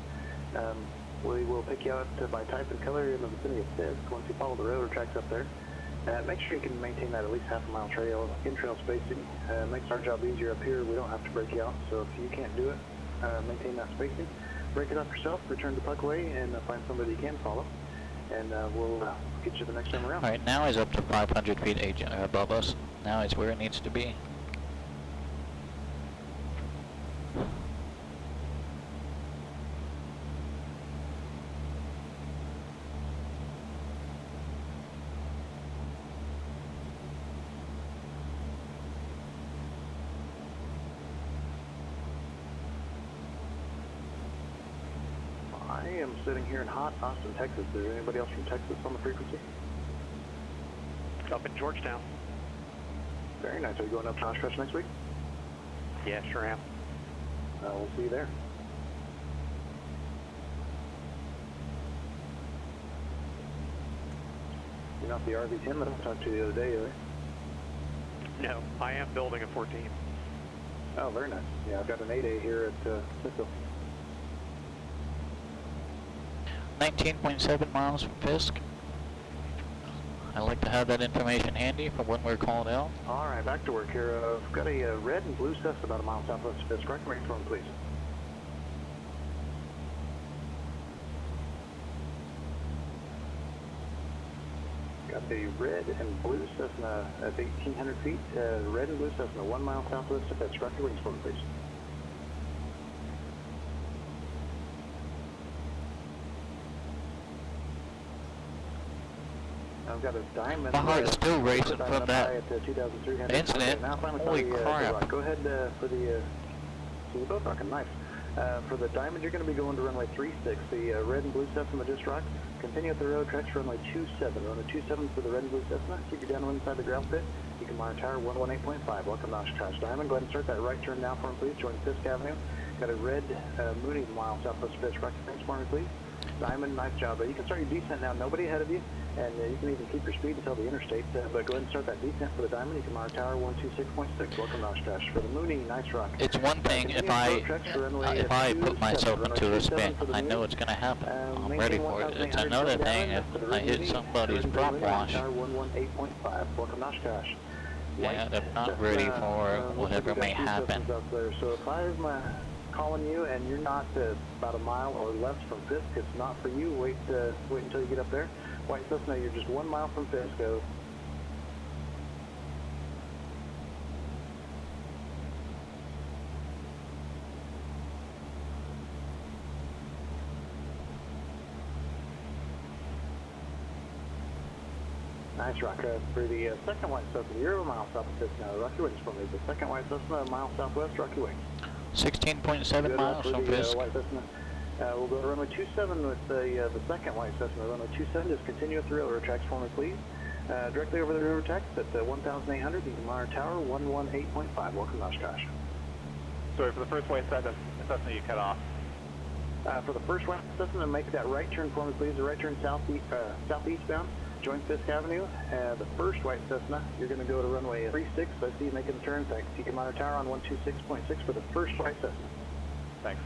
We will pick you out by type and color in the vicinity of Fisk once you follow the railroad tracks up there. Make sure you can maintain that at least half a mile trail, in-trail spacing. Makes our job easier up here. We don't have to break you out, so if you can't do it, maintain that spacing. Break it up yourself, return to Puckaway, and find somebody you can follow. And we'll get you the next time around. Alright, now he's up to 500 feet above us. Now he's where it needs to be. I am sitting here in hot Austin, Texas. Is there anybody else from Texas on the frequency? Up in Georgetown. Very nice. Are you going up to Oshkosh next week? Yeah, sure am. We'll see you there. You're not the RV10 that I talked to the other day, are you? No, I am building a 14. Oh, very nice. Yeah, I've got an 8A here at Cisco. 19.7 miles from Fisk. I like to have that information handy for when we're called out. All right, back to work here. I've got a red and blue Cessna about a mile southwest of Fisk. Recommend for me, please. Got the red and blue Cessna at 1,800 feet. Red and blue Cessna, 1 mile southwest of Fisk. Roger wings for me, please. I've got a diamond. My heart is still racing from that incident. Holy crap. Go ahead for the, so you're both rocking, nice. For the diamond, you're going to be going to runway 36. The red and blue Cessna just rocked. Continue up the road tracks for runway 27. Runway 27 for the red and blue Cessna. Keep your downwind inside the ground pit. You can monitor tower 118.5. Welcome to OSH Diamond. Go ahead and start that right turn now for me, please. Join Fisk Avenue. Got a red Mooney mile southwest of Fisk. Rock your for me, please. Diamond, nice job. You can start your descent now. Nobody ahead of you. And you can even keep your speed until the interstate. But go ahead and start that descent for the Diamond. You can monitor tower 126.6. Welcome to OSH. For the Mooney, nice rock. It's one thing if I put myself into a spin, I know it's going to happen. I'm ready for it. It's another thing if I hit somebody's prop wash. Welcome to OSH. And I'm not ready for whatever may happen. So if I'm calling you and you're not about a mile or less from Fisk, it's not for you. Wait until you get up there. White Cessna, you're just 1 mile from Fisk. Go. Nice rock. For the second White Cessna, you're a mile south of Fisk now. Rocky wings for me. The second White Cessna, a mile southwest, Rocky wings. 16.7 miles from Fisk. White Cessna. We'll go to runway 27 with the second White Cessna. Runway 27, just continue up the railroad tracks for me, please. Directly over the railroad tracks at 1,800. You can monitor tower 118.5. Welcome to Oshkosh. Sorry, for the first White Cessna you cut off. For the first White Cessna, make that right turn for me, please. The right turn southeastbound. Join Fisk Avenue. The first White Cessna, you're going to go to runway 36. I see you making the turn. Thanks. You can monitor tower on 126.6 for the first White Cessna. Thanks.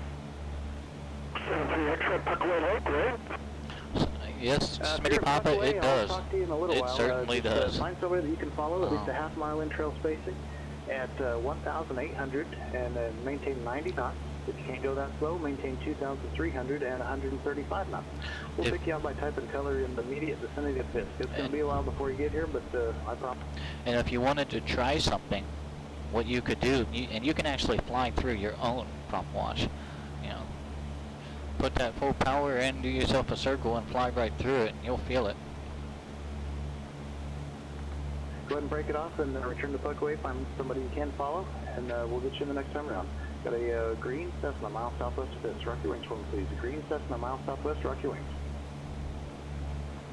Yes, Smitty Papa, it does. It certainly does. Find somebody that you can follow, at least a half mile in trail spacing at 1,800 and maintain 90 knots. If you can't go that slow, maintain 2,300 and 135 knots. We'll pick you out by type and color in the immediate vicinity of Fisk. It's going to be a while before you get here, but I promise. And if you wanted to try something, what you could do, and you can actually fly through your own prop wash. Put that full power in, do yourself a circle, and fly right through it, and you'll feel it. Go ahead and break it off and return the puck away. Find somebody you can follow, and we'll get you in the next time around. Got a green Cessna, mile southwest of Fisk. Rock your wings for me, please. A green Cessna, mile southwest, rock your wings.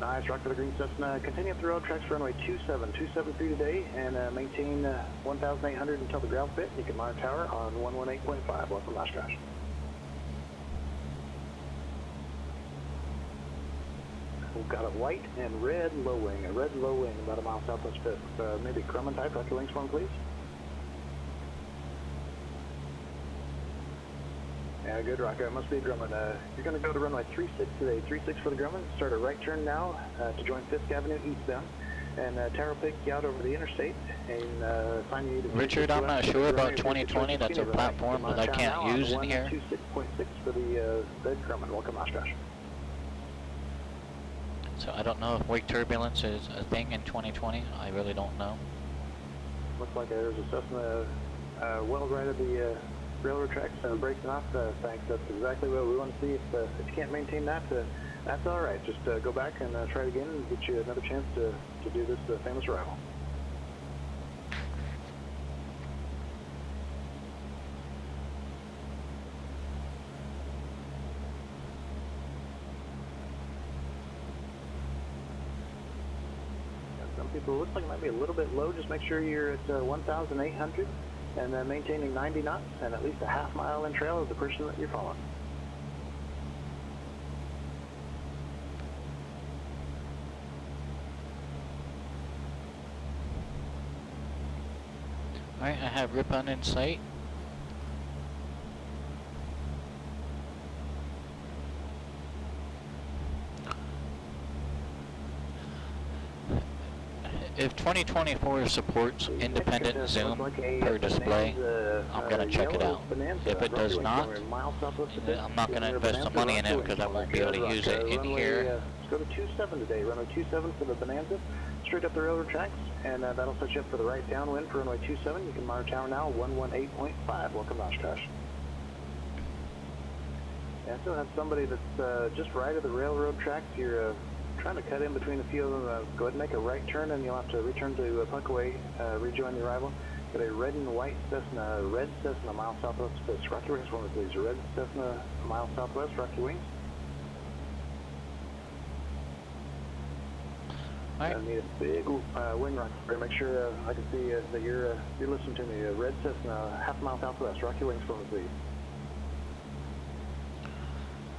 Nice, rock for the green Cessna. Continue up the road tracks for runway 27 for you today, and maintain 1,800 until the ground pit. You can monitor tower on 118.5. Welcome to Oshkosh. We've got a white and red low wing, about a mile southwest Fisk. Maybe Grumman type, rock your wings for me, please. Yeah, good rock. It must be a Grumman. You're going to go to runway 36 today. 36 for the Grumman. Start a right turn now to join Fisk Avenue eastbound. And Tara will pick you out over the interstate and sign you to... Richard, I'm not sure about 2020. That's a platform that I can't use in here. 126.6 for the red Grumman. Welcome, Oshkosh. So I don't know if wake turbulence is a thing in 2020. I really don't know. Looks like there's a Cessna well right at the railroad tracks breaking off. Thanks. That's exactly what we want to see. If you can't maintain that, that's all right. Just go back and try it again and get you another chance to do this famous arrival. Some people, it looks like it might be a little bit low. Just make sure you're at 1,800 and maintaining 90 knots and at least a half mile in trail of the person that you're following. Alright, I have Ripon in sight. If 2024 supports independent zoom per display, I'm going to check it out. If it does not, I'm not going to invest the money in it because I won't be able to use it in here. Let's go to 27 today, runway 27 for the Bonanza, straight up the railroad tracks, and that'll set you up for the right downwind for runway 27. You can monitor tower now, 118.5. Welcome, Oshkosh. Yeah, I still have somebody that's just right of the railroad tracks. You're trying to cut in between a few of them. Go ahead and make a right turn, and you'll have to return to Punkaway, rejoin the arrival. Got a red and white Cessna, red Cessna, a mile southwest of Fisk. Rocky Wings, one please. Red Cessna, a mile southwest, Rocky Wings. I need a big wing rock. Make sure I can see that you're listening to me. Red Cessna, half a mile southwest, Rocky Wings, one please.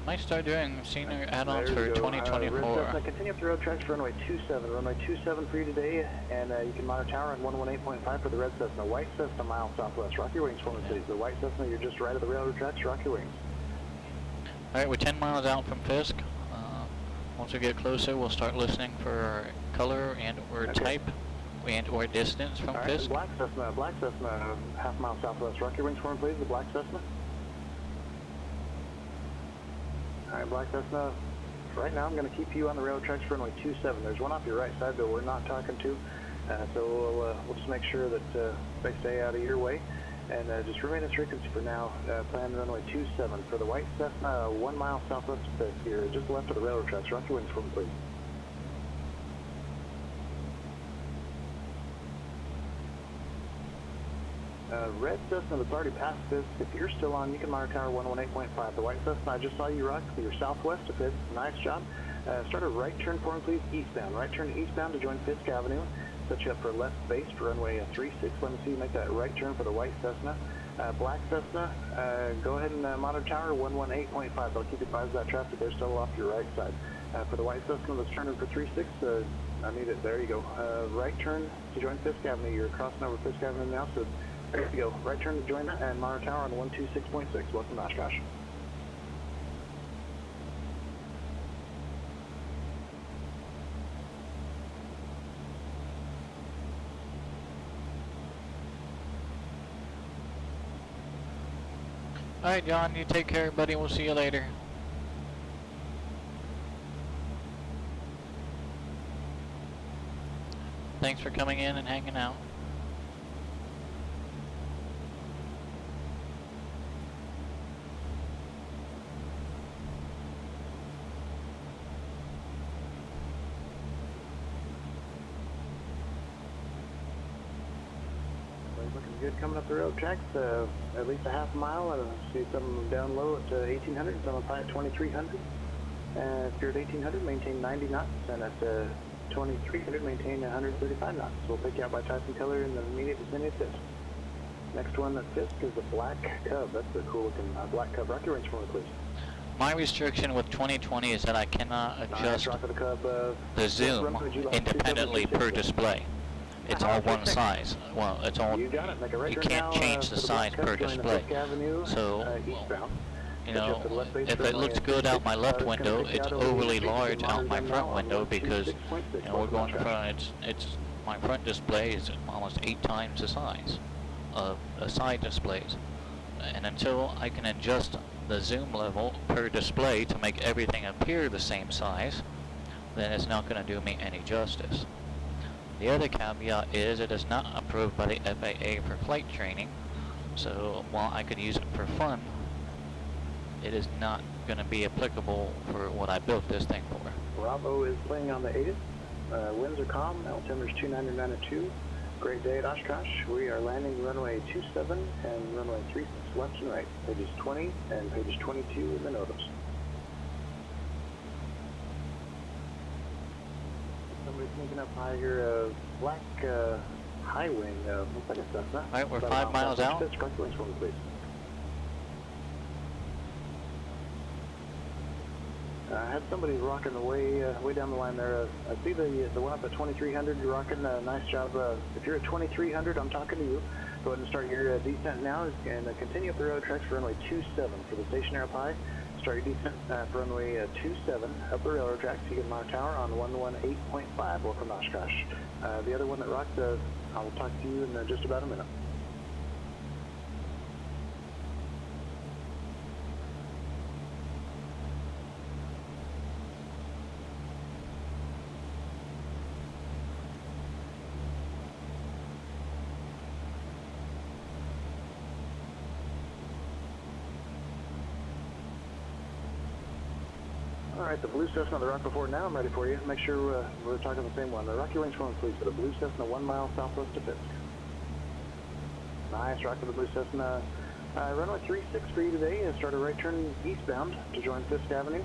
Might start doing senior add-ons for 2024. Continue up the road tracks for runway 27. Runway 27 for you today, and you can monitor tower on 118.5 for the red Cessna. White Cessna, mile southwest. Rocky Wings, Foreman, please. The white Cessna, you're just right at the railroad tracks. Rocky Wings. Alright, we're 10 miles out from Fisk. Once we get closer, we'll start listening for color and or type and or distance from Fisk. Black Cessna, half mile southwest. Rocky Wings, Foreman, please. The black Cessna. Alright, Black Cessna, right now I'm going to keep you on the railroad tracks for runway 27. There's one off your right side that we're not talking to, so we'll just make sure that they stay out of your way, and just remain at frequency for now. Plan runway 27 for the white Cessna, 1 mile southwest of Fisk. You're just left of the railroad tracks. Rocky Wings for me, please. Red Cessna that's already passed Fisk, if you're still on, you can monitor tower 118.5. The white Cessna, I just saw you rock to your southwest of Fisk. Nice job. Start a right turn for him, please, eastbound. Right turn eastbound to join Fisk Avenue. Set you up for left base for runway 36. Let me see you make that right turn for the white Cessna. Black Cessna, go ahead and monitor tower 118.5. I'll keep you advised of that traffic. They're still off your right side. For the white Cessna that's turning for 36, I need it. There you go. Right turn to join Fisk Avenue. You're crossing over Fisk Avenue now, so there you go. Right turn to join that and monitor tower on 126.6. Welcome to Oshkosh. Alright, John, you take care, buddy. We'll see you later. Thanks for coming in and hanging out. Looking good coming up the road tracks, at least a half mile. I see some down low at 1800, some up high at 2300. If you're at 1800, maintain 90 knots, and at 2300, maintain 135 knots. We'll pick you out by type and color in the immediate vicinity of Fisk. Next one at Fisk is the Black Cub. That's a cool looking Black Cub. Rocky Range for me, please. My restriction with 2020 is that I cannot adjust the zoom independently per display. It's all one size. Well, it's all, you can't change the size per display. So, you know, if it looks good out my left window, it's overly large out my front window because, you know, we're going front, my front display is almost 8 times the size of the side displays. And until I can adjust the zoom level per display to make everything appear the same size, then it's not going to do me any justice. The other caveat is it is not approved by the FAA for flight training, so while I could use it for fun, it is not going to be applicable for what I built this thing for. Bravo is playing on the 8th. Winds are calm, altimeter's 299.2. Great day at Oshkosh. We are landing runway 27 and runway 36 left and right. Pages 20 and pages 22 in the notice. Somebody's sneaking up high here, black high wing, looks like a Cessna. Alright, we're 5 miles out. Please. I had somebody rocking the way down the line there. I see the one up at 2300 you're rocking. Nice job. If you're at 2300, I'm talking to you. Go ahead and start your descent now and continue up the railroad tracks for runway 27 for the stationary up high. Start your descent for runway 27 up the railroad tracks. You get Mount Tower on 118.5. Welcome, Oshkosh. The other one that rocked, I will talk to you in just about a minute. Alright, the blue Cessna, the rock before now, I'm ready for you. Make sure we're talking the same one. The Rocky Range 1, please, for the blue Cessna 1 mile southwest of Fisk. Nice, rock for the blue Cessna. Runway 36 for you today. Start a right turn eastbound to join Fisk Avenue.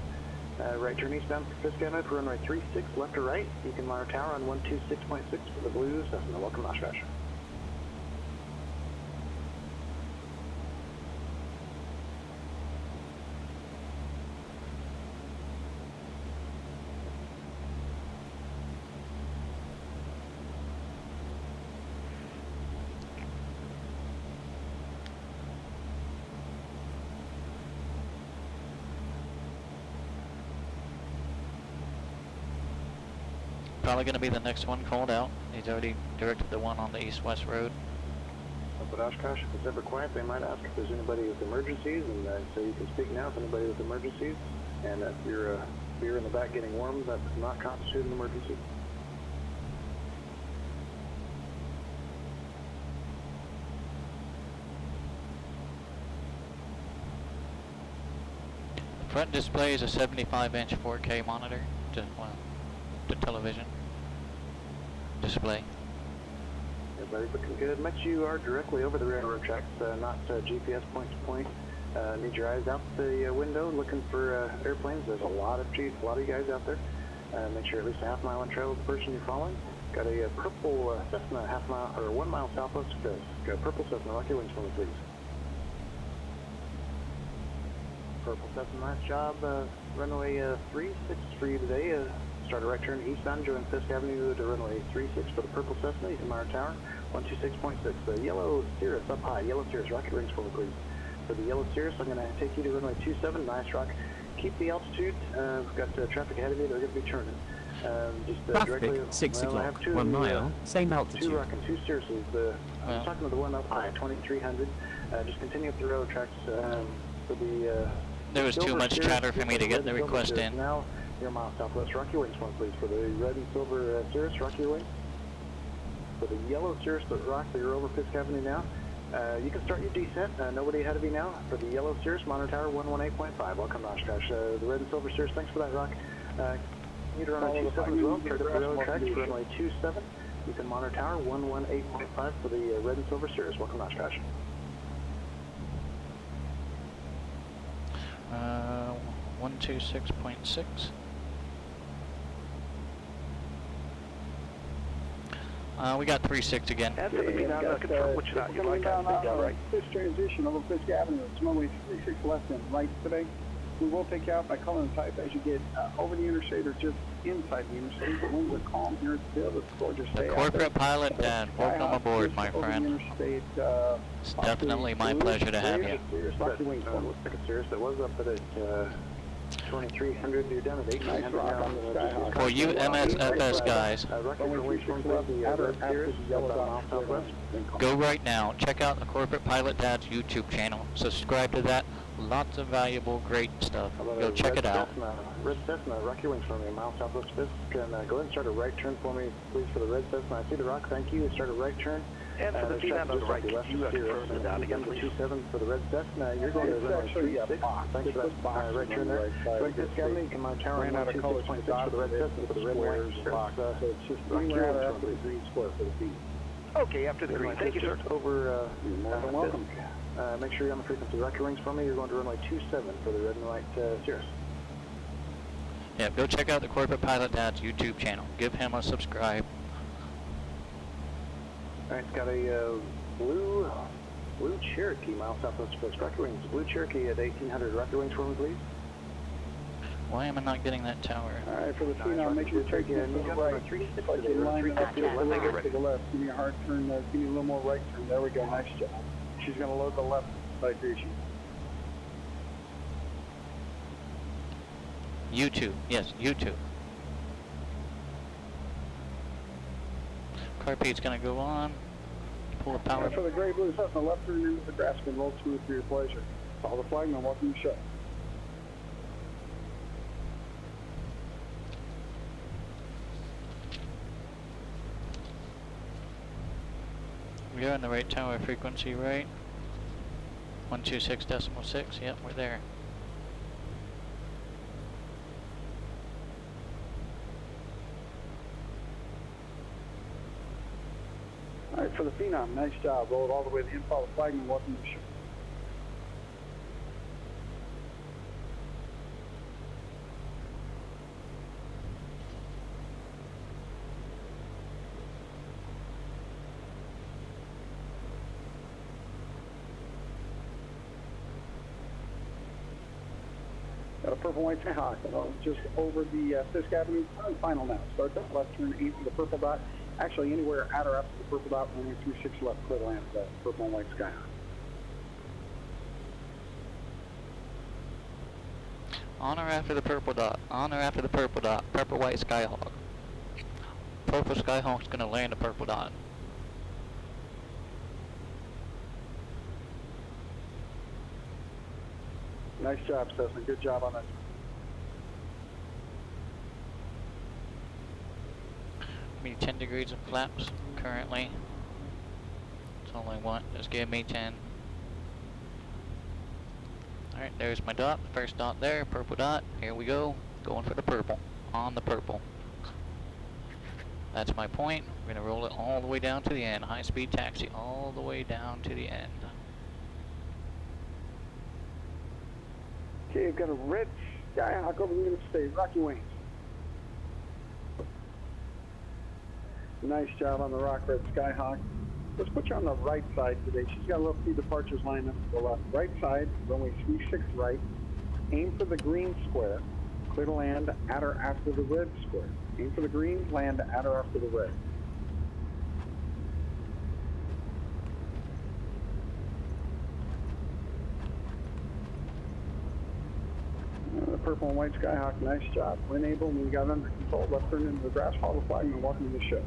Right turn eastbound for Fisk Avenue for runway 36, left or right. You can monitor tower on 126.6 for the blue Cessna. Welcome, Oshkosh. Probably going to be the next one called out. He's already directed the one on the east-west road. But Oshkosh, if it's ever quiet, they might ask if there's anybody with emergencies, and so you can speak now if anybody with emergencies. And if you're in the back getting warm, that does not constitute an emergency. The front display is a 75-inch 4K monitor, to television display. Everybody looking good. Much you are directly over the railroad tracks, not GPS point to point. Need your eyes out the window looking for airplanes. There's a lot of you guys out there. Make sure at least a half mile on trail with the person you're following. Got a purple Cessna half mile or 1 mile southwest of Fisk. Got a purple Cessna. Rocky wings for me, please. Purple Cessna, nice job. Runway 36 for you today. Start a right turn eastbound, join Fisk Avenue to runway 36 for the purple Cessna. You can monitor tower 126.6. The yellow Cirrus up high. Yellow Cirrus, rocket rings for me, please. For the yellow Cirrus, I'm going to take you to runway 27. Nice rock. Keep the altitude. We've got traffic ahead of you. They're going to be turning. Traffic, 6 o'clock, 1 mile, same altitude. 2 rock and 2 Cirruses. I'm talking to the one up high, 2300. Just continue up the railroad tracks for the... there was too much chatter for me to get the request in. Now, you're a mile southwest. Rock your wings one, please. For the red and silver Cirrus, rock your wings. For the yellow Cirrus that rocks, you're over Fisk Avenue now. You can start your descent. Nobody ahead of you now. For the yellow Cirrus, monitor tower 118.5. Welcome, Oshkosh. The red and silver Cirrus, thanks for that, rock. You need to run on 27 as well. Start up the railroad tracks for runway 27. You can monitor tower 118.5 for the red and silver Cirrus. Welcome, Oshkosh. 126.6. We got 36 again. Coming down on Fisk transition over Fisk Avenue. It's runway 36 left and right today. We will take you out by color and type as you get over the interstate or just inside the interstate. The winds are calm here at the field. It's gorgeous day. The corporate pilot, Dan, welcome aboard, my friend. It's definitely my pleasure to have you. Looks like a Cirrus that was up at 2300. You're down at 8900 now. For you MSFS guys, go right now. Check out the Corporate Pilot Dad's YouTube channel. Subscribe to that. Lots of valuable, great stuff. Go check it out. Red Cessna, rock your wings for me, a mile southwest Fisk. And go ahead and start a right turn for me, please, for the Red Cessna. I see the rock, thank you. Start a right turn. And for the female on the right, can you confirm the down again, please? 27 for the Red Cessna. You're going to runway 36. Thanks for that right turn there. Right Fisk Avenue, you can mount tower on 126.6 for the Red Cessna for the red wings. So it's just rock your wings for the green square for the feet. Okay, after the green. Thank you, sir. Over, welcome. Make sure you're on the frequency. Rock your wings for me. You're going to runway 27 for the red and white Cirrus. Yeah, go check out the Corporate Pilot Dad's YouTube channel. Give him a subscribe. Alright, it's got a blue Cherokee, mile southwest of Fisk. Rock your wings. Blue Cherokee at 1800. Rock your wings for me, please. Why am I not getting that tower? Alright, for the Phenom, make sure you take it to the right. Looks like you lined it up just a little bit to the left. Give me a hard turn, give me a little more right turn. There we go, nice job. She's going to load the left side greasy. U2, yes, U2. Carpete's gonna go on. Pull the power. For the gray blue Cessna, left turn into the grass bin, roll smooth for your pleasure. Follow the flagman, welcome to the show. We're on the right tower frequency, right? 126.6, yep, we're there. Alright, for the Phenom, nice job. Roll it all the way to the in, follow the flagman, welcome to the show. Got a purple white Skyhawk just over the Fisk Avenue turn final now. Start that left turn 8 for the purple dot. Actually, anywhere at or after the purple dot, 136 left, clear to land that purple and white Skyhawk. On or after the purple dot. On or after the purple dot. Purple white Skyhawk. Purple Skyhawk's gonna land the purple dot. Nice job, Cessna. Good job on that. Me 10 degrees of flaps currently. That's all I want. Just give me 10. Alright, there's my dot. First dot there, purple dot. Here we go. Going for the purple. On the purple. That's my point. We're going to roll it all the way down to the end. High speed taxi all the way down to the end. Okay, you've got a red Skyhawk over the interstate. Rocky wings. Nice job on the rock red Skyhawk. Let's put you on the right side today. She's got a little few departures lined up to the left. Right side, runway 36 right. Aim for the green square. Clear to land at or after the red square. Aim for the green, land at or after the red. The purple and white Skyhawk, nice job. When able, we got under control. Left turn into the grass, follow the flagman, welcome to the show.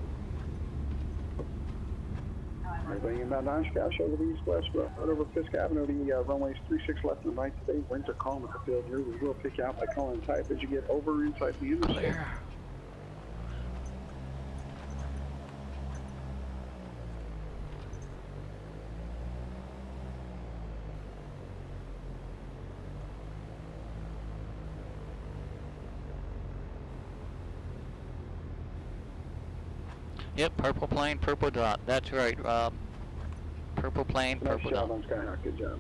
Everybody inbound on Chicago, show to the east-west, right over Fisk Avenue, the runways 36 left and right today. Winds are calm at the field here. We will pick you out by calling type as you get over inside the interstate. Clear. Yep, purple plane, purple dot. That's right, Rob. Purple plane, purple dot. Nice job on Skyhawk, good job.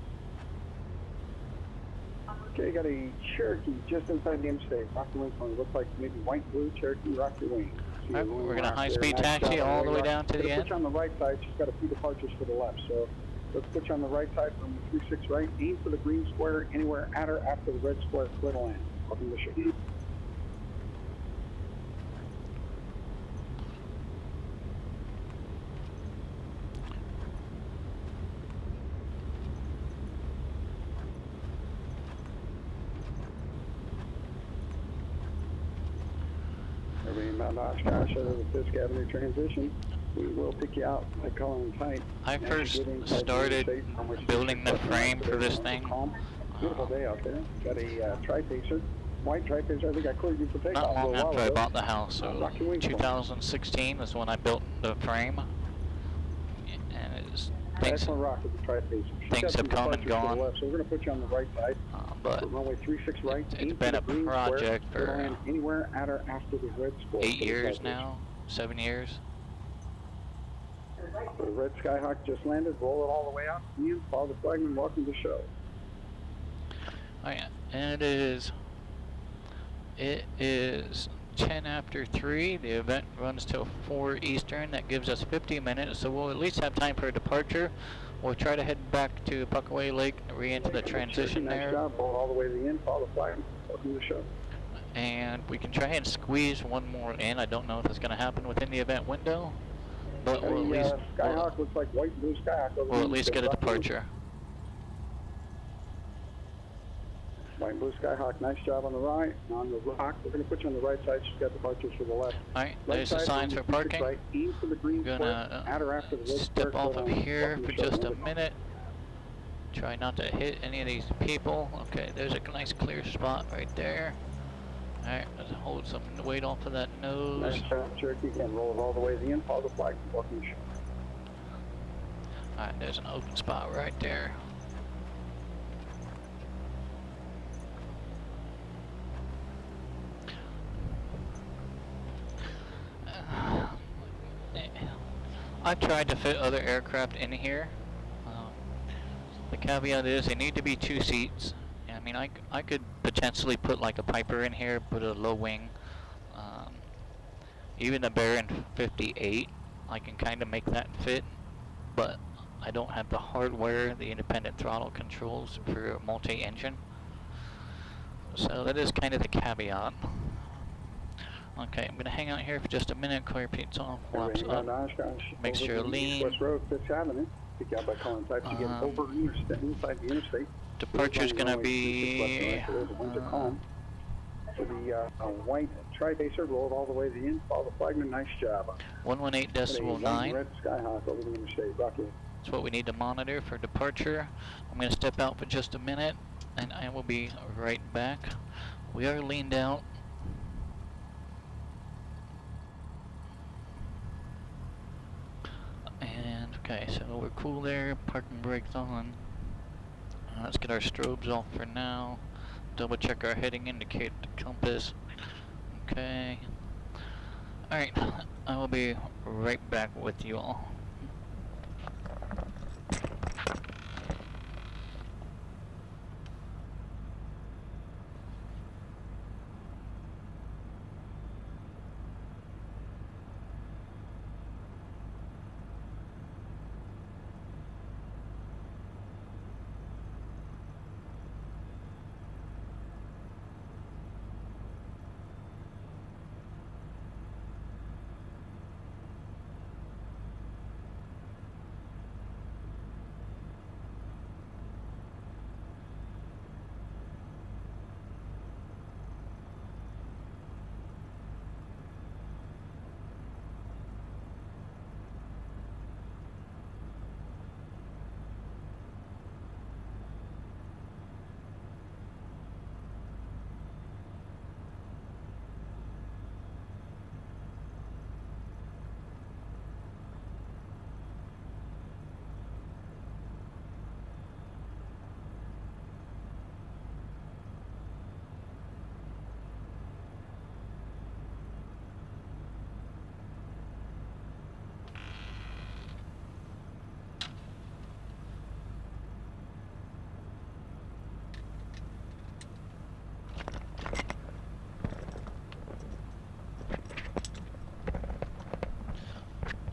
Okay, got a Cherokee just inside the interstate. Rocky wings on it. Looks like maybe white, blue, Cherokee, Rocky wings. Right, we're going to high-speed taxi all the way down to the end. Put you on the right side. She's got a few departures for the left. So let's put you on the right side from 36 right. Aim for the green square anywhere at or after the red square. Clear to land. Welcome to the show. Inbound Oshkosh over the Fisk Avenue transition. We will pick you out by calling tight. I first started building the frame for this thing. Beautiful day out there. Got a tri-pacer. White tri-pacer. I think I cleared you for takeoff. Not long after I bought the house, so 2016 is when I built the frame. And it's things have come and gone. So we're going to put you on the right side. But runway 36 right. It's been a project for anywhere at or after the red square. 8 years now, 7 years. The red Skyhawk just landed. Roll it all the way out. You follow the flagman. Welcome to the show. Oh yeah, and it is 10 after 3. The event runs till 4 Eastern. That gives us 50 minutes, so we'll at least have time for a departure. We'll try to head back to Puckaway Lake, re-into the transition there. Nice job. Roll all the way to the end. Follow the flagman. Welcome to the show. And we can try and squeeze one more in. I don't know if it's going to happen within the event window, but we'll at least Skyhawk looks like white and blue Skyhawk. we'll at least get a departure. White and blue Skyhawk, nice job on the right. And on the rock, we're going to put you on the right side. She's got departures for the left. Alright, there's the signs for parking. Right, aim for the green I'm gonna at or after the step off of here for just a minute. Try not to hit any of these people. Okay, there's a nice clear spot right there. Alright, let's hold some weight off of that nose. Nice job, Cherokee, and roll it all the way to the end. Follow the flag and walking the shore. Alright, there's an open spot right there. I've tried to fit other aircraft in here. The caveat is they need to be 2 seats. I mean, I could potentially put like a Piper in here, put a low wing. Even the Baron 58, I can kind of make that fit, but I don't have the hardware, the independent throttle controls for multi-engine. So that is kind of the caveat. Okay, I'm going to hang out here for just a minute, clear peats off, flaps up, make sure lean. West Road, 5th Avenue. Pick you out by calling type to get over inside the interstate. Departure's going to be... For the white tri-pacer, roll it all the way to the end, follow the flagman, nice job. 118.9. Red Skyhawk over the interstate, rocky. That's what we need to monitor for departure. I'm going to step out for just a minute, and I will be right back. We are leaned out. And, okay, so we're cool there, parking brakes on. Let's get our strobes off for now. Double check our heading indicator, the compass. Okay. Alright, I will be right back with you all.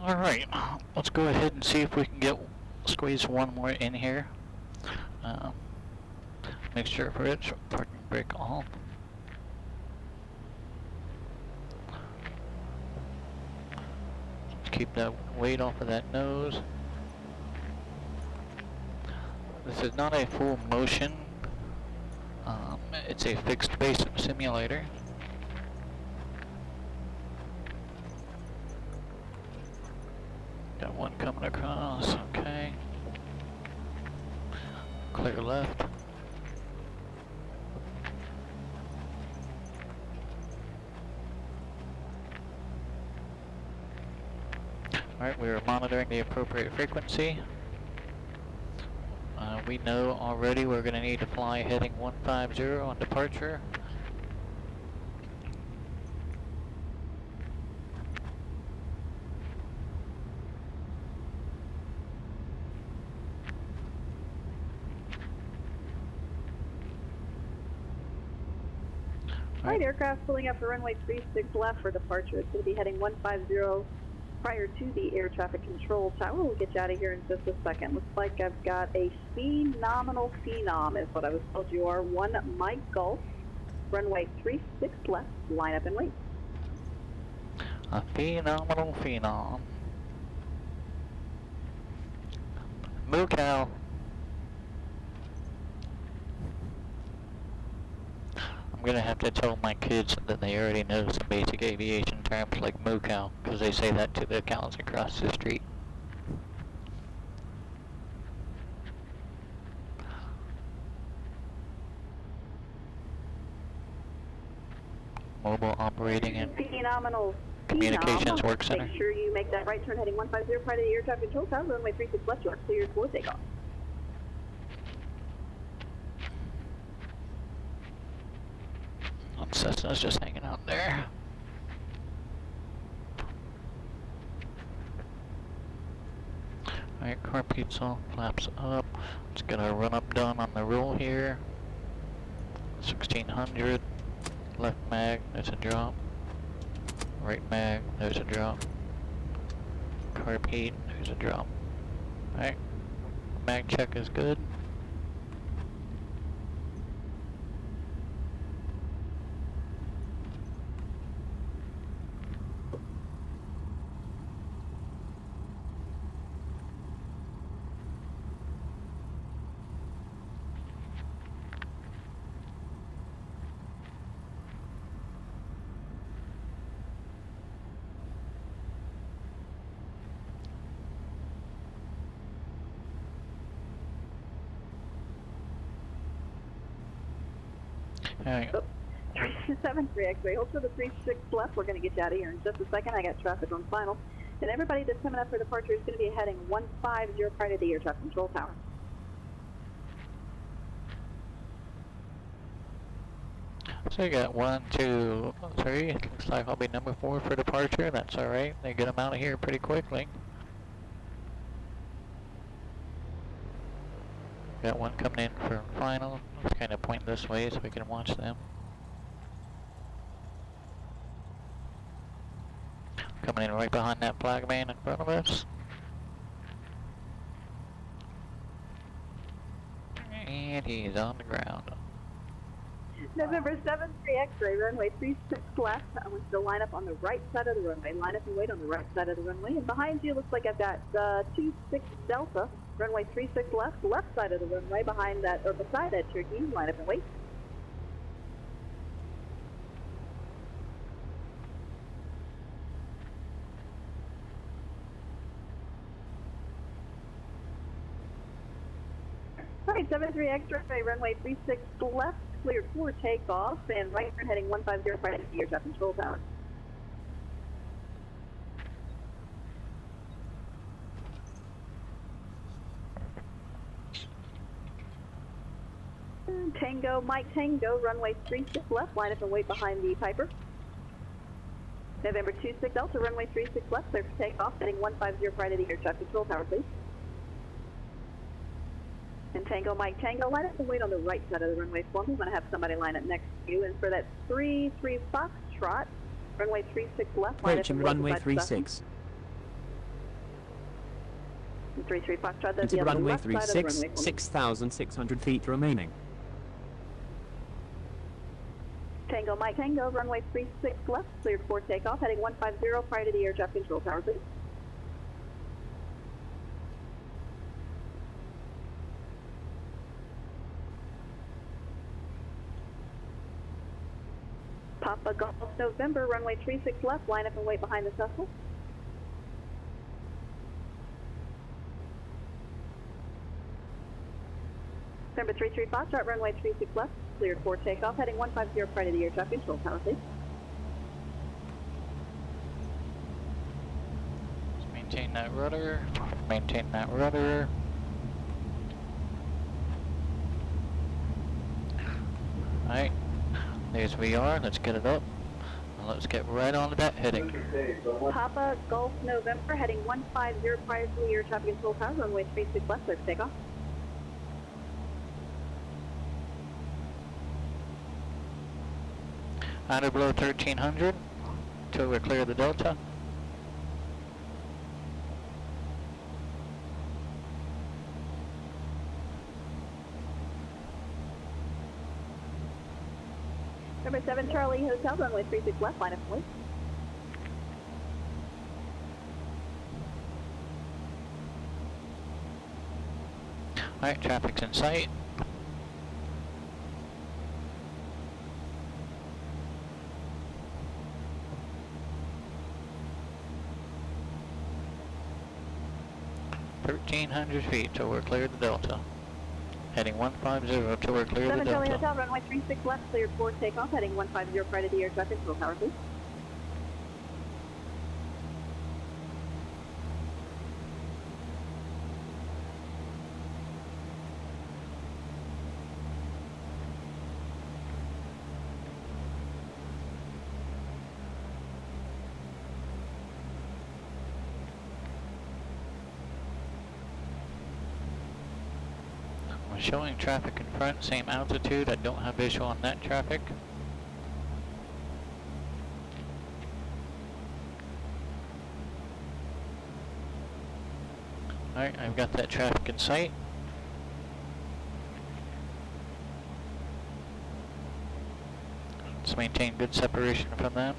Alright, let's go ahead and see if we can squeeze one more in here. Mixture of rich, parking brake off. Keep that weight off of that nose. This is not a full motion. It's a fixed base simulator. Got one coming across, okay. Clear left. Alright, we are monitoring the appropriate frequency. We know already we're going to need to fly heading 150 on departure. Alright, aircraft pulling up for runway 36 left for departure. It's going to be heading 150 prior to the air traffic control tower. We'll get you out of here in just a second. Looks like I've got a phenomenal phenom is what I was told you are. 1 Mike Golf runway 36 left, line up and wait. A phenomenal phenom. Moo cow. I'm gonna have to tell my kids that they already know some basic aviation terms like moo cow, because they say that to the cows across the street. Mobile operating and Phenomenal. communications work center. Make sure you make that right turn heading 150 prior to the air traffic control tower, runway 36 left, you are cleared for takeoff. Cessna's just hanging out there. Alright, car pizza, flaps up. Let's get our run up done on the roll here. 1600. Left mag, there's a drop. Right mag, there's a drop. Carb heat, there's a drop. Alright, mag check is good. Alright. 373 X-ray, hold for the 36 left, we're going to get you out of here in just a second, I got traffic on final. And everybody that's coming up for departure is going to be heading 150 prior to the air traffic control tower. So you got 1, 2, 3, looks like I'll be number 4 for departure, that's alright, they get them out of here pretty quickly. Got one coming in for final, let's kind of point this way so we can watch them. Coming in right behind that flag man in front of us. And he's on the ground. November 73 X-ray, runway 36 left. I want you to line up on the right side of the runway. Line up and wait on the right side of the runway. And behind you, looks like I've got 26 Delta, runway 36 left, left side of the runway, behind that, or beside that Cherokee. Line up and wait. Alright, 73 X-ray, runway 36 left, cleared for takeoff, and right turn heading 150 prior to the air traffic control tower. Tango, Mike Tango, runway 36 left, line up and wait behind the Piper. November 26 Delta, runway 36 left, clear for takeoff, heading 150 prior to the air traffic control tower, please. And Tango, Mike Tango, line up and wait on the right side of the runway for me. I'm going to have somebody line up next to you. And for that 3-3 Foxtrot, runway 36 left, line up and wait runway 36. 3-3 Foxtrot, that's Into the other runway left side of the 36, runway for me. 6,600 feet remaining. Tango, Mike Tango, runway 36 left, cleared for takeoff, heading 150 prior to the air traffic control tower, please. Papa Golf November, runway 36 left, line up and wait behind the Cessna. November 33 Foxtrot, runway 36 left, cleared for takeoff, heading 150 prior to the air traffic control tower, please. Just maintain that rudder, maintain that rudder. Alright. There's VR, let's get it up, and let's get right on to that heading. Papa Golf November, heading 150 prior to the air traffic control tower, runway 36 left, clear for takeoff. Under below 1300, till we clear the Delta. November Number 7 Charlie Hotel, runway 36 left, line of police. Alright, traffic's in sight. .1,300 feet till we're clear of the Delta. Heading 150 till we're clear of the 7 Charlie Delta. Hotel, runway 36 left, cleared for takeoff, heading 150 prior to the air traffic, full power please. We're showing traffic in front, same altitude. I don't have visual on that traffic. Alright, I've got that traffic in sight. Let's maintain good separation from them.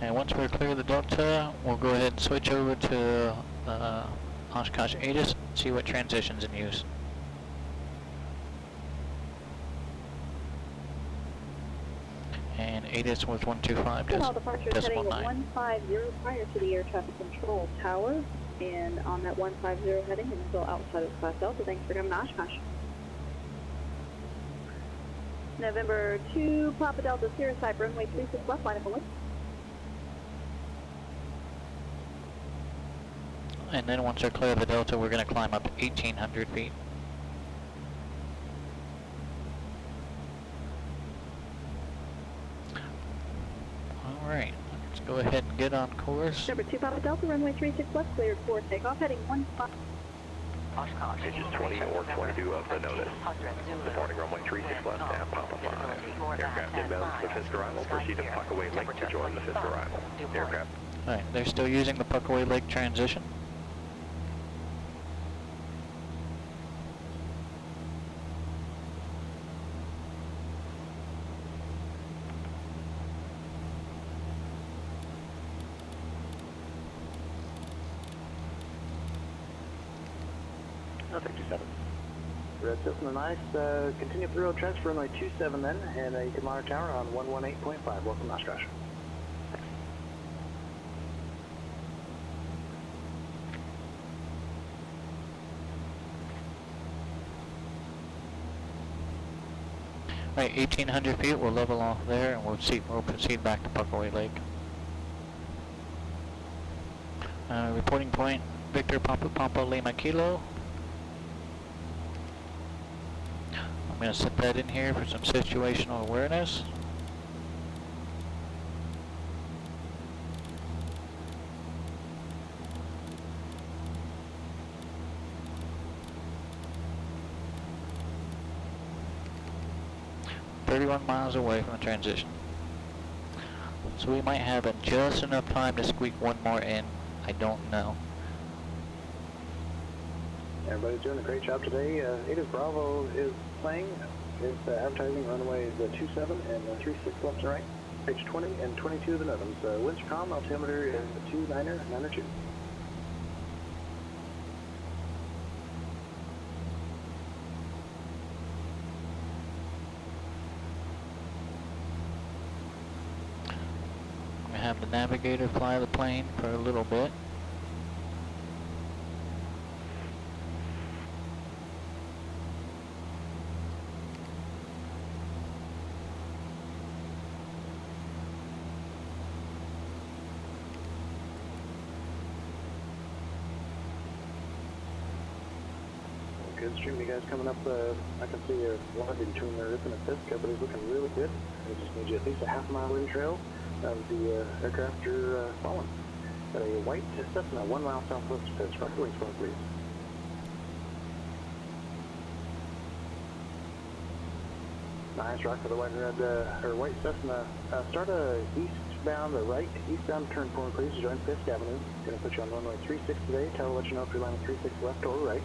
And once we're clear of the Delta, we'll go ahead and switch over to Oshkosh ATIS, see what transition's in use. And ATIS was 125.9. All departures heading 150 prior to the air traffic control tower. And on that 150 heading, and still outside of Class Delta. Thanks for coming to Oshkosh. November 2, Papa Delta, Sierra Type, runway 36 left, line of police. And then once we're clear of the Delta, we're going to climb up 1,800 feet. Alright, let's go ahead and get on course. Number 2, Papa Delta, runway 36 left, cleared for takeoff, heading 15. Pages 20 or 22 of the notice. Departing runway 36 left at Papa 5. Aircraft inbound to the fifth arrival. Proceed to Puckaway Lake to join the fifth arrival. Aircraft. Alright, they're still using the Puckaway Lake transition. Nothing 27. Red Cessna nice. Continue up the road tracks for runway 27 then, and you can monitor tower on 118.5. Welcome to Oshkosh. Alright, 1,800 feet, we'll level off there and we'll proceed back to Puckaway Lake. Reporting point, Victor Papa Lima Kilo. I'm going to set that in here for some situational awareness. .31 miles away from the transition. So we might have just enough time to squeak one more in. I don't know. Everybody's doing a great job today. ATIS Bravo is playing. It's advertising runways 27 and 36 left and right. Page 20 and 22 of the NOTAMs. Winds are calm, altimeter is 29er, 2. We have the navigator fly the plane for a little bit. Good stream, you guys coming up. I can see a lot between the Rip and the Fisk, but he's looking really good. I just need you at least a half-mile wind trail of the aircraft you're following. Got a white Cessna 1 mile southwest of Fisk. Rocket wings, please. Nice rock for the white and red, or white Cessna. Start eastbound, right, eastbound turn for me, please, to join Fisk Avenue. Gonna put you on runway 36 today. Tell let you know if you're landing 36 left or right.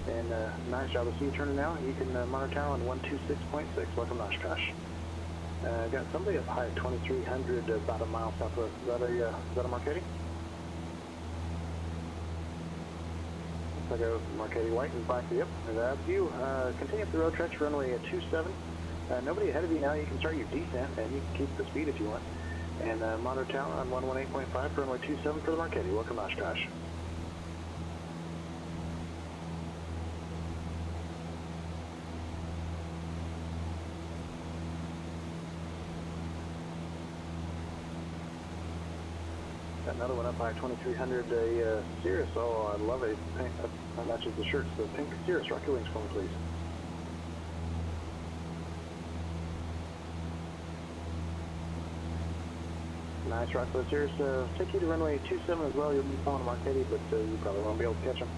And nice job to see you turning now. You can monitor tower on 126.6. Welcome, Oshkosh. Got somebody up high at 2300, about a mile southwest. Is that a Marchetti? Looks like a Marchetti white and black. Yep, that's you. Continue up the road tracks, runway 27. Nobody ahead of you now. You can start your descent, and you can keep the speed if you want. And monitor tower on 118.5 for runway 27 for the Marchetti. Welcome, Oshkosh. Got another one up by 2300, a Cirrus. Oh, I love it. Pink, that matches the shirts. The pink Cirrus. Rock your wings for me, please. Nice rock for the Cirrus. Take you to runway 27 as well. You'll be following Marchetti, but you probably won't be able to catch them.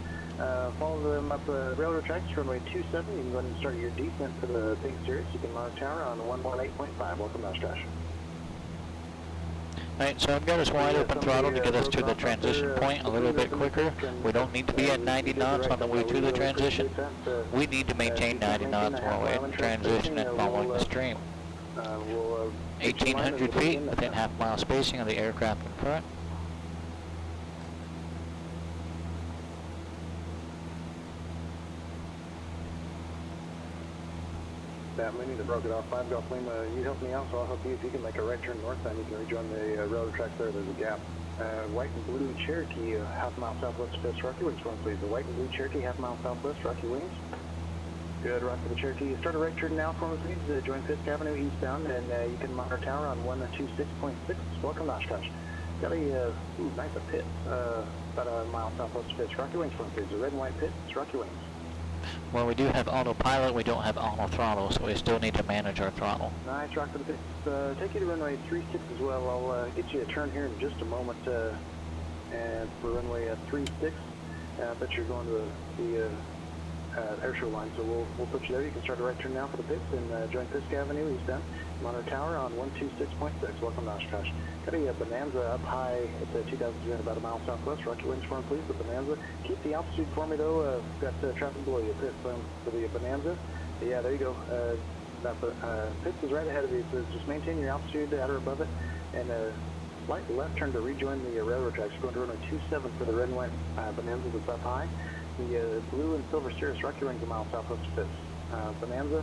Follow them up railroad tracks, runway 27. You can go ahead and start your descent for the pink Cirrus. You can monitor tower on 118.5. Welcome, Oshkosh. Alright, so I've got us wide open throttle to get us to the transition point a little bit quicker. We don't need to be at 90 knots on the way to the transition. We need to maintain 90 knots while we're in transition and following the stream. 1,800 feet within half-mile spacing of the aircraft in front. That we need to broke it off. 5 Golf Lima, you help me out, so I'll help you. If you can make a right turn north, then you can rejoin the railroad tracks there. There's a gap. White and blue Cherokee, half-mile southwest Fisk. Rocky Wings, one please. The white and blue Cherokee, half-mile southwest. Rocky Wings. Good, rock for the Cherokee. Start a right turn now for me, please. Join Fisk Avenue eastbound, and you can monitor tower on 126.6. Welcome, Oshkosh. Got a nice pit, about a mile southwest of Fisk. Rocky Wings, one please. The red and white pit. It's Rocky Wings. Well, we do have autopilot, we don't have auto throttle, so we still need to manage our throttle. Nice rock for the pits. Take you to runway 36 as well. I'll get you a turn here in just a moment. And for runway 36, I bet you're going to the air show line, so we'll put you there. You can start a right turn now for the pits and join Fisk Avenue eastbound. Monitor tower on 126.6. Welcome to Oshkosh. Got a Bonanza up high at 2,000, about a mile southwest. Rock your wings for him, please. The Bonanza. Keep the altitude for me, though. Got traffic below you. Pits for the Bonanza. Yeah, there you go. That pits is right ahead of you, so just maintain your altitude at or above it. And slight left turn to rejoin the railroad tracks. We're going to runway 27 for the red and white Bonanza that's up high. The blue and silver Cirrus. Rock your wings a mile southwest of Pits. Bonanza.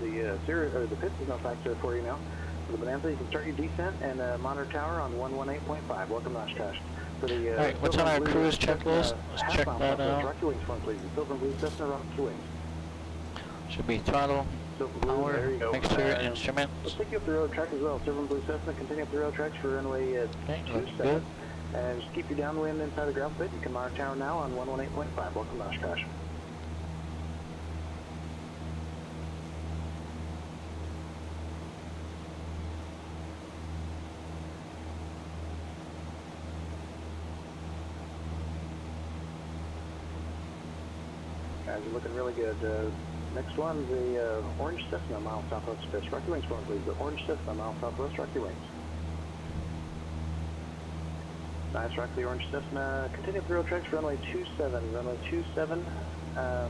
The Cirrus, or the Pits is no factor for you now. For the Bonanza, you can start your descent and monitor tower on 118.5. Welcome to Oshkosh. For the alright, what's on our cruise checklist? Let's check that out. Rock your wings for me, please. Silver and blue Cessna, rock your wings. Should be throttle, power, mixture, instruments. Let's take you up the road track as well. Silver and blue Cessna, continue up the road tracks for runway 27. And just keep your downwind inside the ground pit. You can monitor tower now on 118.5. Welcome to Oshkosh. Guys, you're looking really good. Next one, the orange Cessna, mile southwest of Fisk. Rock your wings for me, please. The orange Cessna, mile southwest. Rock your wings. Nice rock the orange Cessna. Continue up the road tracks for runway 27. Runway 27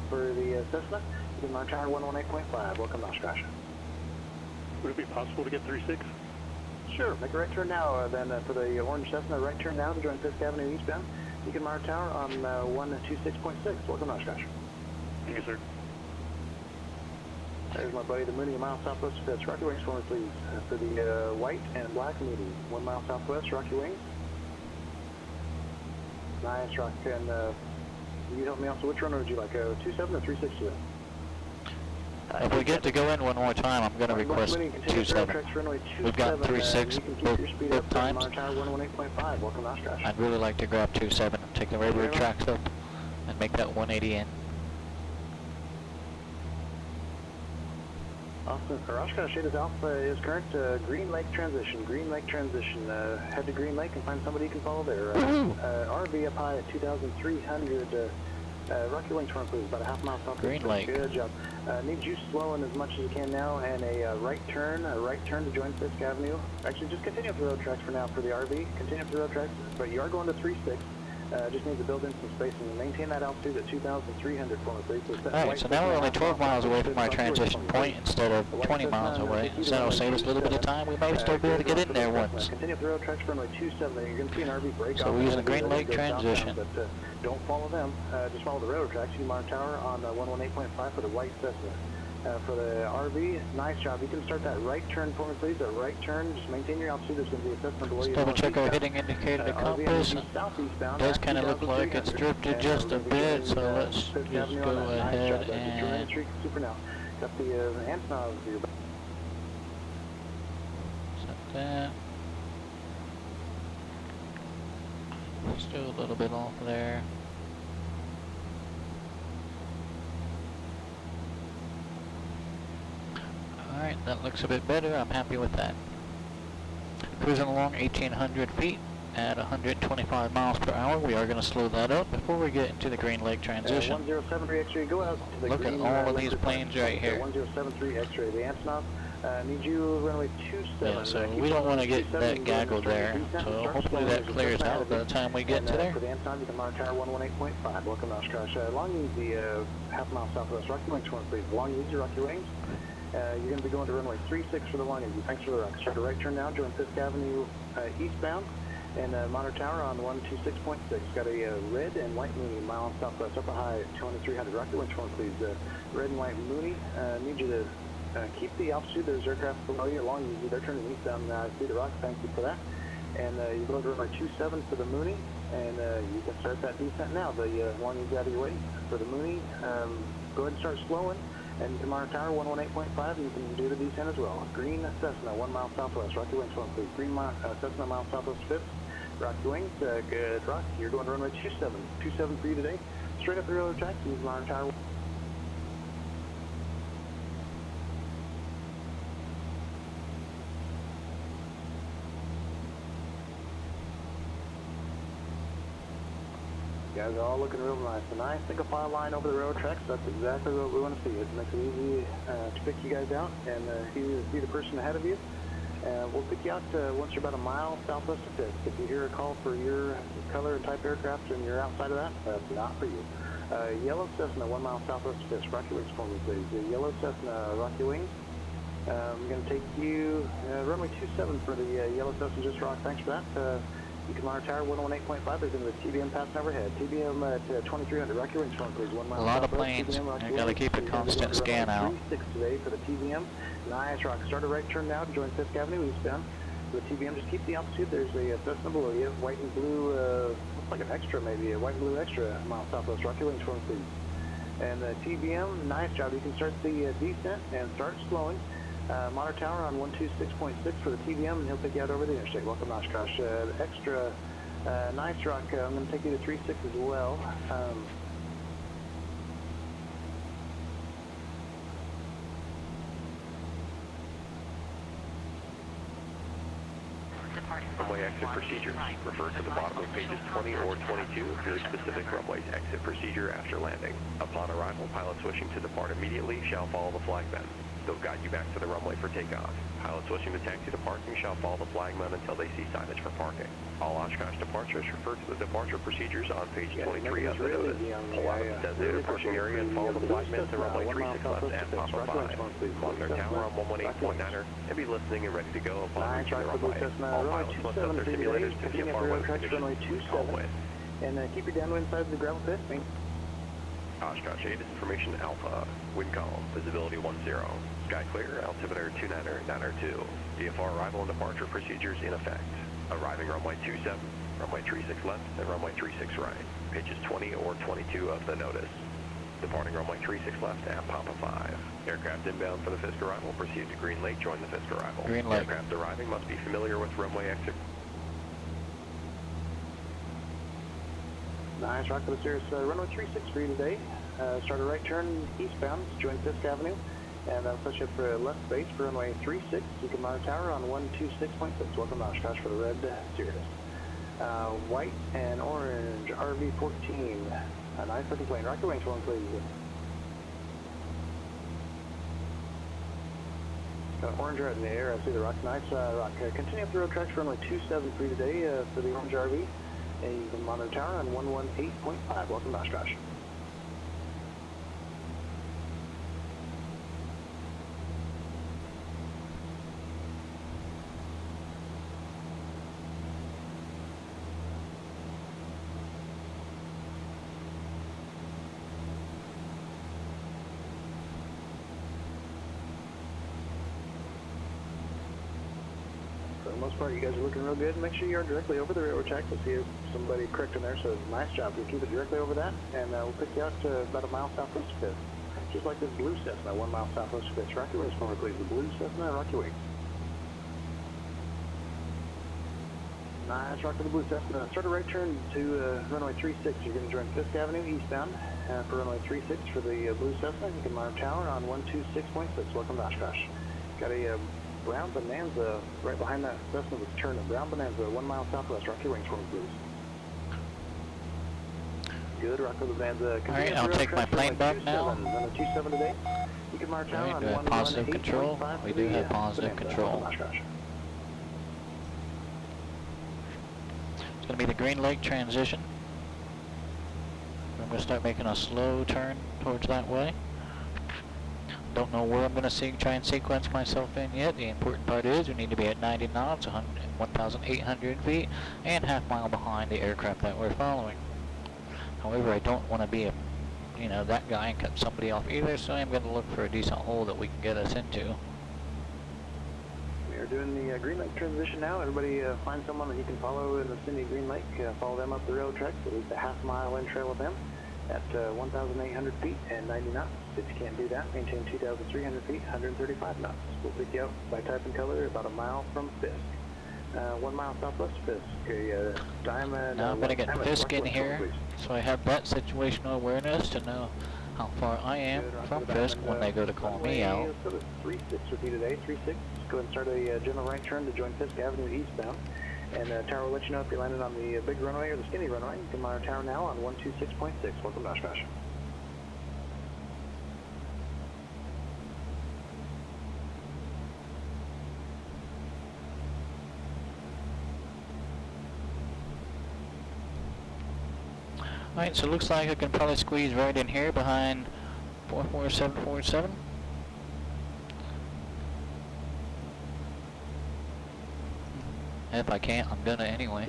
for the Cessna. You can monitor tower 118.5. Welcome to Oshkosh. Would it be possible to get 36? Sure. Make a right turn now. Then for the orange Cessna, right turn now to join Fisk Avenue eastbound. You can monitor tower on 126.6. Welcome to Oshkosh. Thank you, sir. There's my buddy, the Mooney, a mile southwest of Fisk. Rock your wings for me, please. For the white and black Mooney, 1 mile southwest. Rock your wings. Nice rock, and you help me out. So which runner would you like, 27 or 36 today? If we get to go in one more time, I'm going to request 27. We've got 36 both times. I'd really like to grab 27 and take the railroad tracks up and make that 180 in. Austin, Oshkosh Shaded Alpha is current. Green Lake transition. Green Lake transition. Head to Green Lake and find somebody you can follow there. RV up high at 2,300. Rocky Wings front, please. About a half mile south. Green Lake. Good job. Need you slowing as much as you can now, and a right turn to join Fisk Avenue. Actually, just continue up the road tracks for now for the RV. Continue up the road tracks, but you are going to 3-6. Just need to build in some space and maintain that altitude at 2,300 for me, please. Alright, so now we're only 12 miles away from our transition point instead of 20 miles away. So that'll save us a little bit of time. We may still be able to get in there once. Continue up the road tracks for runway 27. You're going to see an RV break off. So we're using Green Lake transition. But don't follow them. Just follow the railroad tracks. You monitor tower on 118.5 for the white Cessna. For the RV, nice job. You can start that right turn for me, please. That right turn. Just maintain your altitude. There's going to be a Cessna below you. Double check our heading indicator to compass. Does kind of look like it's drifted just a bit, so let's just go ahead and got the hand knobs here. set that. Still a little bit off there. Alright, that looks a bit better. I'm happy with that. Cruising along 1,800 feet at 125 miles per hour. We are going to slow that up before we get into the Green Lake transition. 1073 X-ray, go out to the Look at all of these planes right here. 1073 X-ray, the Antonov. Need you runway 27. Yeah, so we don't want to get that gaggle there. So hopefully that clears out by the time we get to there. For the Antonov, you can monitor tower 118.5. Welcome to Oshkosh. Long Easy, half mile southwest. Rocky Wings, please. Long Easy, Rocky Wings. You're going to be going to runway 36 for the Long Easy. Thanks for the rock. Start a right turn now, join Fisk Avenue eastbound, and monitor tower on 126.6. Got a red and white Mooney, mile southwest, upper high 2,300. Rocky Wings, please. Red and white Mooney. Need you to keep the altitude. There's aircraft below you. Long Easy, they're turning eastbound. See the rock. Thank you for that. And you go to runway 27 for the Mooney, and you can start that descent now. The Long Easy out of your way for the Mooney. Go ahead and start slowing. And you can monitor tower 118.5, and you can do the descent as well. Green Cessna, 1 mile southwest. Rocky Wings, please. Green Cessna, mile southwest 5th. Rocky Wings, good rock. You're going to runway 27. 27 for you today. Straight up the railroad tracks, use monitor tower. You guys are all looking real nice. A nice single file line over the railroad tracks. That's exactly what we want to see. It makes it easy to pick you guys out and see the person ahead of you. We'll pick you out once you're about a mile southwest of Fisk. If you hear a call for your color and type aircraft and you're outside of that, that's not for you. Yellow Cessna, 1 mile southwest of Fisk. Rocky Wings for me, please. The Yellow Cessna, Rocky Wings. I'm going to take you runway 27 for the Yellow Cessna, just rock. Thanks for that. You can monitor tower 118.5. There's going to be TBM passing overhead. TBM at 2,300. Rocky Wings front, please. 1 mile. A lot of planes. You got to keep a constant scan out. 36 today for the TBM. Nice rock. Start a right turn now to join Fisk Avenue eastbound. For the TBM, just keep the altitude. There's a Cessna below you. White and blue, looks like an extra maybe. A white and blue extra mile southwest. Rocky Wings front, please. And the TBM, nice job. You can start the descent and start slowing. Monitor tower on 126.6 for the TBM, and he'll take you out over the interstate. Welcome to Oshkosh. Extra nice rock. I'm going to take you to 36 as well. Runway exit procedures. Refer to the bottom of pages 20 or 22 for your specific runway's exit procedure after landing. Upon arrival, pilots wishing to depart immediately shall follow the flagmen. They'll guide you back to the runway for takeoff. Pilots wishing to taxi to parking shall follow the flagman until they see signage for parking. All Oshkosh departures refer to the departure procedures on page 23 of the notice. Pull out of the designated parking area and follow the flagman to runway 36 left at Papa 5. Monitor tower on 118.9er and be listening and ready to go upon reaching the runway. All pilots must set their simulators to VFR weather conditions to call wind. And keep your downwind side of the gravel pit. Oshkosh 8 is information Alpha. Wind column, visibility 10. Sky clear, altimeter 290.2. VFR arrival and departure procedures in effect. Arriving runway 27, runway 36 left, and runway 36 right. Pages 20 or 22 of the notice. Departing runway 36 left at Papa 5. Aircraft inbound for the Fisk arrival, proceed to Green Lake, join the Fisk arrival. Green Lake. Aircraft arriving must be familiar with runway exit. Nice rock for the Cirrus. Runway 36 for you today. Start a right turn eastbound, join Fisk Avenue, and that'll push you for left base for runway 36. You can monitor tower on 126.6. Welcome to Oshkosh for the red Cirrus. White and orange RV-14. Nice looking plane. Rocket wings for one, please. Got an orange right in the air. I see the rock. Nice rock. Continue up the road tracks for runway 273 today for the orange RV. And you can monitor tower on 118.5. Welcome, Oshkosh. For the most part, you guys are looking real good. Make sure you are directly over the railroad tracks. I see somebody correct in there, so nice job. You keep it directly over that, and we'll pick you out about a mile southwest of 5th. Just like this blue Cessna, 1 mile southwest of 5th. Rocky Wings, forward, please. The blue Cessna, Rocky Wings. Nice rock to the blue Cessna. Start a right turn to runway 36. You're going to join 5th Avenue eastbound for runway 36 for the blue Cessna. You can monitor tower on 126.6. Welcome to Oshkosh. Got a brown Bonanza right behind that Cessna with turn. A brown Bonanza, 1 mile southwest. Rocky Wings, forward, please. Good, Rocco Bonanza. Alright, I'll take my plane back now. Runway 27 today. You can monitor tower on do we have positive control? We do have positive control. It's going to be the Green Lake transition. I'm going to start making a slow turn towards that way. Don't know where I'm going to try and sequence myself in yet. The important part is we need to be at 90 knots, 1,800 feet, and half mile behind the aircraft that we're following. However, I don't want to be that guy and cut somebody off either, so I'm going to look for a decent hole that we can get us into. We are doing the Green Lake transition now. Everybody find someone that you can follow in the vicinity of Green Lake. Follow them up the railroad tracks, at least a half mile in trail with them at 1,800 feet and 90 knots. If you can't do that, maintain 2,300 feet, 135 knots. We'll pick you up by type and color about a mile from Fisk. 1 mile southwest of Fisk. Diamond. Now I'm going to get Fisk in here, so I have that situational awareness to know how far I am from Fisk when they go to call me out. Let's go to 36 with you today. 36. Go ahead and start a general right turn to join Fisk Avenue eastbound. And tower will let you know if you're landing on the big runway or the skinny runway. You can monitor tower now on 126.6. Welcome to Oshkosh. Alright, so it looks like I can probably squeeze right in here behind 44747. If I can't, I'm gonna anyway.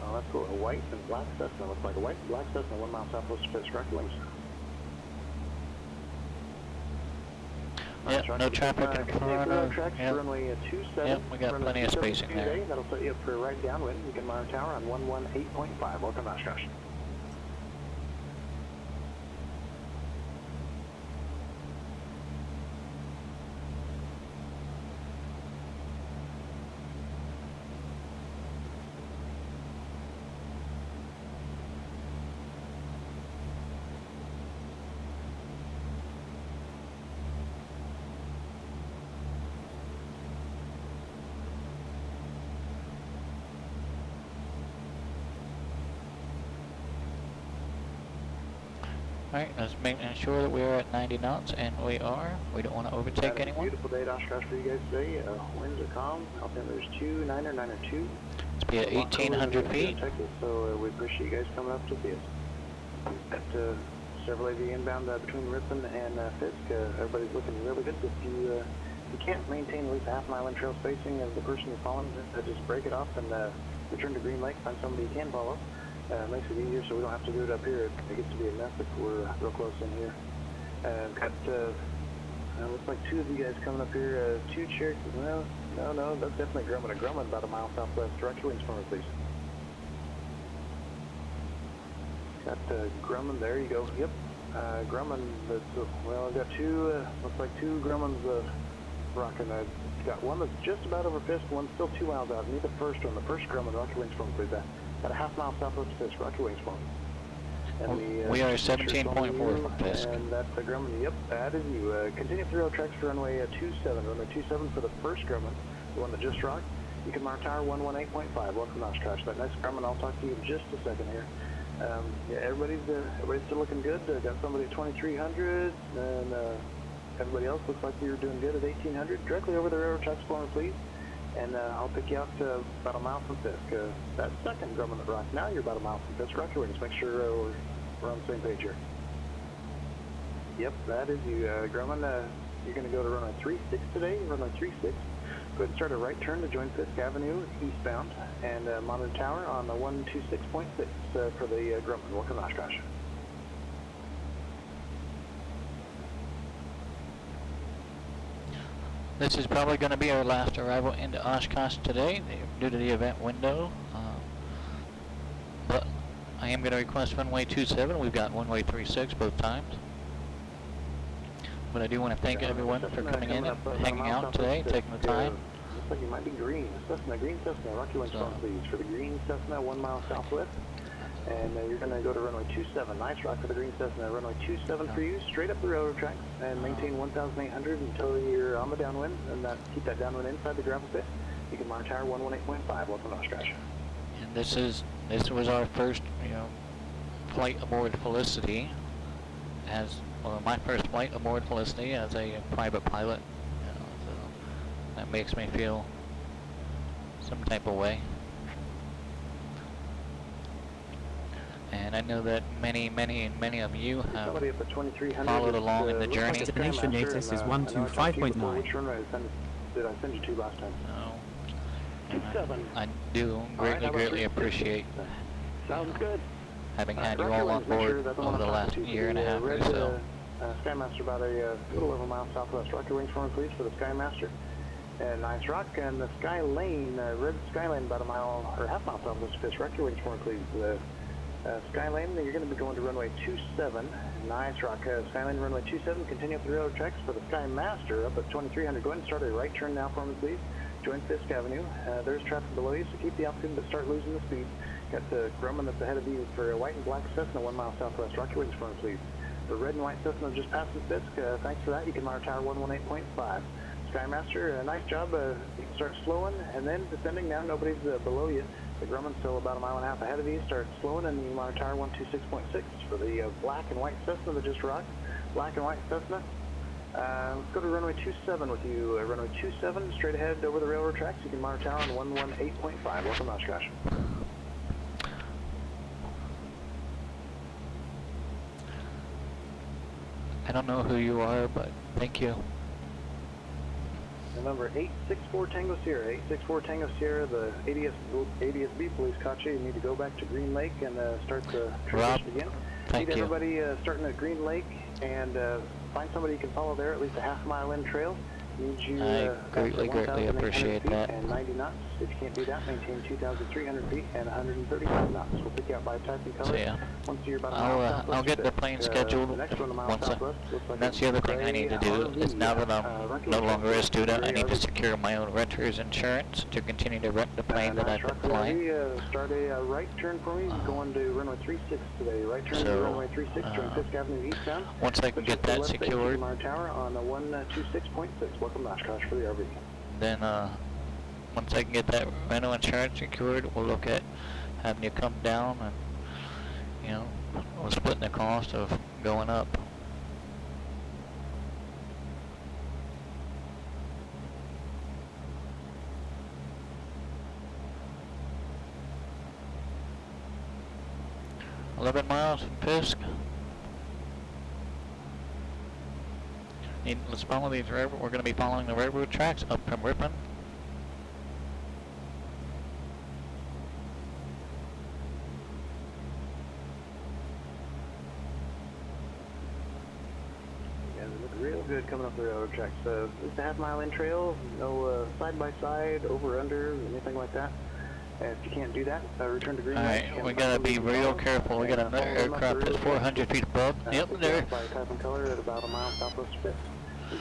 Oh, that's cool. A white and black Cessna. Looks like a white and black Cessna 1 mile southwest of Fisk. Rocky Wings. Yep, no traffic in front of. Yep, we got plenty of spacing there. That'll set you up for right downwind. You can monitor tower on 118.5. Welcome to Oshkosh. Alright, let's make sure that we are at 90 knots, and we are. We don't want to overtake anyone. Beautiful day at Oshkosh for you guys today. Winds are calm. Altimeter's 2, Let's be at 1,800 feet. Texas, so we appreciate you guys coming up to see us. We've got several AV inbound between Ripon and Fisk. Everybody's looking really good. If you can't maintain at least a half mile in trail spacing of the person you're following, just break it off and return to Green Lake. Find somebody you can follow. Makes it easier so we don't have to do it up here. It gets to be a mess if we're real close in here. Got, looks like 2 of you guys coming up here. 2 Cherokees. No, that's definitely Grumman. A Grumman about a mile southwest. Direct your wings for me, please. Got Grumman. There you go. Yep. Grumman. Well, I've got 2, looks like 2 Grummans rocking. I've got one that's just about over Fisk, one's still 2 miles out. Need the first one. The first Grumman. Rocky wings for me, please. About a half mile southwest of Fisk. Rocky wings for me. And we are 17.4 from Fisk. And that's the Grumman. Yep, that is you. Continue through rail tracks for runway 27. Runway 27 for the first Grumman, the one that just rocked. You can mark tower 118.5. Welcome to Oshkosh. That next Grumman, I'll talk to you in just a second here. Yeah, everybody's still looking good. Got somebody at 2300, and everybody else looks like you're doing good at 1800. Directly over the railroad tracks for me, please. And I'll pick you out about a mile from Fisk. That second Grumman that rocked. Now you're about a mile from Fisk. Rock your wings. Make sure we're on the same page here. Yep, that is you, Grumman. You're going to go to runway 36 today. Runway 36. Go ahead and start a right turn to join Fisk Avenue eastbound, and monitor tower on the 126.6 for the Grumman. Welcome to Oshkosh. This is probably going to be our last arrival into Oshkosh today due to the event window. But I am going to request runway 27. We've got runway 36 both times. But I do want to thank everyone for coming in and hanging out today, taking the time. Looks like you might be green. Green Cessna. Rock your wings front, please. For the green Cessna, 1 mile southwest. And you're going to go to runway 27. Nice rock for the green Cessna. Runway 27 for you, straight up the railroad tracks, and maintain 1,800 until you're on the downwind, and keep that downwind inside the gravel pit. You can monitor tower 118.5. Welcome to Oshkosh. And this was our first, flight aboard Felicity, my first flight aboard Felicity as a private pilot. So that makes me feel some type of way. And I know that many of you have followed along in the journey. Destination ATIS is 125.9. Which runway did I send you to last time? I do greatly appreciate having had you all on board over the last year and a half or so. Skymaster about a little over a mile southwest. Rock your wings for me, please, for the Skymaster. And nice rock. And the Sky Lane, red Sky Lane about a mile or half mile southwest of Fisk. Rock your wings for me, please. The Sky Lane, you're going to be going to runway 27. Nice rock. Sky Lane, runway 27. Continue up the railroad tracks for the Skymaster up at 2300. Go ahead and start a right turn now for me, please. Join Fisk Avenue. There's traffic below you, so keep the altitude but start losing the speed. Got the Grumman that's ahead of you for a white and black Cessna 1 mile southwest. Rock your wings for me, please. The red and white Cessna just passed the Fisk. Thanks for that. You can monitor tower 118.5. Skymaster, nice job. You can start slowing and then descending now. Nobody's below you. The Grumman's still about a mile and a half ahead of you. Start slowing and you monitor tower 126.6 for the black and white Cessna that just rocked. Black and white Cessna. Let's go to runway 27 with you. Runway 27, straight ahead over the railroad tracks. You can monitor tower on 118.5. Welcome to Oshkosh. I don't know who you are, but thank you. Number 864 Tango Sierra. 864 Tango Sierra, the ADSB police caught you. You need to go back to Green Lake and start the transition again. Thank you. Need everybody starting at Green Lake and find somebody you can follow there, at least a half-mile in trail. Need you I greatly appreciate that. And 90 knots. If you can't do that, maintain 2,300 feet and 135 knots. We'll pick you out by type and color. So yeah, once you're about a mile I'll get the plane scheduled the next one, a mile once. southwest, like That's the other thing I need to do is now that I'm no longer a student, I need to secure my own renter's insurance to continue to rent the plane that I've been flying. Start a right turn for me. Going to runway 36 today. Right turn to runway 36, turn Fisk Avenue eastbound. Once I can get that secured, tower on the 126.6. Welcome to Oshkosh for the RV. Then once I can get that rental insurance secured, we'll look at having you come down and, we're splitting the cost of going up. $11 miles from Fisk. Let's follow these we're going to be following the railroad tracks up from Ripon. Yeah, they look real good coming up the railroad tracks. Just a half-mile in trail, no side-by-side, over-under, anything like that. If you can't do that, return to Green Lake. Alright, we gotta be real careful. We got another aircraft that's 400 feet above. Yep, there. By type and color at about a mile southwest of Fisk.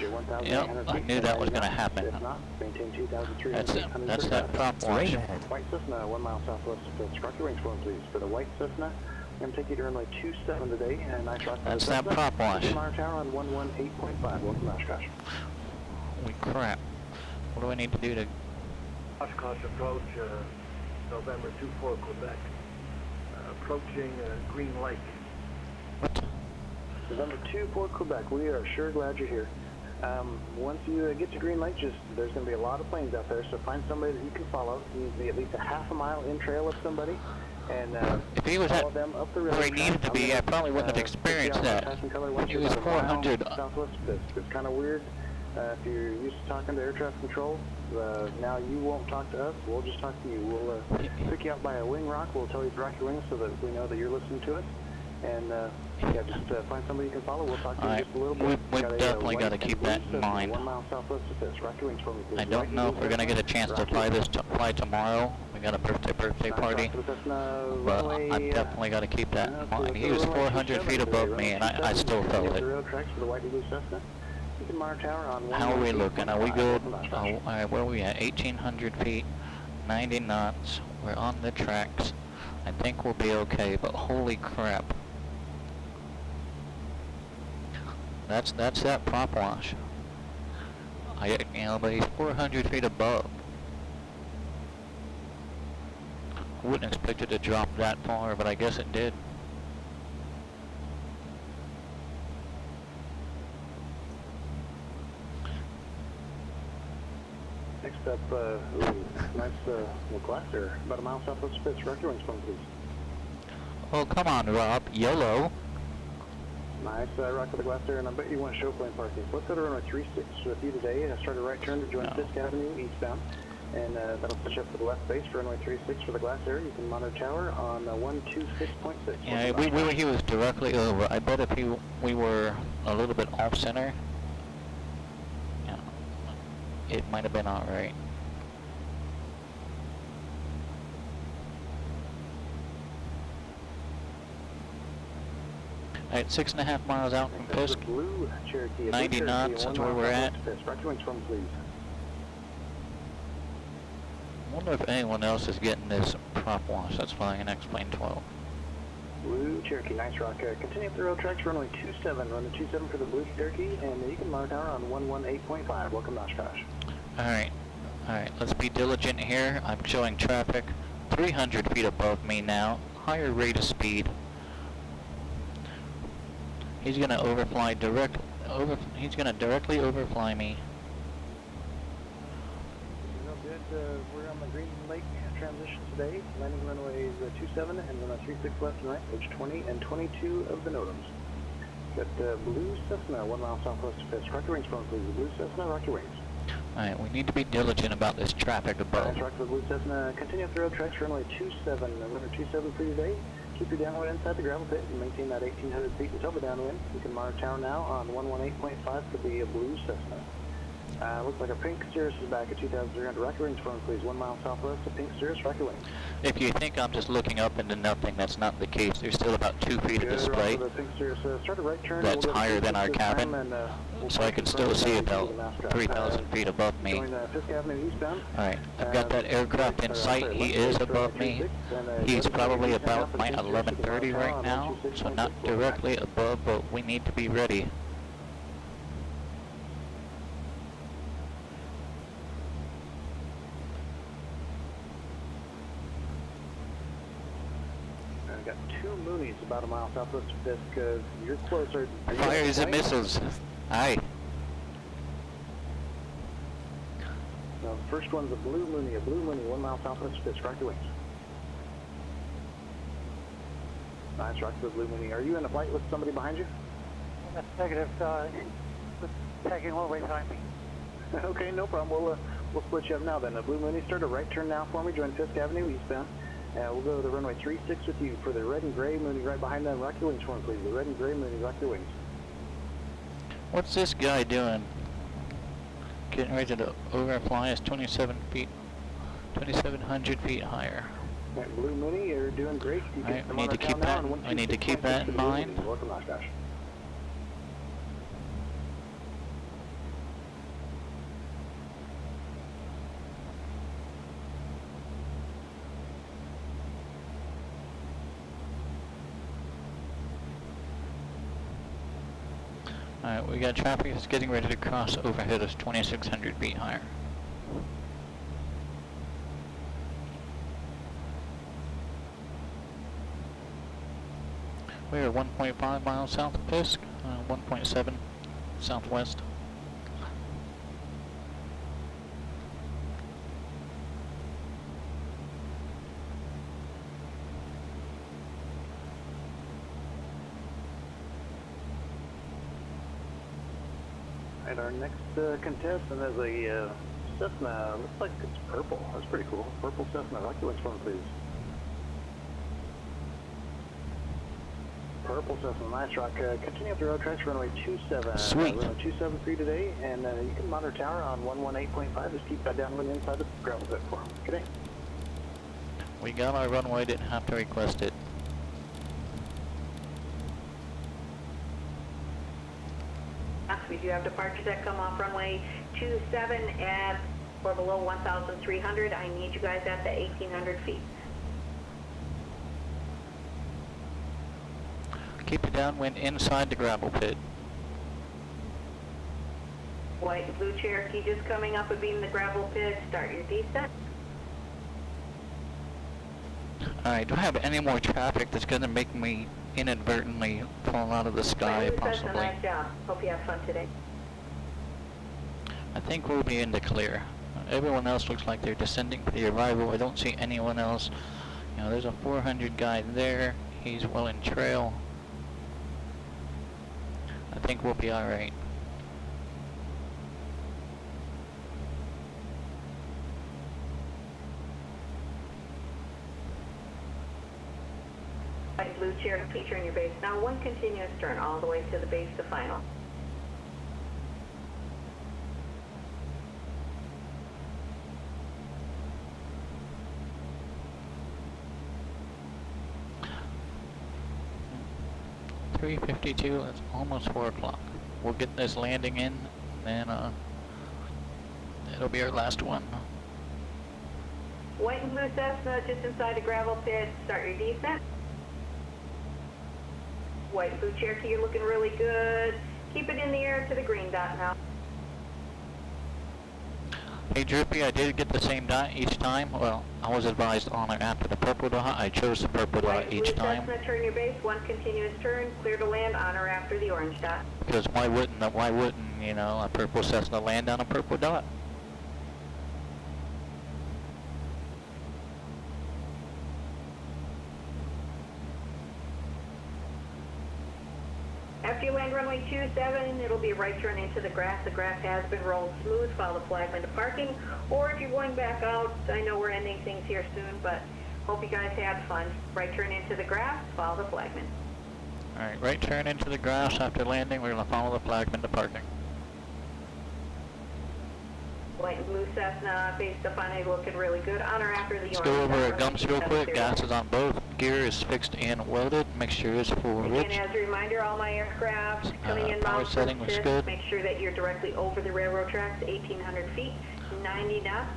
Yep, I knew that was gonna happen. That's that prop wash. White Cessna, 1 mile southwest of Fisk. Rock your wings for me, please. For the White Cessna, I'm going to take you to runway 27 today. And nice rock. That's that prop wash. Tower on 118.5. Welcome to Oshkosh. Holy crap. What do I need to do to Oshkosh approach, November 24 Quebec. Approaching Green Lake. What? November 24 Quebec, we are sure glad you're here. Once you get to Green Lake, there's going to be a lot of planes out there, so find somebody that you can follow. You need to be at least a half a mile in trail of somebody, and if he was follow them up the river. Where he needed to be, I probably wouldn't have experienced that. He was 400. Southwest. It's kind of weird. If you're used to talking to air traffic control, now you won't talk to us. We'll just talk to you. We'll pick you up by a wing rock. We'll tell you to rock your wings so that we know that you're listening to us. And yeah, just find somebody you can follow. We'll talk to you just a little bit. We've definitely got to keep that in mind. 1 mile southwest of this. Rock your wings for me, please. I don't know if we're gonna get a chance to fly tomorrow. We got a birthday party, but I've definitely got to keep that in mind. He was 400 feet above me, and I still felt it. How are we looking? Are we good? Oh, alright, where are we at? 1,800 feet, 90 knots. We're on the tracks. I think we'll be okay, but holy crap. That's that prop wash. But he's 400 feet above. I wouldn't expect it to drop that far, but I guess it did. Next up, nice little glass there. About a mile southwest of Spitz. Rock your wings for me, please. Oh, come on, Rob. YOLO. Nice rock with the glass there, and I bet you want to show plane parking. Let's go to runway 36 with you today. Start a right turn to join Fisk Avenue eastbound, and that'll push up to the left base for runway 36 for the glass area. You can monitor tower on 126.6. Yeah, he was directly over. I bet if we were a little bit off center, yeah, it might have been all right. Alright, 6.5 miles out from Fisk. 90 knots, that's where we're at. I wonder if anyone else is getting this prop wash that's flying an X-Plane 12. Blue Cherokee, nice rock. Continue up the rail tracks, runway 27. Runway 27 for the Blue Cherokee, and you can monitor tower on 118.5. Welcome to Oshkosh. Alright, let's be diligent here. I'm showing traffic 300 feet above me now. Higher rate of speed. He's gonna he's gonna directly overfly me. Real good. We're on the Green Lake transition today. Landing runways 27 and runway 36 left and right, page 20 and 22 of the NOTAMs. Got Blue Cessna, 1 mile southwest of Fisk. Rock your wings for me, please. Blue Cessna, rock your wings. Alright, we need to be diligent about this traffic above. Nice rock for Blue Cessna. Continue up the road tracks, runway 27. Runway 27 for you today. Keep your downwind inside the gravel pit and maintain that 1,800 feet until the downwind. You can monitor tower now on 118.5 for the Blue Cessna. Looks like a Pink Cirrus is back at 2,300. Rock your wings for me, please. 1 mile southwest of Pink Cirrus, rock your wings. If you think I'm just looking up into nothing, that's not the case. There's still about 2 feet of display. That's higher than our cabin, so I can still see about 3,000 feet above me. Alright, I've got that aircraft in sight. He is above me. He's probably about my 1130 right now, so not directly above, but we need to be ready. Got 2 Moonies about a mile southwest of Fisk. You're closer. Fires and missiles. Aye. Now, the first one's a Blue Mooney. 1 mile southwest of Fisk. Rock your wings. Nice rock to the Blue Mooney. Are you in a flight with somebody behind you? That's negative. Tagging a little way behind me. Okay, no problem. We'll split you up now then. Blue Mooney, start a right turn now for me. Join Fisk Avenue eastbound. We'll go to the runway 36 with you for the red and gray Mooney right behind them. Rock your wings for me, please. The red and gray Mooney, rock your wings. What's this guy doing? Getting ready to overfly us 2,700 feet higher. Right, Blue Mooney, you're doing great. I need to keep that in mind. Welcome, Oshkosh. Alright, we got traffic that's getting ready to cross overhead us 2,600 feet higher. We're 1.5 miles south of Fisk, 1.7 southwest. And our next contestant is a Cessna. Looks like it's purple. That's pretty cool. Purple Cessna. I like the which one, please. Purple Cessna, nice rock. Continue up the road tracks, runway 27. Sweet. Runway 27 for you today, and you can monitor tower on 118.5. Just keep that downwind inside the gravel pit for him. Good day. We got our runway, didn't have to request it. We do have departures that come off runway 27 at or below 1,300. I need you guys at the 1,800 feet. Keep the downwind inside the gravel pit. White and blue Cherokee just coming up and being the gravel pit. Start your descent. Alright, do I have any more traffic that's going to make me inadvertently fall out of the sky, possibly? Nice job. Hope you have fun today. I think we'll be in the clear. Everyone else looks like they're descending for the arrival. I don't see anyone else. You know, there's a 400 guy there. He's well in trail. I think we'll be alright. White blue Cherokee, turn your base. Now one continuous turn all the way to the base to final. .352, it's almost 4 o'clock. We'll get this landing in, and it'll be our last one. White and blue Cessna just inside the gravel pit. Start your descent. White and blue Cherokee, you're looking really good. Keep it in the air to the green dot now. Hey Drippy, I did get the same dot each time. Well, I was advised on or after the purple dot. I chose the purple dot each time. Cessna, turn your base, one continuous turn, clear to land on or after the orange dot. Because why wouldn't, you know, a purple Cessna land on a purple dot? After you land runway 27, it'll be a right turn into the grass. The grass has been rolled smooth. Follow the flagman to parking. Or if you're going back out, I know we're ending things here soon, but hope you guys had fun. Right turn into the grass, follow the flagman. Alright, right turn into the grass after landing. We're going to follow the flagman to parking. White and blue Cessna, base to final, looking really good. On or after the Let's orange go over dot, our gumps real quick. Gas is on both. Gear is fixed and welded. Mixture is full rich. And as a reminder, all my aircraft coming in power Mount setting looks good. make sure that you're directly over the railroad tracks, 1,800 feet, 90 knots.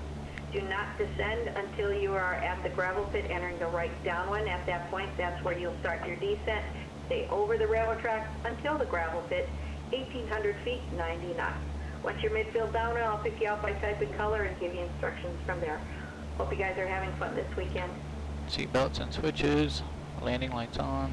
Do not descend until you are at the gravel pit entering the right downwind. At that point, that's where you'll start your descent. Stay over the railroad tracks until the gravel pit, 1,800 feet, 90 knots. Once you're midfield downwind, I'll pick you out by type and color and give you instructions from there. Hope you guys are having fun this weekend. Seat belts and switches. Landing lights on.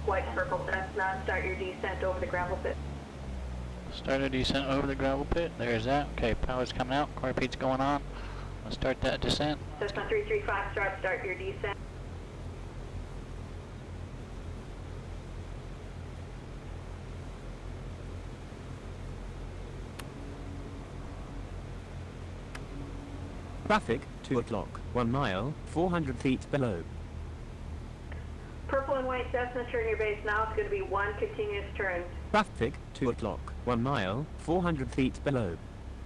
White and purple Cessna, start your descent over the gravel pit. Start a descent over the gravel pit. There's that. Okay, power's coming out. Car repeat's going on. Let's start that descent. Cessna 335, start your descent. Traffic, 2 o'clock, 1 mile, 400 feet below. white Cessna, turn your base now. It's going to be one continuous turn. Traffic, 2 o'clock, 1 mile, 400 feet below.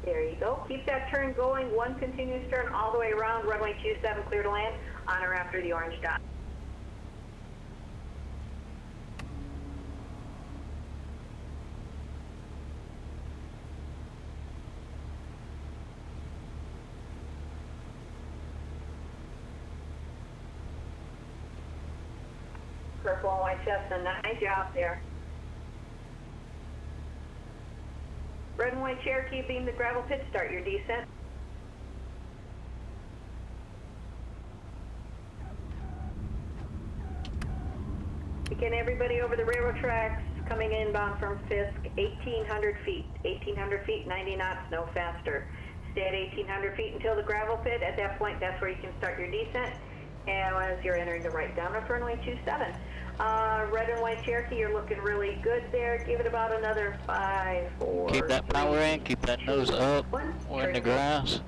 There you go. Keep that turn going. One continuous turn all the way around. Runway 27, clear to land. On or after the orange dot. Purple and white Cessna, nice job there. Red and white Cherokee, beam the gravel pit, start your descent. Again, everybody over the railroad tracks coming inbound from Fisk, 1,800 feet. 1,800 feet, 90 knots, no faster. Stay at 1,800 feet until the gravel pit. At that point, that's where you can start your descent. And as you're entering the right downwind runway 27. Red and white Cherokee, you're looking really good there. Give it about another 5, 4, Keep that power in, keep that nose up. We're in the grass.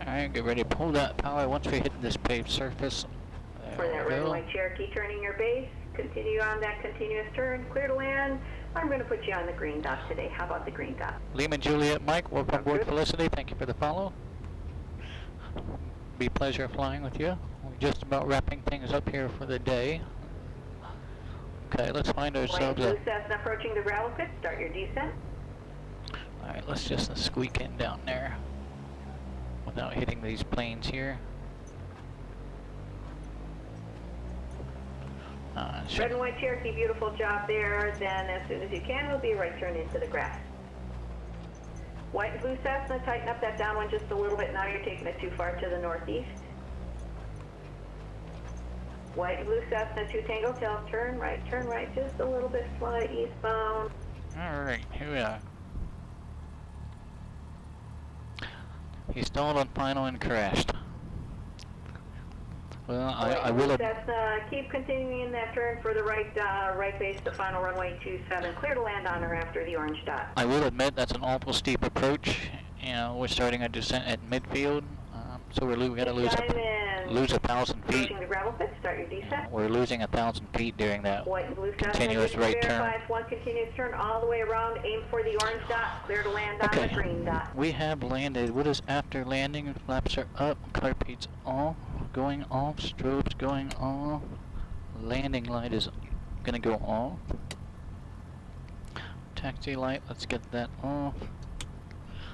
Alright, get ready to pull that power once we hit this paved surface. For that red and white Cherokee, turning your base. Continue on that continuous turn. Clear to land. I'm going to put you on the green dot today. How about the green dot? Lima Juliet Mike, welcome aboard Felicity. Thank you for the follow. Be a pleasure flying with you. We're just about wrapping things up here for the day. Okay, let's find ourselves a... Blue Cessna approaching the gravel pit. Start your descent. Alright, let's just squeak in down there without hitting these planes here. Red and white Cherokee, beautiful job there. Then as soon as you can, we'll be right turn into the grass. White and blue Cessna, tighten up that downwind just a little bit. Now you're taking it too far to the northeast. White and blue Cessna, 2 Tango tail, turn right, just a little bit slight eastbound. Alright, here we are. He stalled on final and crashed. Well, I will... Cessna, keep continuing in that turn for the right base, the final runway 27, clear to land on or after the orange dot. I will admit that's an awful steep approach. You know, we're starting a descent at midfield, so we're gonna lose 1,000 feet. The gravel pit, start your descent. We're losing 1,000 feet during that continuous right turn. One continuous turn all the way around. Aim for the orange dot. Clear to land on the green dot. We have landed. What is after landing? Flaps are up. Carpeets off. Going off. Strobes going off. Landing light is gonna go off. Taxi light. Let's get that off.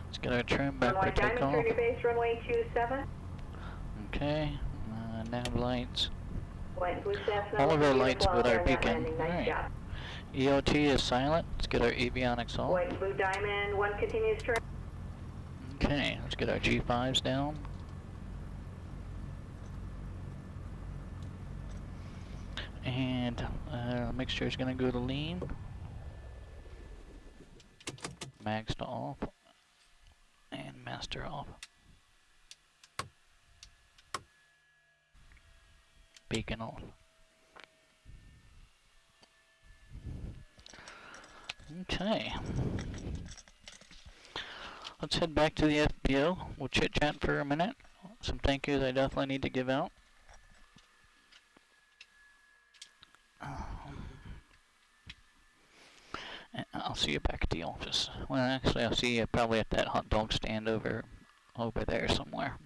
Let's get our trim back for takeoff. Turn your base, runway 27. Okay. Nav lights. White blue Cessna. All of our lights with our beacon. Nice job. EOT is silent. Let's get our avionics off. White blue diamond. One continuous turn. Okay. Let's get our G5s down. And mixture is going to go to lean. Mags to off. And master off. Beacon off. Okay. Let's head back to the FBO. We'll chit chat for a minute. Some thank yous I definitely need to give out. And I'll see you back at the office. Well, actually, I'll see you probably at that hot dog stand over there somewhere.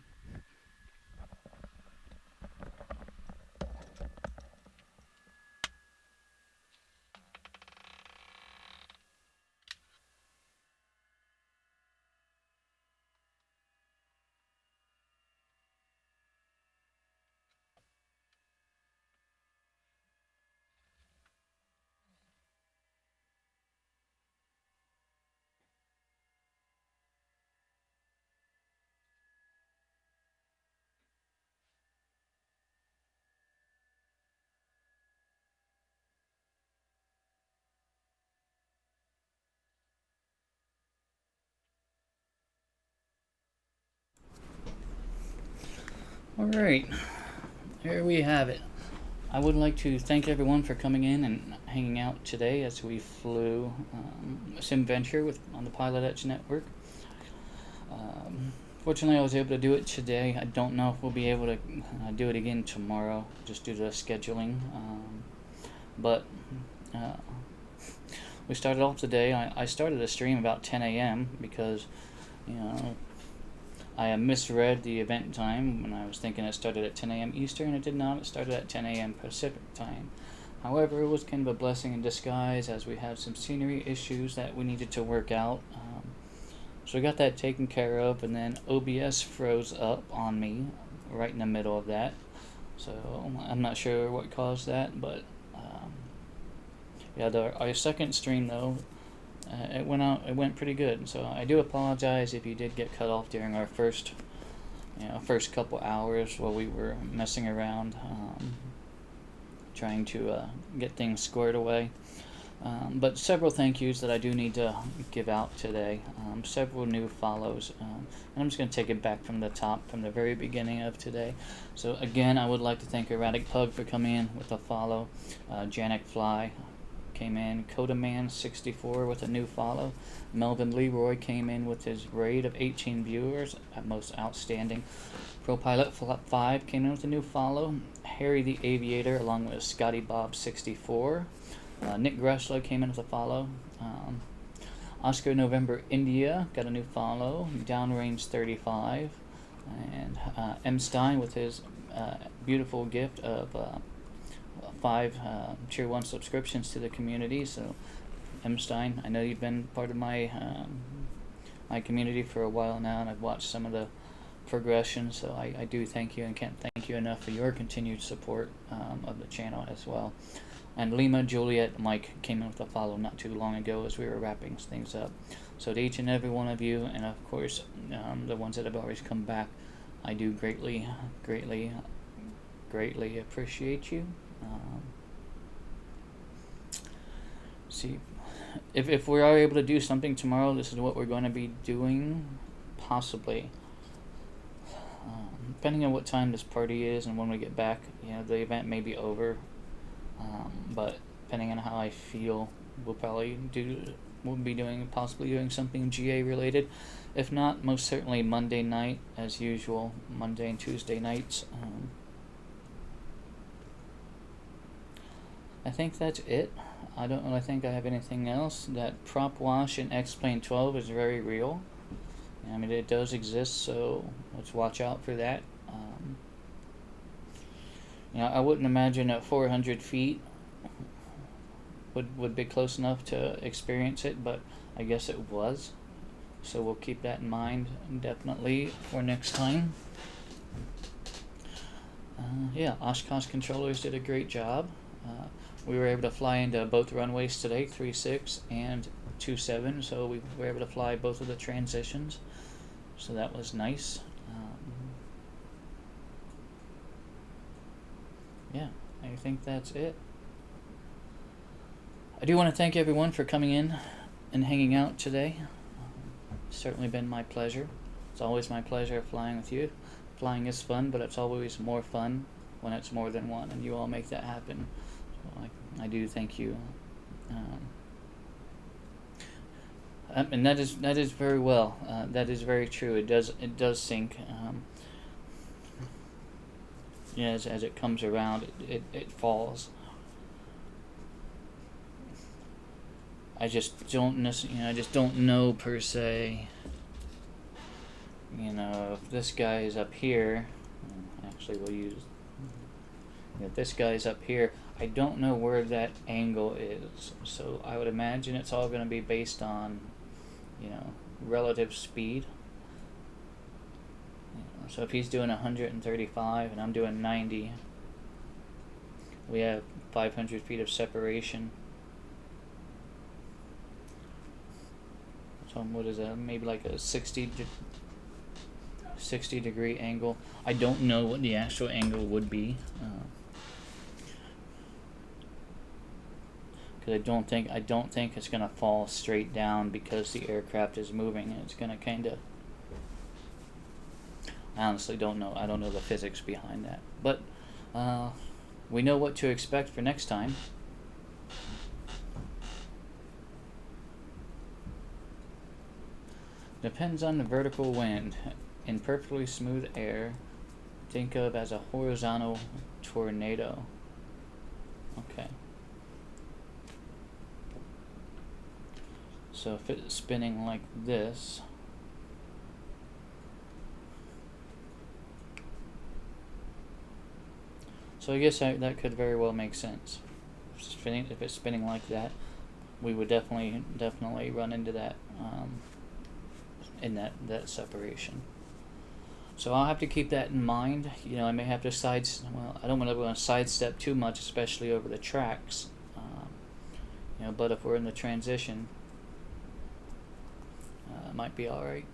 Alright, here we have it. I would like to thank everyone for coming in and hanging out today as we flew SimVenture on the Pilot Edge network. Fortunately, I was able to do it today. I don't know if we'll be able to do it again tomorrow, just due to scheduling. But we started off today. I started the stream about 10 a.m. because, you know, I misread the event time when I was thinking it started at 10 a.m. Eastern. It did not. It started at 10 a.m. Pacific time. However, it was kind of a blessing in disguise as we had some scenery issues that we needed to work out. So we got that taken care of, and then OBS froze up on me right in the middle of that. So I'm not sure what caused that, but yeah, our second stream though, it went pretty good. So I do apologize if you did get cut off during our first couple hours while we were messing around, trying to get things squared away. But several thank yous that I do need to give out today. Several new follows. And I'm just going to take it back from the top, from the very beginning of today. So again, I would like to thank Erratic Pug for coming in with a follow. Janik Fly came in. Codaman64 with a new follow. Melvin Leroy came in with his raid of 18 viewers, most outstanding. ProPilot 5 came in with a new follow. Harry the Aviator along with Scotty Bob 64. Nick Gressler came in with a follow. Oscar November India got a new follow. Downrange 35. And M. Stein with his beautiful gift of 5 Tier 1 subscriptions to the community. So, M. Stein, I know you've been part of my my community for a while now, and I've watched some of the progression. So I do thank you and can't thank you enough for your continued support of the channel as well. And Lima Juliet Mike came in with a follow not too long ago as we were wrapping things up. So to each and every one of you, and of course the ones that have always come back, I do greatly appreciate you. See, if we are able to do something tomorrow, this is what we're going to be doing, possibly. Depending on what time this party is and when we get back, the event may be over. But depending on how I feel, we'll be possibly doing something GA related. If not, most certainly Monday night as usual, Monday and Tuesday nights. I think that's it. I don't really think I have anything else. That prop wash in X-Plane 12 is very real. I mean, it does exist, so let's watch out for that. I wouldn't imagine at 400 feet would be close enough to experience it, but I guess it was. So we'll keep that in mind definitely for next time. Yeah, Oshkosh controllers did a great job. We were able to fly into both runways today, 36 and 27, so we were able to fly both of the transitions. So that was nice. Yeah, I think that's it. I do want to thank everyone for coming in and hanging out today. It's certainly been my pleasure. It's always my pleasure flying with you. Flying is fun, but it's always more fun when it's more than one, and you all make that happen. So I do thank you. And that is very well. That is very true. It does sink. As it comes around, it falls. I just don't know per se. If this guy is up here, actually we'll use. If this guy is up here, I don't know where that angle is. So I would imagine it's all going to be based on, relative speed. So if he's doing 135 and I'm doing 90, we have 500 feet of separation. So what is that? Maybe like a 60 degree angle. I don't know what the actual angle would be. Because I don't think it's gonna fall straight down because the aircraft is moving. It's gonna kind of. I honestly don't know. I don't know the physics behind that. But we know what to expect for next time. Depends on the vertical wind. in perfectly smooth air, think of as a horizontal tornado. Okay. So if it's spinning like this, so I guess that could very well make sense. If it's spinning like that, we would definitely run into that in that separation. So I'll have to keep that in mind. You know, I may have to I don't want to sidestep too much, especially over the tracks. You know, but if we're in the transition, it might be all right.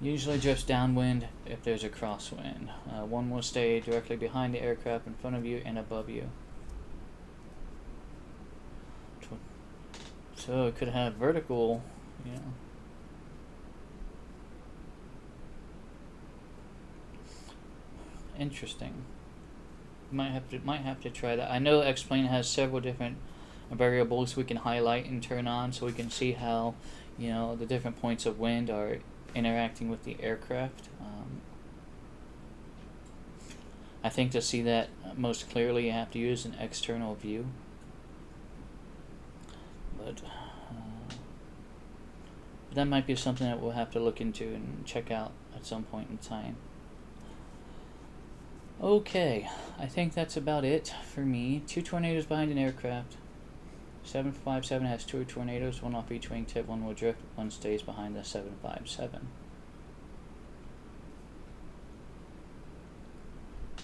Usually drifts downwind if there's a crosswind. One will stay directly behind the aircraft, in front of you, and above you. So it could have vertical, you know. Interesting. Might have to try that. I know X-Plane has several different variables we can highlight and turn on, so we can see how, you know, the different points of wind are interacting with the aircraft. I think to see that most clearly, you have to use an external view. But that might be something that we'll have to look into and check out at some point in time. Okay, I think that's about it for me. 2 tornadoes behind an aircraft. 757 has 2 tornadoes, one off each wingtip, one will drift, one stays behind the 757.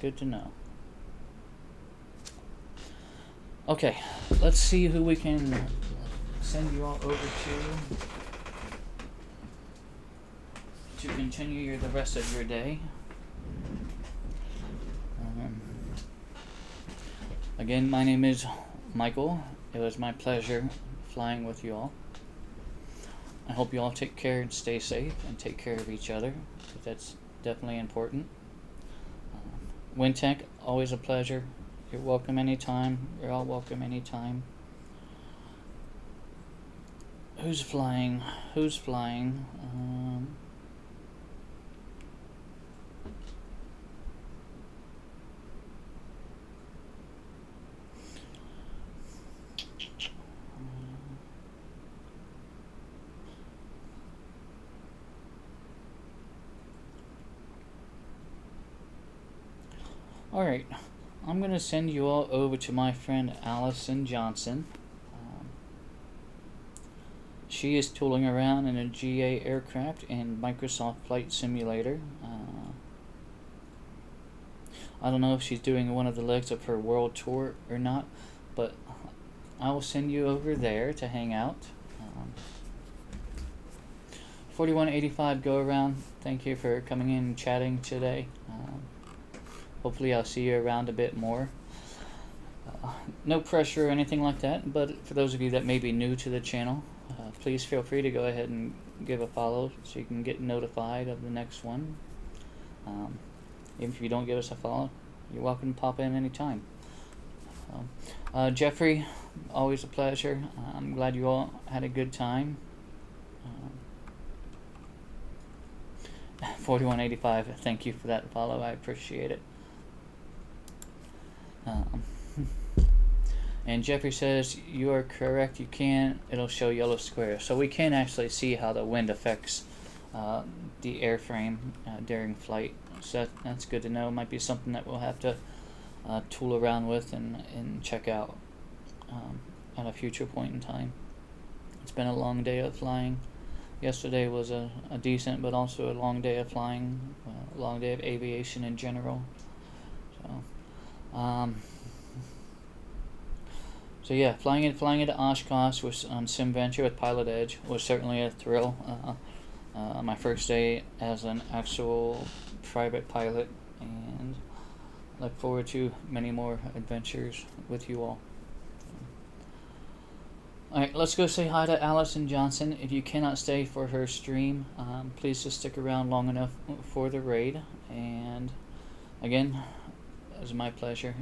Good to know. Okay, let's see who we can send you all over to continue the rest of your day. Again, my name is Michael. It was my pleasure flying with you all. I hope you all take care and stay safe and take care of each other, because that's definitely important. WinTech, always a pleasure. You're welcome anytime. You're all welcome anytime. Who's flying? Who's flying? Alright, I'm going to send you all over to my friend Allison Johnson. She is tooling around in a GA aircraft and Microsoft Flight Simulator. I don't know if she's doing one of the legs of her world tour or not, but I will send you over there to hang out. 4185 go around. Thank you for coming in and chatting today. Hopefully I'll see you around a bit more. No pressure or anything like that, but for those of you that may be new to the channel, please feel free to go ahead and give a follow so you can get notified of the next one. Even if you don't give us a follow, you're welcome to pop in anytime. Jeffrey, always a pleasure. I'm glad you all had a good time. 4185, thank you for that follow. I appreciate it. And Jeffrey says, you are correct, you can, it'll show yellow square. So we can actually see how the wind affects the airframe during flight. So that's good to know. Might be something that we'll have to tool around with and check out at a future point in time. It's been a long day of flying. Yesterday was a decent but also a long day of flying, a long day of aviation in general. So yeah, flying into Oshkosh was on SimVenture with Pilot Edge was certainly a thrill. My first day as an actual private pilot, and look forward to many more adventures with you all. Alright, let's go say hi to Allison Johnson. If you cannot stay for her stream, please just stick around long enough for the raid. And again, it was my pleasure,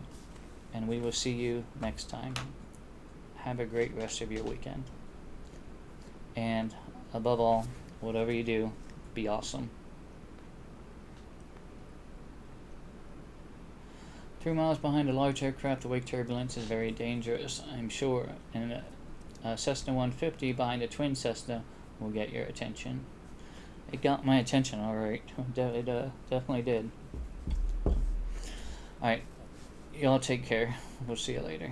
and we will see you next time. Have a great rest of your weekend. And above all, whatever you do, be awesome. 3 miles behind a large aircraft, the wake turbulence is very dangerous, I'm sure. And a Cessna 150 behind a twin Cessna will get your attention. It got my attention, alright. It definitely did. Alright. Y'all take care. We'll see you later.